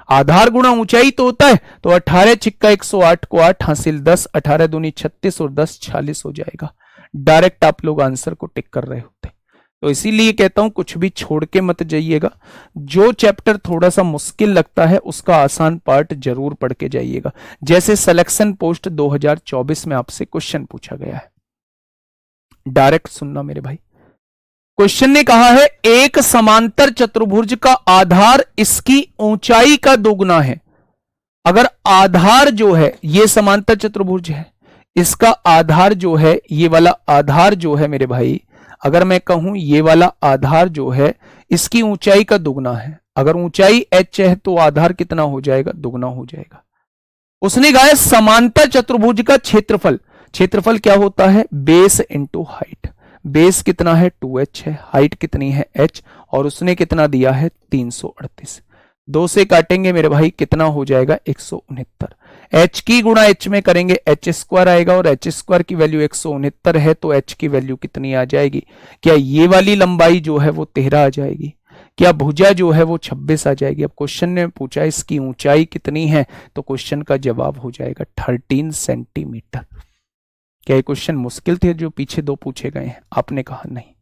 आधार गुणा ऊंचाई तो होता है, तो 18 छिक्का 108 को 8 हासिल 10, 18 दूनी 36 और 10 46 हो जाएगा। डायरेक्ट आप लोग आंसर को टिक कर रहे होते। तो इसीलिए कहता हूं कुछ भी छोड़ के मत जाइएगा। जो चैप्टर थोड़ा सा मुश्किल लगता है उसका आसान पार्ट जरूर पढ़ के जाइएगा। जैसे सिलेक्शन पोस्ट 2024 में आपसे क्वेश्चन पूछा गया है, डायरेक्ट सुनना मेरे भाई। क्वेश्चन ने कहा है एक समांतर चतुर्भुज का आधार इसकी ऊंचाई का दोगुना है। अगर आधार जो है, ये समांतर चतुर्भुज है, इसका आधार जो है, ये वाला आधार जो है मेरे भाई, अगर मैं कहूं ये वाला आधार जो है इसकी ऊंचाई का दुगना है। अगर ऊंचाई h है तो आधार कितना हो जाएगा? दुगना हो जाएगा। उसने कहा है समांतर चतुर्भुज का क्षेत्रफल, क्षेत्रफल क्या होता है? Base into height. बेस कितना है? 2h है, हाइट कितनी है? h, और उसने कितना दिया है? 338। 2 से काटेंगे मेरे भाई, कितना हो जाएगा? 169। h की गुणा h में करेंगे h स्क्वायर आएगा, और h स्क्वायर की वैल्यू 169 है, तो h की वैल्यू कितनी आ जाएगी? क्या ये वाली लंबाई जो है वो 13 आ जाएगी? क्या भुजा जो है वो 26 आ जाएगी? अब क्वेश्चन ने पूछा इसकी ऊंचाई कितनी है, तो क्वेश्चन का जवाब हो जाएगा 13 सेंटीमीटर। क्या ये क्वेश्चन मुश्किल थे जो पीछे दो पूछे गए हैं? आपने कहा नहीं।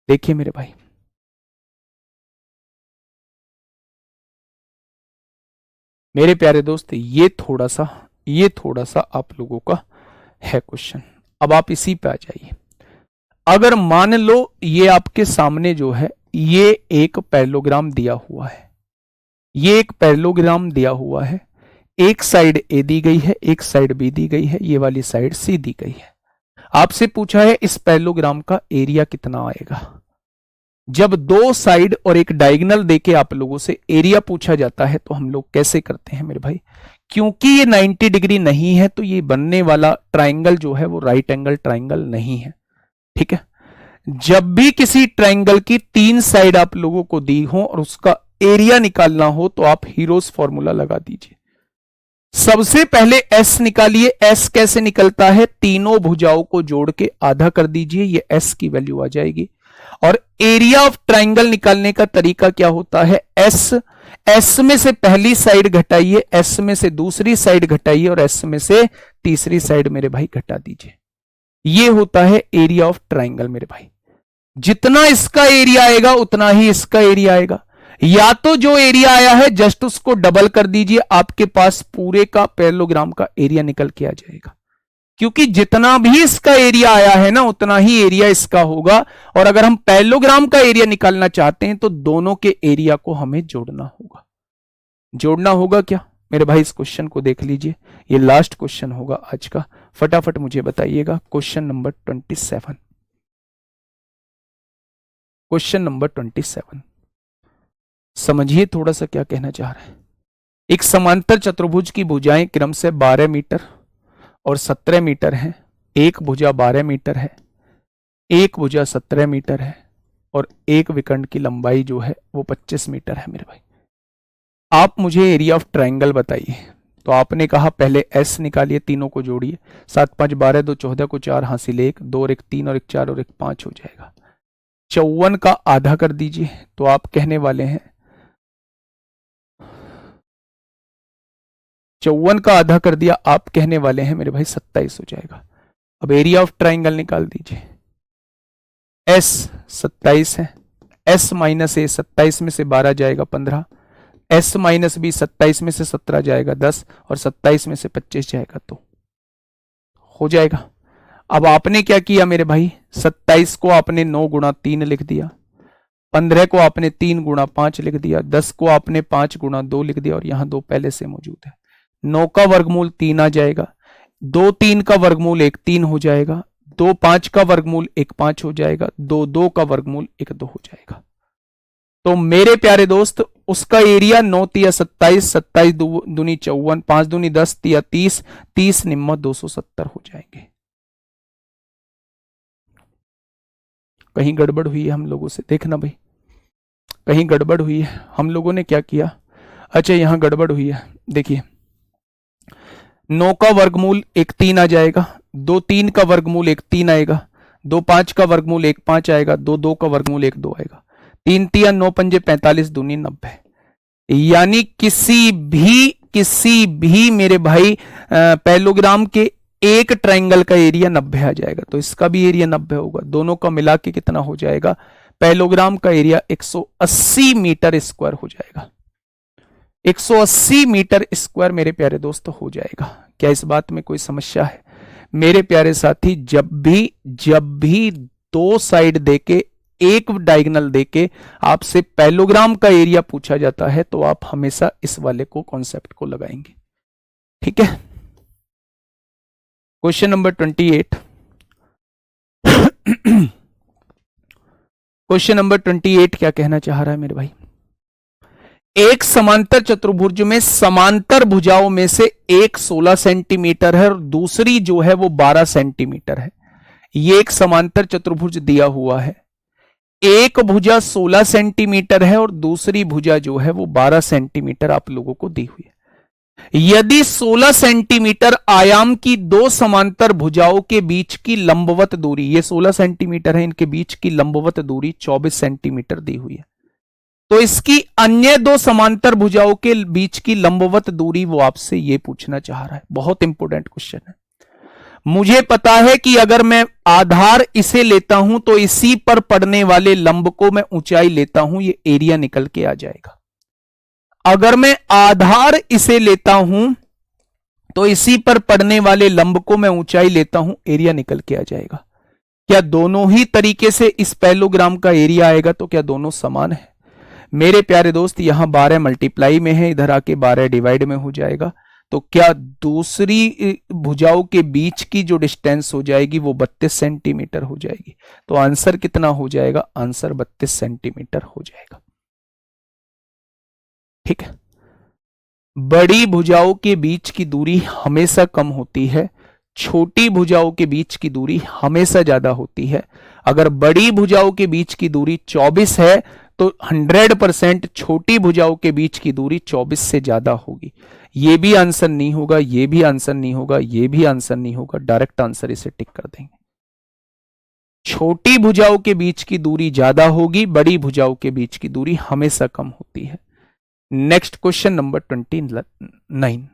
देखिए मेरे भाई, मेरे प्यारे दोस्त, ये थोड़ा सा आप लोगों का है क्वेश्चन। अब आप इसी पे आ जाइए। अगर मान लो ये आपके सामने जो है ये एक पैरेललोग्राम दिया हुआ है, ये एक पैरेललोग्राम दिया हुआ है, एक साइड ए दी गई है, एक साइड बी दी गई है, ये वाली साइड सी दी गई है। आपसे पूछा है इस पैरेललोग्राम का एरिया कितना आएगा। जब दो साइड और एक डायगोनल देके आप लोगों से एरिया पूछा जाता है तो हम लोग कैसे करते हैं मेरे भाई? क्योंकि ये 90 डिग्री नहीं है तो ये बनने वाला ट्राइंगल जो है वो राइट एंगल ट्राइंगल नहीं है, ठीक है। जब भी किसी ट्राइंगल की 3 साइड आप लोगों को दी हो और उसका एरिया निकालना हो तो आप हीरोज फॉर्मूला लगा दीजिए। सबसे पहले एस निकालिए। एस कैसे निकलता है? तीनों भुजाओं को जोड़ के आधा कर दीजिए, ये एस की वैल्यू आ जाएगी। और एरिया ऑफ ट्राइंगल निकालने का तरीका क्या होता है? एस एस में से पहली साइड घटाइए, एस में से दूसरी साइड घटाइए और एस में से तीसरी साइड मेरे भाई घटा दीजिए। ये होता है एरिया ऑफ ट्राइंगल मेरे भाई। जितना इसका एरिया आएगा उतना ही इसका एरिया आएगा, या तो जो एरिया आया है जस्ट उसको डबल कर दीजिए, आपके पास पूरे का पैरेललोग्राम का एरिया निकल के आ जाएगा। क्योंकि जितना भी इसका एरिया आया है ना उतना ही एरिया इसका होगा, और अगर हम पैरेललोग्राम का एरिया निकालना चाहते हैं तो दोनों के एरिया को हमें जोड़ना होगा। जोड़ना होगा क्या मेरे भाई, इस क्वेश्चन को देख लीजिए, ये लास्ट क्वेश्चन होगा आज का। फटाफट मुझे बताइएगा क्वेश्चन नंबर 27। क्वेश्चन नंबर 27 समझिए थोड़ा सा क्या कहना चाह रहा है। एक समांतर चतुर्भुज की भुजाएं क्रम से 12 मीटर और 17 मीटर है। एक भुजा 12 मीटर है, एक भुजा 17 मीटर है, और एक विकर्ण की लंबाई जो है वो 25 मीटर है मेरे भाई। आप मुझे एरिया ऑफ ट्राइंगल बताइए। तो आपने कहा पहले एस निकालिए, तीनों को जोड़िए, 7 5 12 2 14 को 4 हासिल 1, 2 और 1 3 और 1 4 और 1 5 हो जाएगा। 54 का आधा कर दीजिए, तो आप कहने वाले हैं 54 का आधा कर दिया, आप कहने वाले हैं मेरे भाई 27 हो जाएगा। अब एरिया ऑफ ट्राइंगल निकाल दीजिए। एस 27 है, एस माइनस ए 27 में से 12 जाएगा 15, एस माइनस बी 27 में से 17 जाएगा 10, और 27 में से 25 जाएगा तो हो जाएगा। अब आपने क्या किया मेरे भाई, 27 को आपने 9 गुणा 3 लिख दिया, 15 को आपने 3 गुणा 5 लिख दिया, 10 को आपने 5 गुणा 2 लिख दिया, और यहां 2 पहले से मौजूद है। 9 का वर्गमूल 3 आ जाएगा, 2 3 का वर्गमूल 1 3 हो जाएगा, 2 5 का वर्गमूल 1 5 हो जाएगा, 2 2 का वर्गमूल 1 2 हो जाएगा। तो मेरे प्यारे दोस्त उसका एरिया 9 तिया 27, 27 दूनी 54, 5 दूनी 10 तिया 30, 30 निम्मा 270 हो जाएंगे। कहीं गड़बड़ हुई है हम लोगों से, देखना भाई कहीं गड़बड़ हुई है। हम लोगों ने क्या किया, अच्छा यहां गड़बड़ हुई है, देखिए 9 का वर्गमूल 1 3 आ जाएगा, 2 3 का वर्गमूल 1 3 आएगा, 2 5 का वर्गमूल 1 5 आएगा, 2 2 का वर्गमूल 1 2 आएगा, 3 तिया 9 पंजे 45 दूनी 90। यानी किसी भी मेरे भाई पैरेललोग्राम के एक ट्राइंगल का एरिया 90 आ जाएगा, तो इसका भी एरिया 90 होगा। दोनों का मिला के कितना हो जाएगा, पैरेललोग्राम का एरिया 180 मीटर स्क्वायर हो जाएगा। 180 मीटर स्क्वायर मेरे प्यारे दोस्त हो जाएगा। क्या इस बात में कोई समस्या है मेरे प्यारे साथी? जब भी 2 साइड देके एक डायगोनल देके आपसे पैरेललोग्राम का एरिया पूछा जाता है तो आप हमेशा इस वाले को कॉन्सेप्ट को लगाएंगे, ठीक है। Question number 28। क्वेश्चन नंबर 28 क्या कहना चाह रहा है मेरे भाई, एक समांतर चतुर्भुज में समांतर भुजाओं में से एक 16 सेंटीमीटर है और दूसरी जो है वो 12 सेंटीमीटर है। ये एक समांतर चतुर्भुज दिया हुआ है, एक भुजा 16 सेंटीमीटर है और दूसरी भुजा जो है वो 12 सेंटीमीटर आप लोगों को दी हुई है। यदि 16 सेंटीमीटर आयाम की 2 समांतर भुजाओं के बीच की लंबवत दूरी, ये 16 सेंटीमीटर है, इनके बीच की लंबवत दूरी 24 सेंटीमीटर दी हुई है, तो इसकी अन्य 2 समांतर भुजाओं के बीच की लंबवत दूरी वो आपसे ये पूछना चाह रहा है। बहुत इंपॉर्टेंट क्वेश्चन है। मुझे पता है कि अगर मैं आधार इसे लेता हूं तो इसी पर पड़ने वाले लंब को मैं ऊंचाई लेता हूं, ये एरिया निकल के आ जाएगा। अगर मैं आधार इसे लेता हूं तो इसी पर पड़ने वाले लंब को मैं ऊंचाई लेता हूं, एरिया निकल के आ जाएगा। क्या दोनों ही तरीके से इस पैरेललोग्राम का एरिया आएगा? तो क्या दोनों समान है? मेरे प्यारे दोस्त यहां 12 मल्टीप्लाई में है, इधर आके 12 डिवाइड में हो जाएगा। तो क्या दूसरी भुजाओं के बीच की जो डिस्टेंस हो जाएगी वो 32 सेंटीमीटर हो जाएगी। तो आंसर कितना हो जाएगा? आंसर 32 सेंटीमीटर हो जाएगा, ठीक है। बड़ी भुजाओं के बीच की दूरी हमेशा कम होती है, छोटी भुजाओं के बीच की दूरी हमेशा ज्यादा होती है। अगर बड़ी भुजाओं के बीच की दूरी 24 है तो 100% छोटी भुजाओं के बीच की दूरी 24 से ज्यादा होगी। ये भी आंसर नहीं होगा, ये भी आंसर नहीं होगा, ये भी आंसर नहीं होगा, डायरेक्ट आंसर इसे टिक कर देंगे। छोटी भुजाओं के बीच की दूरी ज्यादा होगी, बड़ी भुजाओं के बीच की दूरी हमेशा कम होती है। नेक्स्ट क्वेश्चन नंबर 29,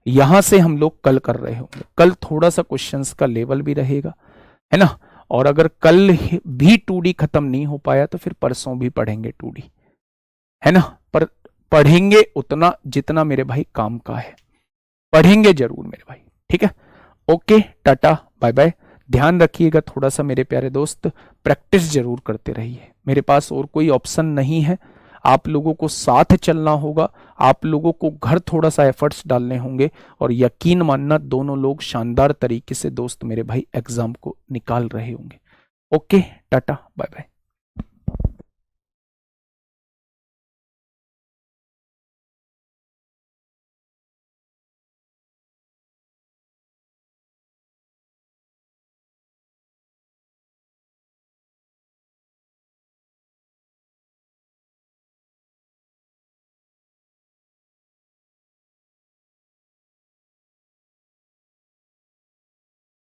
यहां से हम लोग कल कर रहे होंगे। कल थोड़ा सा क्वेश्चंस का लेवल भी रहेगा, है ना। और अगर कल भी 2D खत्म नहीं हो पाया तो फिर परसों भी पढ़ेंगे 2D, है ना। पर पढ़ेंगे उतना जितना मेरे भाई काम का है, पढ़ेंगे जरूर मेरे भाई, ठीक है। Okay, tata bye bye. ध्यान रखिएगा थोड़ा सा मेरे प्यारे दोस्त, प्रैक्टिस जरूर करते रहिए। मेरे पास और कोई ऑप्शन नहीं है, आप लोगों को साथ चलना होगा, आप लोगों को घर थोड़ा सा एफर्ट्स डालने होंगे, और यकीन मानना दोनों लोग शानदार तरीके से दोस्त मेरे भाई एग्जाम को निकाल रहे होंगे। Okay, tata bye bye.